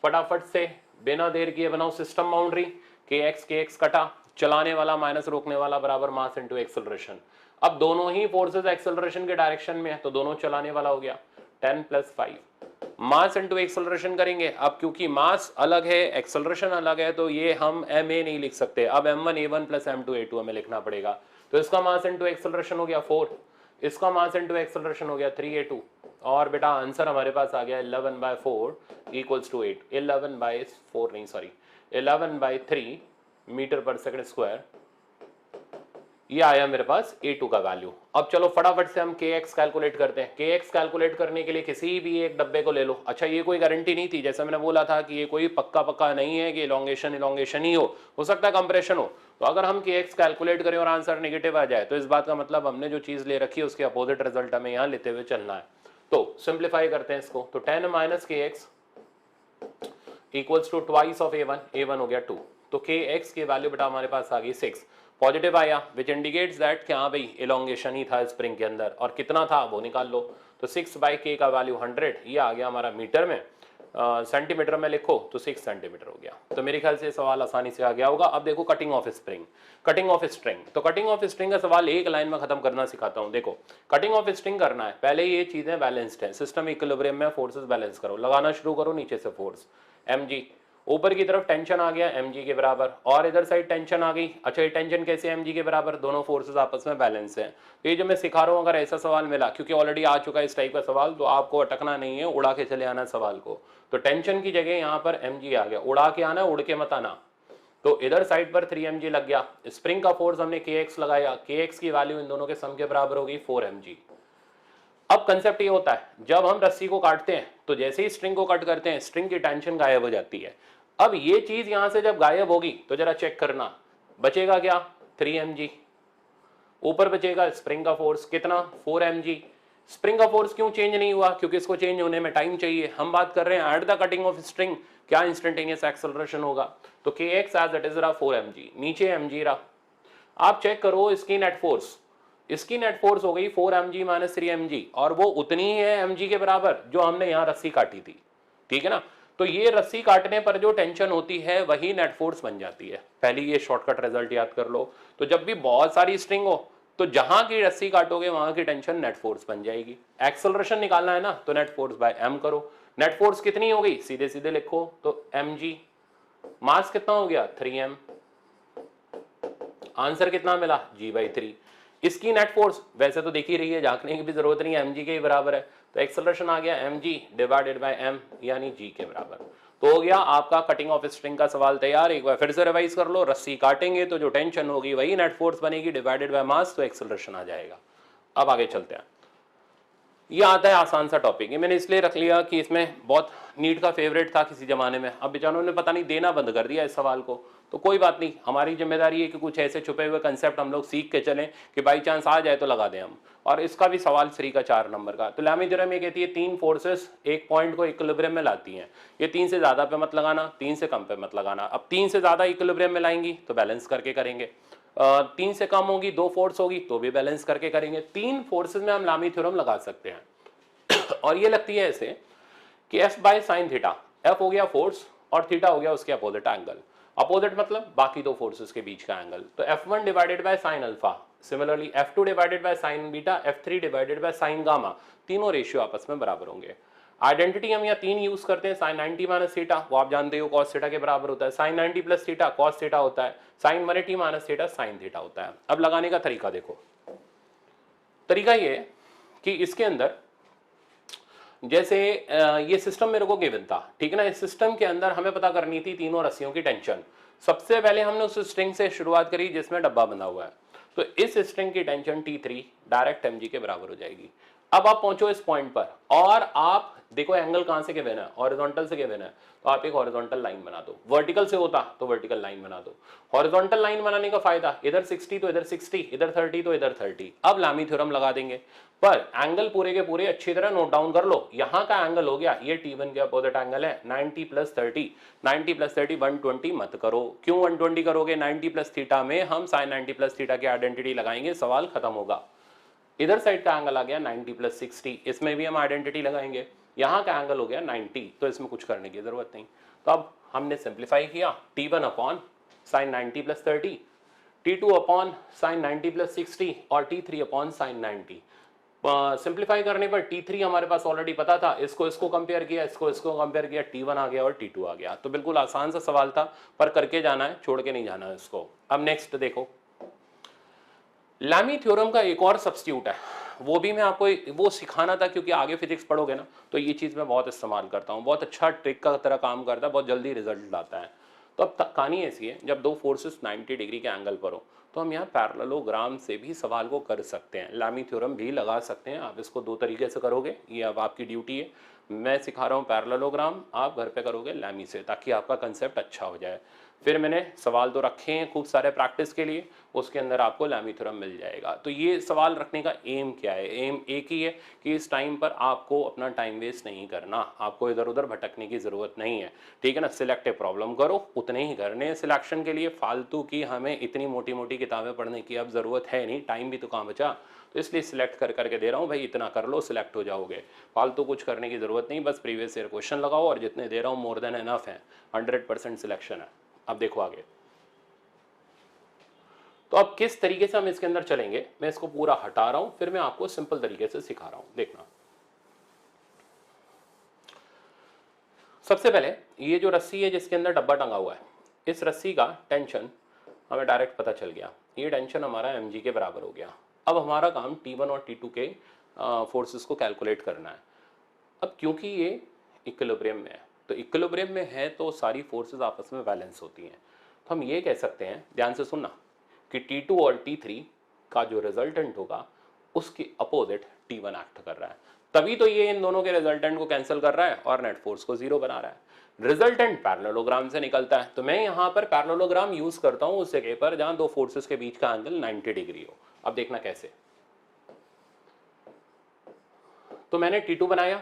फटाफट से बिना देर किए बनाओ सिस्टम बाउंड्री, kx कटा, चलाने वाला माइनस रोकने वाला बराबर मास इनटू एक्सेलरेशन। अब दोनों ही फोर्सेस एक्सेलरेशन के डायरेक्शन में है, तो दोनों चलाने वाला हो गया 10 + 5, मास इनटू एक्सेलरेशन करेंगे। अब क्योंकि मास अलग है एक्सेलरेशन अलग है, तो ये हम ma नहीं लिख सकते, अब m1a1 + m2a2 हमें लिखना पड़ेगा। तो इसका मास इनटू एक्सेलरेशन हो गया 4, इसका मास इनटू एक्सेलरेशन हो गया 3a2, और बेटा आंसर हमारे पास आ गया 11/4 = 8, 11/4 नहीं सॉरी 11/3 मीटर/सेकंड स्क्वायर, ये आया मेरे पास a2 का वैल्यू। अब चलो फटाफट से हम kx कैलकुलेट करते हैं। kx कैलकुलेट करने के लिए किसी भी एक डब्बे को ले लो। अच्छा ये कोई गारंटी नहीं थी, जैसा मैंने बोला था कि ये कोई पक्का नहीं है कि इलोंगेशन ही हो सकता है कंप्रेशन हो। तो अगर हम kx कैलकुलेट करें और आंसर नेगेटिव आ जाए, तो इस बात का मतलब हमने जो चीज ले रखी है उसके अपोजिट रिजल्ट हमें यहाँ लेते हुए चलना है। तो सिंप्लीफाई करते हैं इसको, तो 10 - kx = ट्वाइस ऑफ a1 हो गया 2, तो kx की वैल्यू बेटा हमारे पास आ गई 6, पॉजिटिव आया, विच इंडिकेट्स दैट कि हाँ भाई इलोंगेशन ही था स्प्रिंग के अंदर, और कितना था वो निकाल लो। तो 6/k का वैल्यू 100, ये आ गया हमारा मीटर में, सेंटीमीटर में लिखो तो 6 सेंटीमीटर हो गया। तो मेरे ख्याल से सवाल आसानी से आ गया होगा। अब देखो cutting of spring, cutting of string, तो कटिंग ऑफ स्ट्रिंग का सवाल एक लाइन में खत्म करना सिखाता हूं। देखो कटिंग ऑफ स्ट्रिंग करना है, पहले ये चीजें बैलेंस्ड है, सिस्टम इक्विलिब्रियम में, फोर्सेस बैलेंस करो, लगाना शुरू करो नीचे से फोर्स mg, ऊपर की तरफ टेंशन आ गया mg के बराबर, और इधर साइड टेंशन आ गई। अच्छा ये टेंशन कैसे mg के बराबर, दोनों फोर्सेस आपस में बैलेंस है। तो ये जो मैं सिखा रहा हूँ, अगर ऐसा सवाल मिला, क्योंकि ऑलरेडी आ चुका है इस टाइप का सवाल, तो आपको अटकना नहीं है, उड़ा के चले आना सवाल को। तो टेंशन की जगह यहाँ पर mg आ गया, उड़ा के आना, उड़ के मत आना। तो इधर साइड पर 3mg लग गया, स्प्रिंग का फोर्स हमने kx लगाया, kx की वैल्यू इन दोनों के सम के बराबर होगी 4mg। अब कंसेप्ट ये होता है, जब हम रस्सी को काटते हैं तो जैसे ही स्ट्रिंग को कट करते हैं स्ट्रिंग की टेंशन गायब हो जाती है। अब ये चीज यहां से जब गायब होगी तो जरा चेक करना, बचेगा क्या 3mg, ऊपर बचेगा स्प्रिंग का फोर्स कितना 4mg। स्प्रिंग का फोर्स क्यों चेंज नहीं हुआ, क्योंकि इसको चेंज होने में टाइम चाहिए। हम बात कर रहे हैं at the cutting of string क्या इंस्टेंटेनियस एक्सेलरेशन होगा, तो kx एज इट इज रहा 4mg, नीचे mg रहा। आप चेक करो इसकी नेट फोर्स, इसकी नेट फोर्स हो गई 4mg - 3mg, और वो उतनी ही है mg के बराबर जो हमने यहां रस्सी काटी थी, ठीक है ना। तो ये रस्सी काटने पर जो टेंशन होती है वही नेट फोर्स बन जाती है। पहले ये शॉर्टकट रिजल्ट याद कर लो। तो जब भी बहुत सारी स्ट्रिंग हो तो जहां की रस्सी काटोगे वहां की टेंशन नेट फोर्स बन जाएगी। एक्सेलरेशन निकालना है ना, तो नेट फोर्स बाय m करो। नेट फोर्स कितनी हो गई, सीधे सीधे लिखो, तो mg, मास कितना हो गया 3m, आंसर कितना मिला g/3। इसकी नेट फोर्स वैसे तो दिख ही रही है, झांकने की भी जरूरत नहीं है, mg के ही बराबर है, तो एक्सेलरेशन आ गया mg / m यानी g के बराबर। तो हो गया आपका कटिंग ऑफ स्ट्रिंग का सवाल तैयार। एक बार फिर से रिवाइज कर लो, रस्सी काटेंगे तो जो टेंशन होगी वही नेट फोर्स बनेगी डिवाइडेड बाय मास, तो एक्सेलरेशन आ जाएगा। अब आगे चलते हैं, ये आता है आसान सा टॉपिक, ये मैंने इसलिए रख लिया कि इसमें बहुत नीट का फेवरेट था किसी जमाने में, अब बेचारों ने पता नहीं देना बंद कर दिया इस सवाल को। तो कोई बात नहीं, हमारी जिम्मेदारी है कि कुछ ऐसे छुपे हुए कंसेप्ट हम लोग सीख के चलें कि बाई चांस आ जाए तो लगा दें हम। और इसका भी सवाल 3 का 4 नंबर का। तो लामी थ्योरम ये कहती है 3 फोर्सेस एक पॉइंट को इक्विलिब्रियम में लाती हैं। ये 3 से ज्यादा पे मत लगाना, 3 से कम पे मत लगाना। अब 3 से ज्यादा इक्विलिब्रियम में लाएंगी तो बैलेंस करके करेंगे, 3 से कम होगी, 2 फोर्स होगी तो भी बैलेंस करके करेंगे। 3 फोर्सेस में हम लामी थ्योरम लगा सकते हैं। और ये लगती है ऐसे कि F by sine theta, F हो गया फोर्स और थीटा हो गया उसके अपोजिट एंगल। अपोजिट मतलब बाकी दो फोर्सेस के बीच का एंगल। तो F1 divided by sine alpha, similarly F2 divided by sine beta, F3 divided by sine gamma, तीनों रेशियो आपस में बराबर होंगे। आइडेंटिटी हम यहाँ 3 यूज करते हैं। साइन 90 माइनस थीटा, वो आप जानते हो कॉस थीटा के बराबर होता है। Sine 90 plus theta cos theta होता है। Sine 180 minus theta sine theta होता है। अब लगाने का तरीका देखो, तरीका ये कि इसके अंदर जैसे ये सिस्टम मेरे को गिवन था, ठीक है ना। इस सिस्टम के अंदर हमें पता करनी थी तीनों रस्सियों की टेंशन। सबसे पहले हमने उस स्ट्रिंग से शुरुआत करी जिसमें डब्बा बंधा हुआ है। तो इस स्ट्रिंग की टेंशन T3 डायरेक्ट mg के बराबर हो जाएगी। अब आप पहुंचो इस पॉइंट पर और आप देखो एंगल कहां से गिवन है, हॉरिजॉन्टल से गिवन है। तो आप एक हॉरिजॉन्टल लाइन बना दो, वर्टिकल से होता तो वर्टिकल लाइन बना दो। हॉरिजॉन्टल लाइन बनाने का फायदा, इधर 60 तो इधर 60, इधर 30 तो इधर 30। अब लामी थ्योरम लगा देंगे, पर एंगल पूरे के पूरे अच्छी तरह नोट डाउन कर लो। यहां का एंगल हो गया, ये T1 के अपोजिट एंगल है 90 प्लस 30, 90 प्लस 30 120 मत करो। क्यों 120 करोगे? 90 प्लस थीटा में हम साइन 90 प्लस थीटा की आइडेंटिटी लगाएंगे, सवाल खत्म होगा। इधर साइड का एंगल आ गया 90 प्लस 60, इसमें भी हम आइडेंटिटी लगाएंगे। यहां का एंगल हो गया 90, तो इसमें कुछ करने की जरूरत नहीं। तो अब हमने सिंप्लीफाई किया, T1 upon sine 90 plus 30, T2 upon sine 90 plus 60 और T3 अपॉन साइन 90। सिंप्लीफाई करने पर T3 हमारे पास ऑलरेडी पता था, इसको कंपेयर किया, इसको कंपेयर किया, T1 आ गया और T2 आ गया। तो बिल्कुल आसान सा सवाल था, पर करके जाना है, छोड़ के नहीं जाना है इसको। अब नेक्स्ट देखो, लामी थ्योरम का एक और सब्स्टिट्यूट है, वो भी मैं आपको वो सिखाना था क्योंकि आगे फिजिक्स पढ़ोगे ना तो ये चीज मैं बहुत इस्तेमाल करता हूँ। बहुत अच्छा ट्रिक का तरह काम करता है, बहुत जल्दी रिजल्ट लाता है। तो अब कहानी ऐसी है, जब दो फोर्सेस 90 डिग्री के एंगल पर हो तो हम यहाँ पैरेललोग्राम से भी सवाल को कर सकते हैं, लामी थ्योरम भी लगा सकते हैं। आप इसको दो तरीके से करोगे, ये अब आपकी ड्यूटी है। मैं सिखा रहा हूँ पैरेललोग्राम, आप घर पे करोगे लामी से, ताकि आपका कंसेप्ट अच्छा हो जाए। फिर मैंने सवाल तो रखे हैं खूब सारे प्रैक्टिस के लिए, उसके अंदर आपको लामी थ्योरम मिल जाएगा। तो ये सवाल रखने का एम क्या है? एम एक ही है कि इस टाइम पर आपको अपना टाइम वेस्ट नहीं करना, आपको इधर उधर भटकने की जरूरत नहीं है, ठीक है ना। सिलेक्टिव प्रॉब्लम करो, उतने ही करने हैं सिलेक्शन के लिए। फालतू की हमें इतनी मोटी मोटी किताबें पढ़ने की अब जरूरत है नहीं, टाइम भी तो कहाँ बचा। तो इसलिए सिलेक्ट कर करके दे रहा हूँ भाई, इतना कर लो सिलेक्ट हो जाओगे। फालतू कुछ करने की जरूरत नहीं, बस प्रीवियस ईयर क्वेश्चन लगाओ और जितने दे रहा हूँ मोर देन एनफ है, 100% सिलेक्शन है। अब देखो आगे, तो अब किस तरीके से हम इसके अंदर चलेंगे, मैं इसको पूरा हटा रहा हूं, फिर मैं आपको सिंपल तरीके से सिखा रहा हूं, देखना। सबसे पहले ये जो रस्सी है जिसके अंदर डब्बा टंगा हुआ है, इस रस्सी का टेंशन हमें डायरेक्ट पता चल गया, ये टेंशन हमारा mg के बराबर हो गया। अब हमारा काम T1 और T2 के फोर्सेस को कैलकुलेट करना है। अब क्योंकि ये इक्विलिब्रियम में है, तो इक्विलिब्रियम में है तो सारी फोर्सेस आपस में बैलेंस होती हैं। तो हम ये कह सकते हैं, ध्यान से सुनना, कि T2 और T3 का जो रिजल्टेंट होगा उसके अपोजिट T1 एक्ट कर रहा है, तभी तो ये इन दोनों के रिजल्टेंट को कैंसिल कर रहा है और नेट फोर्स को 0 बना रहा है। रिजल्टेंट पैरेललोग्राम से निकलता है, तो मैं यहां पर पैरेललोग्राम यूज करता हूं उस जगह पर जहां दो फोर्सेस के बीच का एंगल 90 डिग्री हो। अब देखना कैसे। तो मैंने T2 बनाया,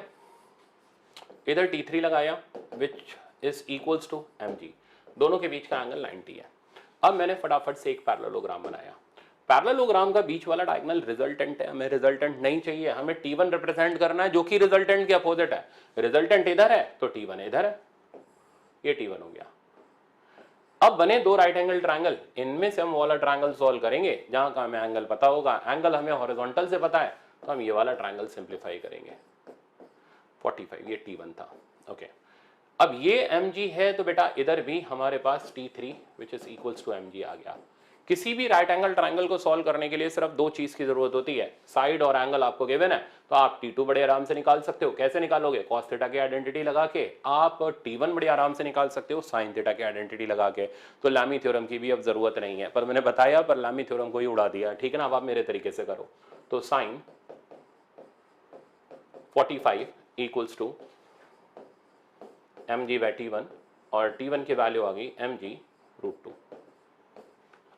इधर T3 लगाया, which is equals to mg, दोनों के बीच का एंगल 90 है। अब मैंने फटाफट से एक पैरेललोग्राम बनाया। पैरेललोग्राम का बीच वाला डायगोनल रिजल्टेंट है, हमें रिजल्टेंट नहीं चाहिए, हमें T1 रिप्रेजेंट करना है जो कि रिजल्टेंट के अपोजिट है। रिजल्टेंट इधर है तो T1 इधर है, ये T1 हो गया। अब बने दो राइट एंगल ट्रायंगल, इनमें से हम वाला ट्रायंगल सॉल्व करेंगे जहां का हमें एंगल पता होगा। एंगल हमें हॉरिजॉन्टल से पता है तो हम ये वाला ट्रायंगल सिंप्लीफाई करेंगे। 45, ये T1 था, ओके। अब ये mg है तो बेटा इधर भी हमारे पास T3 which is equals to mg आ गया। किसी भी राइट एंगल ट्रायंगल को सॉल्व करने के लिए सिर्फ दो चीज की जरूरत होती है, साइड और एंगल आपको गिवन है, तो आप T2 बड़े आराम से निकाल सकते हो। कैसे निकालोगे? कॉस थीटा की आइडेंटिटी लगा के। आप T1 बड़े आराम से निकाल सकते हो साइन थीटा की आइडेंटिटी लगा के। तो लामी थ्योरम की भी अब जरूरत नहीं है, पर मैंने बताया, पर लामी थ्योरम को ही उड़ा दिया, ठीक है ना। अब आप मेरे तरीके से करो, तो sine 45 equals to mg by T1, और T1 की वैल्यू आ गई mg √2।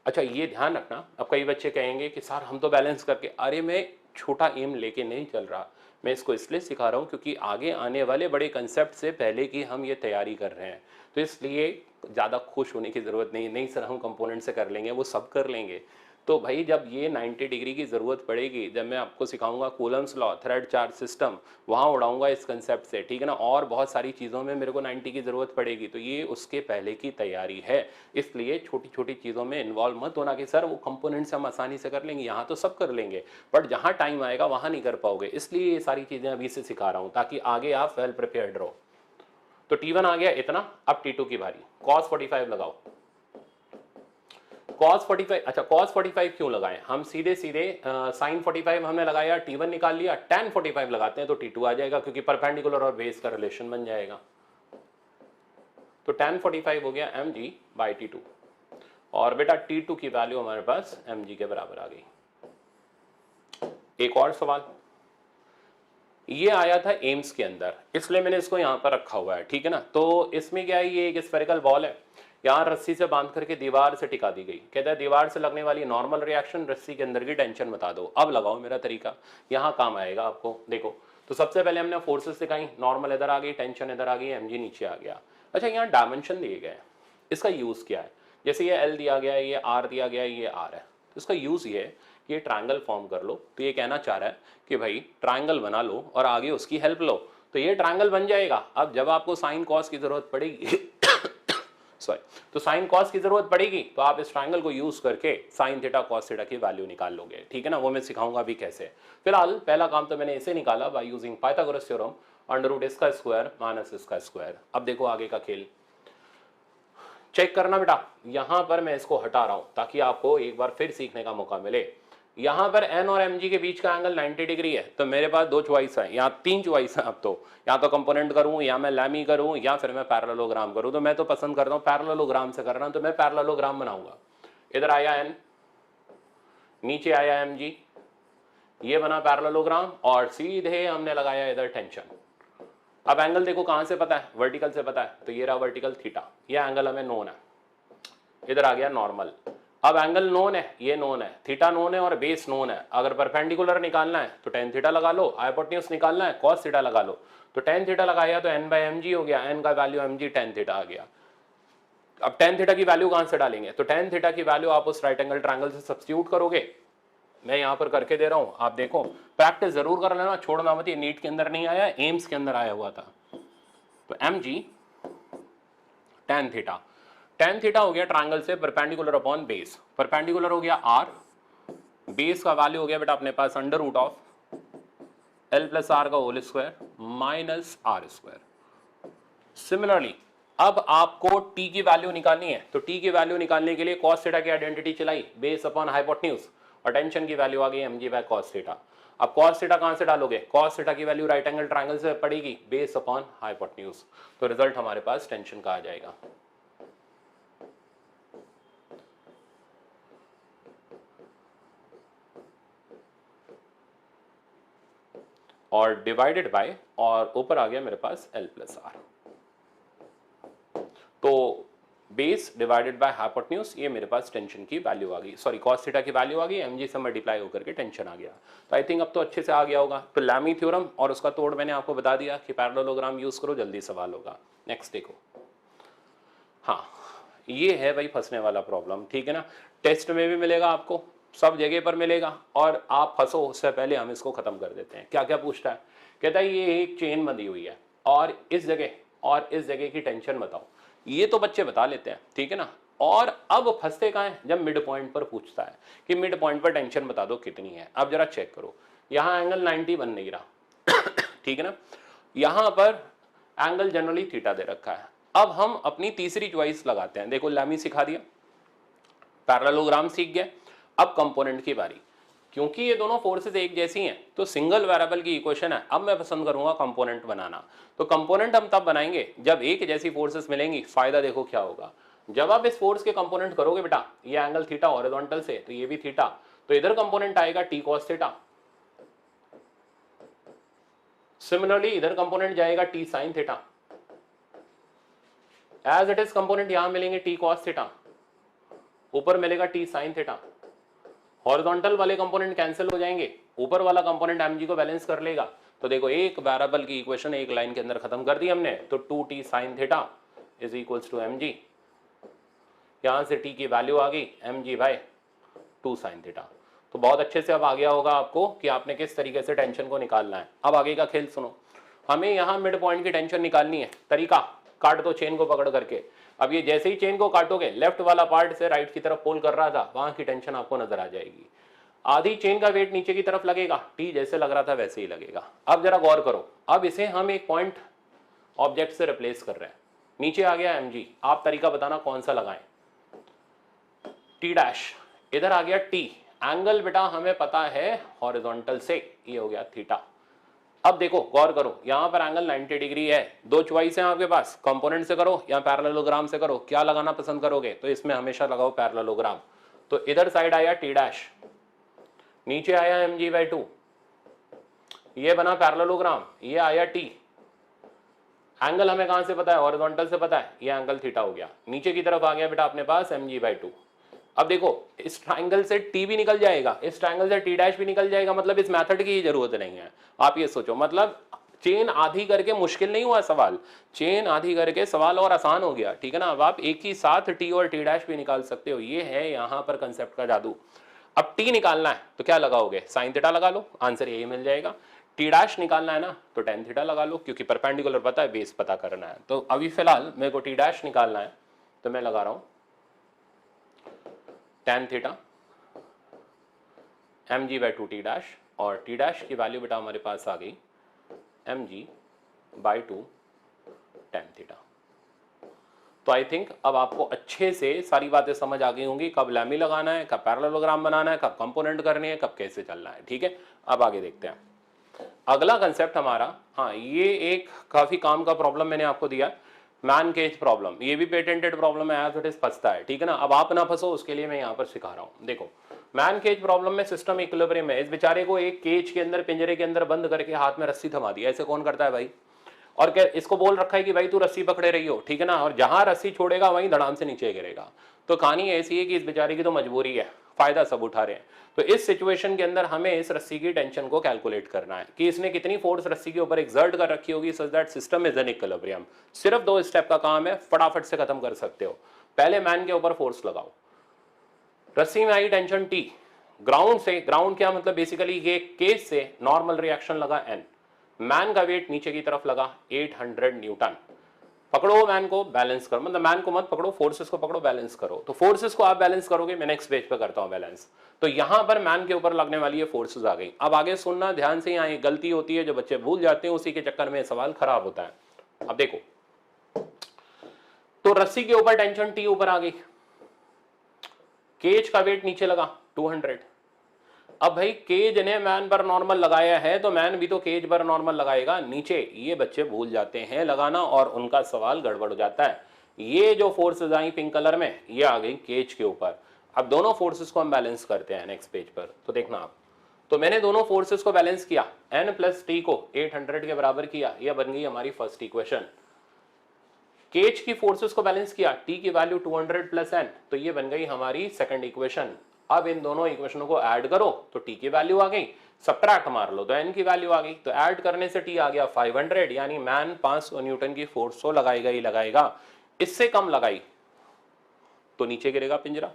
अच्छा ये ध्यान रखना, अब कई बच्चे कहेंगे कि सर हम तो बैलेंस करके, अरे मैं छोटा एम लेके नहीं चल रहा, मैं इसको इसलिए सिखा रहा हूँ क्योंकि आगे आने वाले बड़े कंसेप्ट से पहले की हम ये तैयारी कर रहे हैं, तो इसलिए ज़्यादा खुश होने की ज़रूरत नहीं। नहीं सर हम कंपोनेंट से कर लेंगे, वो सब कर लेंगे। तो भाई जब ये 90 डिग्री की ज़रूरत पड़ेगी, जब मैं आपको सिखाऊंगा Coulomb's law, thread charge system, वहाँ उड़ाऊंगा इस कंसेप्ट से, ठीक है ना, और बहुत सारी चीज़ों में मेरे को 90 की ज़रूरत पड़ेगी, तो ये उसके पहले की तैयारी है। इसलिए छोटी छोटी चीज़ों में इन्वॉल्व मत होना कि सर वो कंपोनेंट्स हम आसानी से कर लेंगे, यहाँ तो सब कर लेंगे, बट जहाँ टाइम आएगा वहाँ नहीं कर पाओगे। इसलिए ये सारी चीज़ें अभी से सिखा रहा हूँ ताकि आगे आप वेल प्रिपेयर्ड रहो। तो T1 आ गया इतना, अब T2 की बारी। cos 45 लगाओ। cos 45, अच्छा cos 45 क्यों लगाएं, हम सीधे सीधे sin 45 हमने लगाया, T1 निकाल लिया, tan 45 लगाते हैं तो T2 आ जाएगा, क्योंकि परपेंडिकुलर और बेस का रिलेशन बन जाएगा। तो tan 45 हो गया mg/T2, और बेटा T2 की वैल्यू हमारे पास mg के बराबर आ गई। एक और सवाल, ये आया था एम्स के अंदर, इसलिए मैंने इसको यहां पर रखा हुआ है, ठीक है ना। तो इसमें क्या है, ये एक स्फेरिकल बॉल है, यहाँ रस्सी से बांध करके दीवार से टिका दी गई। कहता है दीवार से लगने वाली नॉर्मल रिएक्शन, रस्सी के अंदर की टेंशन बता दो। अब लगाओ मेरा तरीका, यहाँ काम आएगा आपको। देखो तो सबसे पहले हमने फोर्सेस दिखाई, नॉर्मल इधर आ गई, टेंशन इधर आ गई, mg नीचे आ गया। अच्छा यहाँ डायमेंशन दिए गए, इसका यूज क्या है, जैसे ये L दिया गया है, ये R दिया गया है, ये R है, तो इसका यूज ये है कि ये ट्रायंगल फॉर्म कर लो। तो ये कहना चाह रहा है कि भाई ट्रायंगल बना लो और आगे उसकी हेल्प लो, तो ये ट्रायंगल बन जाएगा। अब जब आपको साइन कॉस की जरूरत पड़ेगी सॉरी, तो साइन कॉस की जरूरत पड़ेगी तो आप इस ट्रायंगल को यूज करके साइन थीटा कॉस थीटा की वैल्यू निकाल लोगे, ठीक है ना। वो मैं सिखाऊंगा अभी कैसे। फिलहाल पहला काम तो मैंने इसे निकाला बाय यूजिंग पाइथागोरस थ्योरम, √ इसका स्क्वायर माइनस इसका स्क्वायर। अब देखो आगे का खेल चेक करना बेटा, यहां पर मैं इसको हटा रहा हूं ताकि आपको एक बार फिर सीखने का मौका मिले। यहां पर n और mg के बीच का एंगल 90 डिग्री है, तो मेरे पास दो चॉइस है, यहाँ तीन चॉइस है। अब तो या तो कंपोनेंट करूं, या मैं लैमी करूं, या फिर मैं पैरेललोग्राम करूं। तो मैं तो पसंद करता हूं पैरेललोग्राम से करना, तो मैं पैरेललोग्राम बनाऊंगा। इधर आया n, नीचे आया mg, ये बना पैरेललोग्राम, और सीधे हमने लगाया इधर टेंशन। अब एंगल देखो कहां से पता है, वर्टिकल से पता है, तो ये रहा वर्टिकल थीटा, ये एंगल हमें नोन है। इधर आ गया नॉर्मल, अब एंगल नोन है, ये नोन है, थीटा नोन है और बेस नोन है। अगर परपेंडिकुलर निकालना है तो tan थीटा लगा लो, हाइपोटेन्यूज निकालना है cos थीटा लगा लो। तो tan थीटा लगाया तो n/mg हो गया, n का वैल्यू mg, tan थीटा आ गया। अब tan थीटा की वैल्यू कहां से डालेंगे, तो tan थीटा की वैल्यू आप उस राइट एंगल ट्रायंगल से सब्स्टिट्यूट करोगे। मैं यहां पर करके दे रहा हूं, आप देखो, प्रैक्टिस जरूर कर लेना, छोड़ना मत। ये नीट के अंदर नहीं आया, एम्स के अंदर आया हुआ था। तो mg tan theta, tan theta हो गया ट्रायंगल से परपेंडिकुलर अपॉन बेस, परपेंडिकुलर हो गया r, बेस का वैल्यू हो गया बेटा अपने पास √L + r का whole square minus r²। Similarly अब आपको t की वैल्यू निकालनी है, तो t की वैल्यू निकालने के लिए cos थीटा की आइडेंटिटी चलाई, बेस अपॉन हाइपोटेन्यूज, और टेंशन की वैल्यू आ गई mg/cos थीटा। अब cos थीटा कहां से डालोगे, cos थीटा की वैल्यू राइट एंगल ट्रायंगल से पड़ेगी, बेस अपॉन हाइपोटेन्यूज। तो रिजल्ट हमारे पास टेंशन का आ जाएगा। और डिवाइडेड बाय, और ऊपर आ गया मेरे पास L + r। तो बेस डिवाइडेड बाय हाइपोटेन्यूज, ये मेरे पास टेंशन की वैल्यू आ गई, सॉरी cos थीटा की वैल्यू आ गई, mg से मल्टीप्लाई होकर के टेंशन आ गया। तो आई थिंक अब तो अच्छे से आ गया होगा। तो लैमी थ्योरम और उसका तोड़ मैंने आपको बता दिया कि पैरेललोग्राम यूज करो, जल्दी सवाल होगा। नेक्स्ट देखो, हाँ ये है भाई फंसने वाला प्रॉब्लम, ठीक है ना। टेस्ट में भी मिलेगा आपको, सब जगह पर मिलेगा, और आप फंसो उससे पहले हम इसको खत्म कर देते हैं। क्या क्या पूछता है, कहता है ये एक चेन बंधी हुई है और इस जगह और इस जगह की टेंशन बताओ। ये तो बच्चे बता लेते हैं, ठीक है ना। और अब फंसते कहाँ है, जब मिड पॉइंट पर पूछता है कि मिड पॉइंट पर टेंशन बता दो कितनी है। अब जरा चेक करो, यहाँ एंगल 90 बन नहीं रहा ठीक है ना, यहाँ पर एंगल जनरली थीटा दे रखा है। अब हम अपनी तीसरी चॉइस लगाते हैं। देखो लैमी सिखा दिया, पैरेललोग्राम सीख गए, अब कंपोनेंट की बारी। क्योंकि ये दोनों फोर्सेस एक जैसी हैं तो सिंगल वेरिएबल की इक्वेशन है। अब मैं पसंद करूंगा कंपोनेंट बनाना। तो कंपोनेंट हम तब बनाएंगे जब एक जैसी फोर्सेस मिलेंगी। फायदा देखो क्या होगा, जब आप इस फोर्स के कंपोनेंट करोगे बेटा, ये एंगल थीटा हॉरिजॉन्टल से, तो ये भी थीटा, तो इधर कंपोनेंट आएगा t cos थीटा। सिमिलरली इधर कंपोनेंट जाएगा t sin theta. As it is component यहां मिलेंगे t cos थीटा, ऊपर मिलेगा टी साइन थीटा, हॉरिजॉन्टल वाले कंपोनेंट कैंसिल हो जाएंगे, ऊपर वाला कंपोनेंट mg को बैलेंस कर लेगा। तो देखो एक वेरिएबल की इक्वेशन एक लाइन के अंदर खत्म कर दी हमने, तो 2t sine theta is equals to mg, यहां से t की वैल्यू आ गई mg बाय 2 साइन थीटा। तो बहुत अच्छे से अब आ गया होगा आपको कि आपने किस तरीके से टेंशन को निकालना है। अब आगे का खेल सुनो, हमें यहाँ मिड पॉइंट की टेंशन निकालनी है। तरीका, काट दो चेन को पकड़ करके। अब ये जैसे ही चेन को काटोगे, लेफ्ट वाला पार्ट से राइट की तरफ पोल कर रहा था, वहां की टेंशन आपको नजर आ जाएगी। आधी चेन का वेट नीचे की तरफ लगेगा, टी जैसे लग रहा था वैसे ही लगेगा। अब जरा गौर करो, अब इसे हम एक पॉइंट ऑब्जेक्ट से रिप्लेस कर रहे हैं, नीचे आ गया mg। आप तरीका बताना कौन सा लगाएं। टी डैश, इधर आ गया टी, एंगल बेटा हमें पता है हॉरिजॉन्टल से, ये हो गया थीटा। अब देखो गौर करो, यहां पर एंगल 90 डिग्री है। दो चॉइस है आपके पास, कंपोनेंट से करो या पैरेललोग्राम से करो, क्या लगाना पसंद करोगे? तो इसमें हमेशा लगाओ पैरेललोग्राम। तो इधर साइड आया टी डैश, नीचे आया mg/2, ये बना पैरेललोग्राम, ये आया टी। एंगल हमें कहां से पता है? हॉरिजॉन्टल से पता है, ये एंगल थीटा हो गया। नीचे की तरफ आ गया बेटा अपने पास mg/2। अब देखो इस ट्राइंगल से टी भी निकल जाएगा, इस ट्राइंगल से टी डैश भी निकल जाएगा, मतलब इस मेथड की जरूरत नहीं है। आप ये सोचो, मतलब चेन आधी करके मुश्किल नहीं हुआ सवाल, चेन आधी करके सवाल और आसान हो गया, ठीक है ना। अब आप एक ही साथ टी और टी डैश भी निकाल सकते हो, ये है यहां पर कंसेप्ट का जादू। अब टी निकालना है तो क्या लगाओगे? साइन थीटा लगा लो, आंसर यही मिल जाएगा। टी डैश निकालना है ना, तो टेन थीटा लगा लो, क्योंकि परपेंडिकुलर पता है, बेस पता करना है। तो अभी फिलहाल मेरे को टी डैश निकालना है, तो मैं लगा रहा हूं tan theta mg/2 T dash, और टी डैश की वैल्यू बेटा हमारे पास आ गई mg/2 tan थीटा। तो आई थिंक अब आपको अच्छे से सारी बातें समझ आ गई होंगी, कब लैमी लगाना है, कब पैरेललोग्राम बनाना है, कब कंपोनेंट करनी है, कब कैसे चलना है, ठीक है। अब आगे देखते हैं अगला कंसेप्ट हमारा। हाँ, ये एक काफी काम का प्रॉब्लम मैंने आपको दिया, मैन केज प्रॉब्लम। ये भी पेटेंटेड प्रॉब्लम है, एज इट इज फंसता है, ठीक है ना। अब आप ना फंसो उसके लिए मैं यहाँ पर सिखा रहा हूँ। देखो मैन केज प्रॉब्लम में सिस्टम इक्विलिब्रियम है, इस बेचारे को एक केज के अंदर, पिंजरे के अंदर बंद करके हाथ में रस्सी थमा दी। ऐसे कौन करता है भाई? और क्या इसको बोल रखा है कि भाई तू रस्सी पकड़े रही हो, ठीक है ना, और जहां रस्सी छोड़ेगा वहीं धड़ाम से नीचे गिरेगा। तो कहानी ऐसी है कि इस बेचारे की तो मजबूरी है, फायदा सब उठा रहे हैं। तो इस सिचुएशन के अंदर हमें इस रस्सी की टेंशन को कैलकुलेट करना है कि इसने कितनी फोर्स रस्सी के ऊपर एक्सर्ट कर रखी होगी such that system is in equilibrium. सिर्फ 2 स्टेप का काम है, फटाफट से खत्म कर सकते हो। पहले मैन के ऊपर फोर्स लगाओ, रस्सी में आई टेंशन टी, ग्राउंड से, ग्राउंड क्या मतलब बेसिकली ये केस से नॉर्मल रिएक्शन लगा n, मैन का वेट नीचे की तरफ लगा 800 न्यूटन। पकड़ो मैन को, बैलेंस करो, मतलब मैन को मत पकड़ो, फोर्सेस को पकड़ो, बैलेंस करो। तो फोर्सेस को आप बैलेंस करोगे, मैं नेक्स्ट पेज पे करता हूं बैलेंस। तो यहां पर मैन के ऊपर लगने वाली ये फोर्सेस आ गई। अब आगे सुनना ध्यान से, यहाँ एक गलती होती है जो बच्चे भूल जाते हैं, उसी के चक्कर में सवाल खराब होता है। अब देखो, तो रस्सी के ऊपर टेंशन टी ऊपर आ गई, केज का वेट नीचे लगा 200। अब भाई केज ने मैन पर नॉर्मल लगाया है, तो मैन भी तो केज पर नॉर्मल लगाएगा नीचे। ये बच्चे भूल जाते हैं लगाना और उनका सवाल गड़बड़ हो जाता है। ये जो फोर्सेस आई पिंक कलर में, ये आ गई केज के ऊपर। अब दोनों फोर्सेस को हम बैलेंस करते हैं नेक्स्ट पेज पर, तो देखना आप। तो मैंने दोनों फोर्सेस को बैलेंस किया, n प्लस टी को 800 के बराबर किया, यह बन गई हमारी फर्स्ट इक्वेशन। केज की फोर्सेस को बैलेंस किया, टी की वैल्यू 200 प्लस n, तो ये बन गई हमारी सेकंड इक्वेशन। अब इन दोनों इक्वेशनों को ऐड करो तो टी की वैल्यू आ गई, सब्ट्रैक्ट मार लो तो एन की वैल्यू आ गई। तो ऐड करने से टी आ गया 500, यानी मैन 500 न्यूटन की फोर्स तो लगाएगा ही लगाएगा। इससे कम लगाई तो नीचे गिरेगा पिंजरा,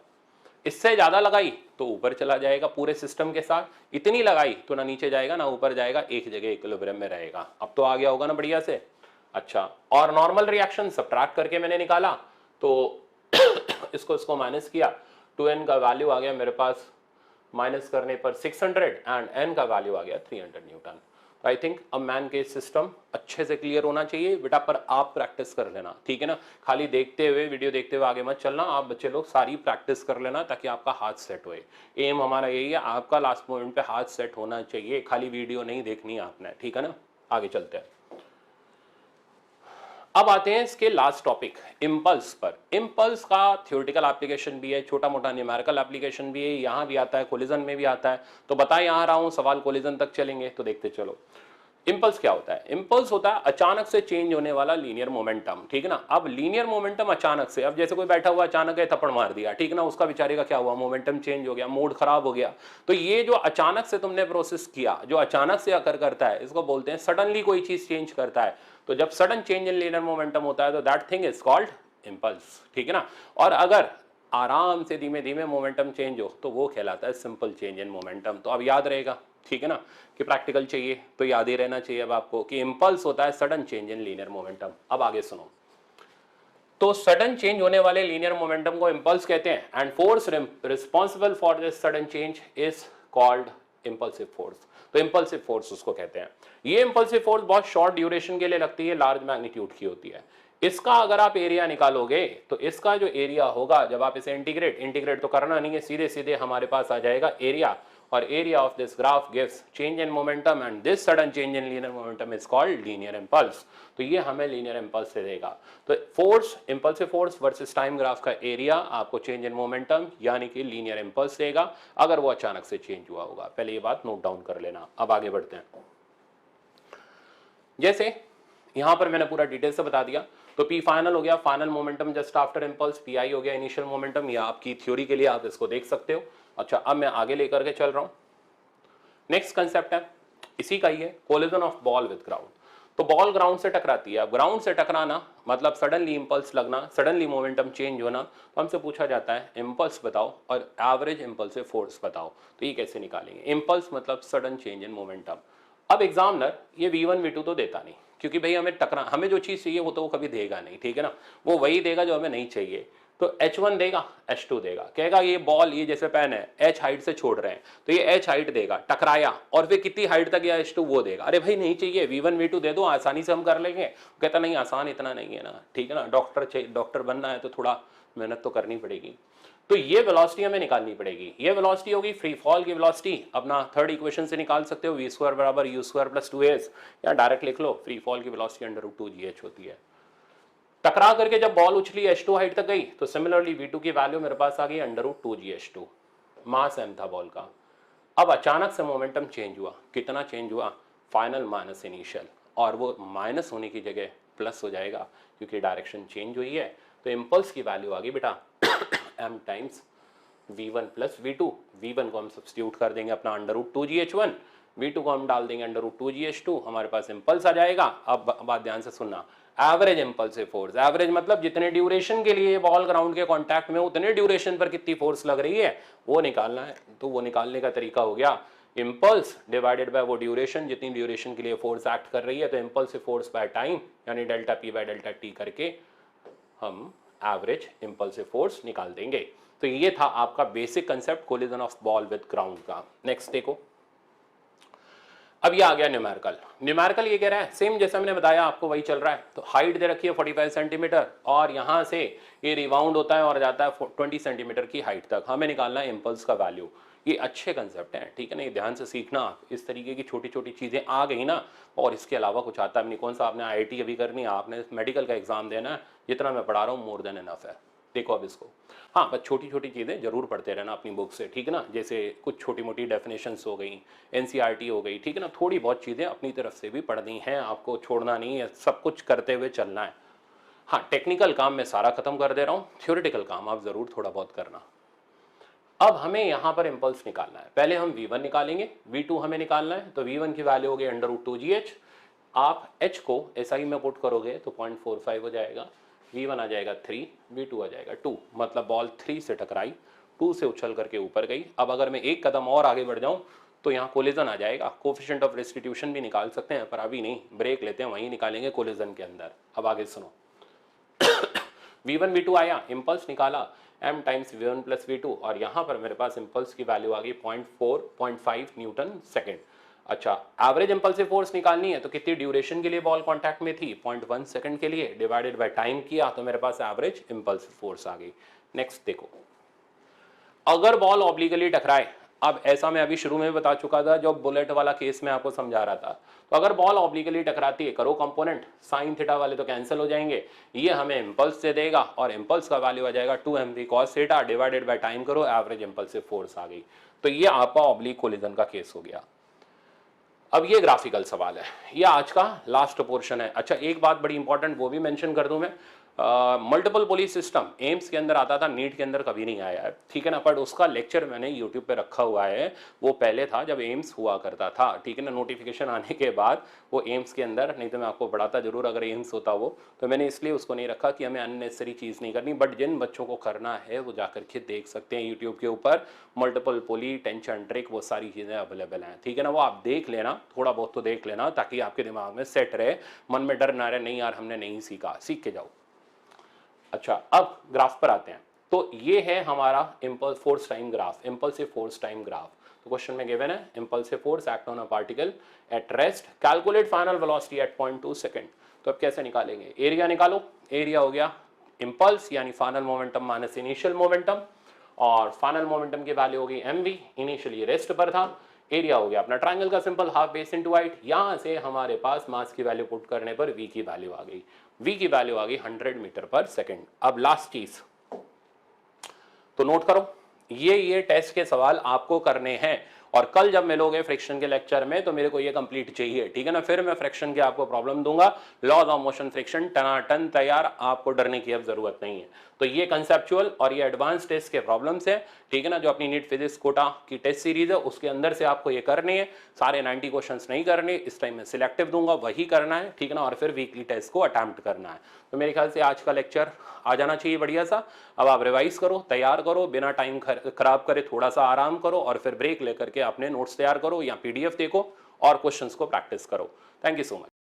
इससे ज्यादा लगाई तो ऊपर चला जाएगा पूरे सिस्टम के साथ, इतनी लगाई तो ना नीचे जाएगा ना ऊपर जाएगा, एक जगह इक्विलिब्रियम में रहेगा। अब तो आ गया होगा ना बढ़िया से। अच्छा, और नॉर्मल रिएक्शन सब्ट्रैक्ट करके मैंने निकाला, तो इसको माइनस किया, 2n का वैल्यू आ गया मेरे पास, माइनस करने पर 600 एंड n का वैल्यू आ गया 300 न्यूटन। तो आई थिंक अब मैन केज सिस्टम अच्छे से क्लियर होना चाहिए बेटा, पर आप प्रैक्टिस कर लेना, ठीक है ना। खाली देखते हुए, वीडियो देखते हुए आगे मत चलना, आप बच्चे लोग सारी प्रैक्टिस कर लेना ताकि आपका हाथ सेट होए। एम हमारा यही है, आपका लास्ट मोमेंट पे हाथ सेट होना चाहिए, खाली वीडियो नहीं देखनी आपने, ठीक है ना। आगे चलते हैं, अब आते हैं इसके लास्ट टॉपिक, इम्पल्स पर। इम्पल्स का थ्योरेटिकल एप्लीकेशन भी है, छोटा मोटा न्यूमेरिकल एप्लीकेशन भी है, यहाँ भी आता है, कोलिजन में भी आता है। तो बता यहाँ रहा हूँ, सवाल कोलिजन तक चलेंगे, तो देखते चलो। इम्पल्स क्या होता है? इम्पल्स होता है अचानक से चेंज होने वाला लीनियर मोमेंटम, ठीक है ना। अब लीनियर मोमेंटम अचानक से, अब जैसे कोई बैठा हुआ अचानक है थप्पड़ मार दिया, ठीक है ना, उसका बेचारे का क्या हुआ, मोमेंटम चेंज हो गया, मूड खराब हो गया। तो ये जो अचानक से तुमने प्रोसेस किया, जो अचानक से अकर करता है, इसको बोलते हैं सडनली कोई चीज चेंज करता है। तो जब sudden change in linear momentum होता है तो that thing is called impulse, ठीक है ना। और अगर आराम से धीमे धीमे मोमेंटम चेंज हो तो वो कहलाता है सिंपल चेंज इन मोमेंटम। तो अब याद रहेगा, ठीक है ना, कि प्रैक्टिकल चाहिए तो याद ही रहना चाहिए अब आपको कि इंपल्स होता है sudden change in linear momentum. अब आगे सुनो, तो सडन चेंज होने वाले लीनियर मोमेंटम को इंपल्स कहते हैं and force responsible for this sudden change is called impulsive force. तो इंपल्सिव फोर्स उसको कहते हैं। ये इंपल्सिव फोर्स बहुत शॉर्ट ड्यूरेशन के लिए लगती है, लार्ज मैग्नीट्यूड की होती है। इसका अगर आप एरिया निकालोगे तो इसका जो एरिया होगा, जब आप इसे इंटीग्रेट तो करना नहीं है, सीधे सीधे हमारे पास आ जाएगा एरिया, और area of this graph gives change in momentum and this sudden change in linear momentum is called linear impulse। तो ये हमें linear impulse से देगा। तो force, impulsive force versus time graph का एरिया आपको चेंज इन मोमेंटम यानी कि linear impulse देगा अगर वो अचानक से चेंज हुआ होगा। पहले ये बात नोट डाउन कर लेना। अब आगे बढ़ते हैं। जैसे यहां पर मैंने पूरा डिटेल से बता दिया, तो पी फाइनल हो गया, final momentum just after impulse, P I हो गया इनिशियल मोमेंटम, या आपकी थ्योरी के लिए आप इसको देख सकते हो। अच्छा, अब मैं आगे लेकर के चल रहा हूं। नेक्स्ट कंसेप्ट है, इसी का ही है, collision of ball with ground. तो बॉल ग्राउंड से टकराती है। अब ग्राउंड से टकराना मतलब सडनली इंपल्स लगना, सडनली मोमेंटम चेंज होना। तो हमसे पूछा जाता है इंपल्स बताओ और एवरेज इंपल्सिव फोर्स बताओ। तो ये कैसे निकालेंगे? इंपल्स मतलब सडन चेंज इन मोमेंटम। अब एग्जामिनर ये V1 V2 तो देता नहीं, क्योंकि भाई हमें जो चीज चाहिए वो तो वो कभी देगा नहीं, ठीक है ना। वो वही देगा जो हमें नहीं चाहिए। तो H1 देगा, H2 देगा, कहेगा ये बॉल, ये जैसे पेन है, H हाइट से छोड़ रहे हैं तो ये H हाइट देगा, टकराया और फिर कितनी हाइट तक गया H2 वो देगा। अरे भाई नहीं चाहिए, V1 V2 दे दो, आसानी से हम कर लेंगे। कहता नहीं, आसान इतना नहीं है ना, ठीक है ना, डॉक्टर बनना है तो थोड़ा मेहनत तो करनी पड़ेगी। तो ये वेलोसिटी हमें निकालनी पड़ेगी। ये वेलोसिटी होगी फ्री फॉल की वेलोसिटी, अपना थर्ड इक्वेशन से निकाल सकते हो, v² बराबर u² + 2s, या डायरेक्ट लिख लो, फ्री फॉल की वेलोसिटी √2gh होती है। टकरा करके जब बॉल उछली H2 हाइट तक गई तो सिमिलरली V2 की वैल्यू मेरे पास आ गई √2gh2, मास m था बॉल का। अब अचानक से मोमेंटम चेंज हुआ, कितना चेंज हुआ? फाइनल माइनस इनिशियल, और वो माइनस होने की जगह प्लस हो जाएगा क्योंकि डायरेक्शन चेंज हुई है। तो इंपल्स की वैल्यू आ गई बेटा m times v1 + v2। v1 को हम सब्स्टिट्यूट कर देंगे अपना √2gh1, v2 को हम डाल देंगे √2gh2, हमारे पास इंपल्स आ जाएगा। अब बात ध्यान से सुनना, एवरेज इंपल्सिव फोर्स, एवरेज मतलब जितने ड्यूरेशन के लिए बॉल ग्राउंड के कांटेक्ट में, उतने ड्यूरेशन पर कितनी फोर्स लग रही है वो निकालना है। तो वो निकालने का तरीका हो गया इंपल्स डिवाइडेड बाय वो ड्यूरेशन, जितनी ड्यूरेशन के लिए फोर्स एक्ट कर रही है। तो इंपल्सिव फोर्स बाय टाइम यानी ΔP/ΔT करके हम एवरेज इंपल्सिव फोर्स निकाल देंगे। तो ये था आपका basic concept collision of ball with ground का। नेक्स्ट देखो, अब ये आ गया न्यूमेरिकल। न्यूमेरिकल ये कह रहा है सेम जैसा मैंने बताया आपको वही चल रहा है। तो हाइट दे रखी है 45 सेंटीमीटर और यहां से ये रिबाउंड होता है और जाता है 20 सेंटीमीटर की हाइट तक। हमें निकालना है इंपल्स का वैल्यू। ये अच्छे कंसेप्ट हैं, ठीक है ना, ये ध्यान से सीखना आप। इस तरीके की छोटी छोटी चीजें आ गई ना, और इसके अलावा कुछ आता भी नहीं। कौन सा आपने IIT अभी करनी है, आपने मेडिकल का एग्जाम देना है, जितना मैं पढ़ा रहा हूँ मोर देन इनफ है। देखो अब इसको, हाँ बस छोटी छोटी चीज़ें जरूर पढ़ते रहना अपनी बुक से, ठीक है ना। जैसे कुछ छोटी मोटी डेफिनेशंस हो गई, NCERT हो गई, ठीक है ना। थोड़ी बहुत चीज़ें अपनी तरफ से भी पढ़नी है, आपको छोड़ना नहीं है, सब कुछ करते हुए चलना है। हाँ, टेक्निकल काम मैं सारा खत्म कर दे रहा हूँ, थ्योरेटिकल काम आप ज़रूर थोड़ा बहुत करना। अब हमें यहाँ पर इंपल्स निकालना है। पहले हम V1 निकालेंगे, V2 हमें निकालना है। तो V1 की वैल्यू होगी √2gh। आप h को SI में पुट करोगे तो 0.45 हो जाएगा। V1 आ जाएगा 3, V2 आ जाएगा 2। मतलब बॉल 3 से टकराई, 2 से उछल करके ऊपर गई। अब अगर मैं एक कदम और आगे बढ़ जाऊं तो यहाँ कोलिजन आ जाएगा। कोफिशिएंट ऑफ रेस्टिट्यूशन भी निकाल सकते हैं, पर अभी नहीं, ब्रेक लेते हैं, वहीं निकालेंगे कोलिजन के अंदर। अब आगे सुनो V1 V2 आया, इंपल्स निकाला m टाइम्स V1 + V2, और यहाँ पर मेरे पास इंपल्स की वैल्यू आ गई 0.5 न्यूटन सेकेंड। अच्छा, एवरेज इंपल्सिव फोर्स निकालनी है तो कितनी ड्यूरेशन के लिए बॉल कांटेक्ट में थी? 0.1 सेकंड के लिए, डिवाइडेड बाय टाइम किया तो मेरे पास एवरेज इंपल्सिव फोर्स आ गई। नेक्स्ट देखो, अगर बॉल ऑब्लिकली टकराए, अब ऐसा मैं अभी शुरू में बता चुका था जब बुलेट वाला केस में आपको समझा रहा था। तो अगर बॉल ऑब्लिकली टकराती है, करो कंपोनेंट, साइन थीटा वाले तो कैंसिल हो जाएंगे, ये हमें इंपल्स दे देगा और इंपल्स का वैल्यू आ जाएगा 2mv cos theta, divided by time करो, एवरेज इंपल्सिव फोर्स आ गई। तो ये आपका ऑब्लिक कोलिजन का केस हो गया। अब ये ग्राफिकल सवाल है, ये आज का लास्ट पोर्शन है। अच्छा एक बात बड़ी इंपॉर्टेंट वो भी मेंशन कर दूं मैं, मल्टीपल पुलिस सिस्टम एम्स के अंदर आता था, नीट के अंदर कभी नहीं आया है, ठीक है ना, बट उसका लेक्चर मैंने यूट्यूब पे रखा हुआ है। वो पहले था जब एम्स हुआ करता था, ठीक है ना, नोटिफिकेशन आने के बाद वो एम्स के अंदर, नहीं तो मैं आपको पढ़ाता जरूर अगर एम्स होता वो, तो मैंने इसलिए उसको नहीं रखा कि हमें अननेसेसरी चीज़ नहीं करनी, बट जिन बच्चों को करना है वो जाकर के देख सकते हैं यूट्यूब के ऊपर, मल्टीपल पुली, टेंशन ट्रिक, वो सारी चीज़ें अवेलेबल हैं, ठीक है ना, वो आप देख लेना, थोड़ा बहुत तो देख लेना ताकि आपके दिमाग में सेट रहे, मन में डर ना रहे, नहीं यार हमने नहीं सीखा, सीख के जाओ। अच्छा अब ग्राफ पर आते हैं, तो ये है हमारा impulse force time graph, impulsive force time graph. तो क्वेश्चन में गिवन है impulsive force act on a particle at rest, calculate final velocity at 0.2 second. तो अब कैसे निकालेंगे, एरिया निकालो, एरिया हो गया इम्पल्स यानी final momentum minus initial momentum, और फाइनल मोमेंटम की वैल्यू होगी mv, इनिशियली रेस्ट पर था, एरिया हो गया अपना ट्राइंगल का simple half base into height, यहां से हमारे पास मास की वैल्यू पुट करने पर v की वैल्यू आ गई, v की वैल्यू आ गई 100 मीटर पर सेकंड। अब लास्ट चीज तो नोट करो, ये टेस्ट के सवाल आपको करने हैं, और कल जब मिलोगे फ्रिक्शन के लेक्चर में तो मेरे को ये कंप्लीट चाहिए, ठीक है ना, फिर मैं फ्रिक्शन के आपको प्रॉब्लम दूंगा, लॉज ऑफ मोशन फ्रिक्शन टनाटन तैयार, आपको डरने की अब जरूरत नहीं है। तो ये कंसेप्चुअल और ये एडवांस टेस्ट के प्रॉब्लम्स है, ठीक है ना, जो अपनी नीट फिजिक्स कोटा की टेस्ट सीरीज है उसके अंदर से आपको ये करने हैं, सारे 90 क्वेश्चंस नहीं करने, इस टाइम में सिलेक्टिव दूंगा वही करना है, ठीक है ना, और फिर वीकली टेस्ट को अटेम्प्ट करना है। तो मेरे ख्याल से आज का लेक्चर आ जाना चाहिए बढ़िया सा। अब आप रिवाइज करो, तैयार करो, बिना टाइम खराब करे थोड़ा सा आराम करो, और फिर ब्रेक लेकर के अपने नोट्स तैयार करो या पीडीएफ देखो और क्वेश्चंस को प्रैक्टिस करो। Thank you so much.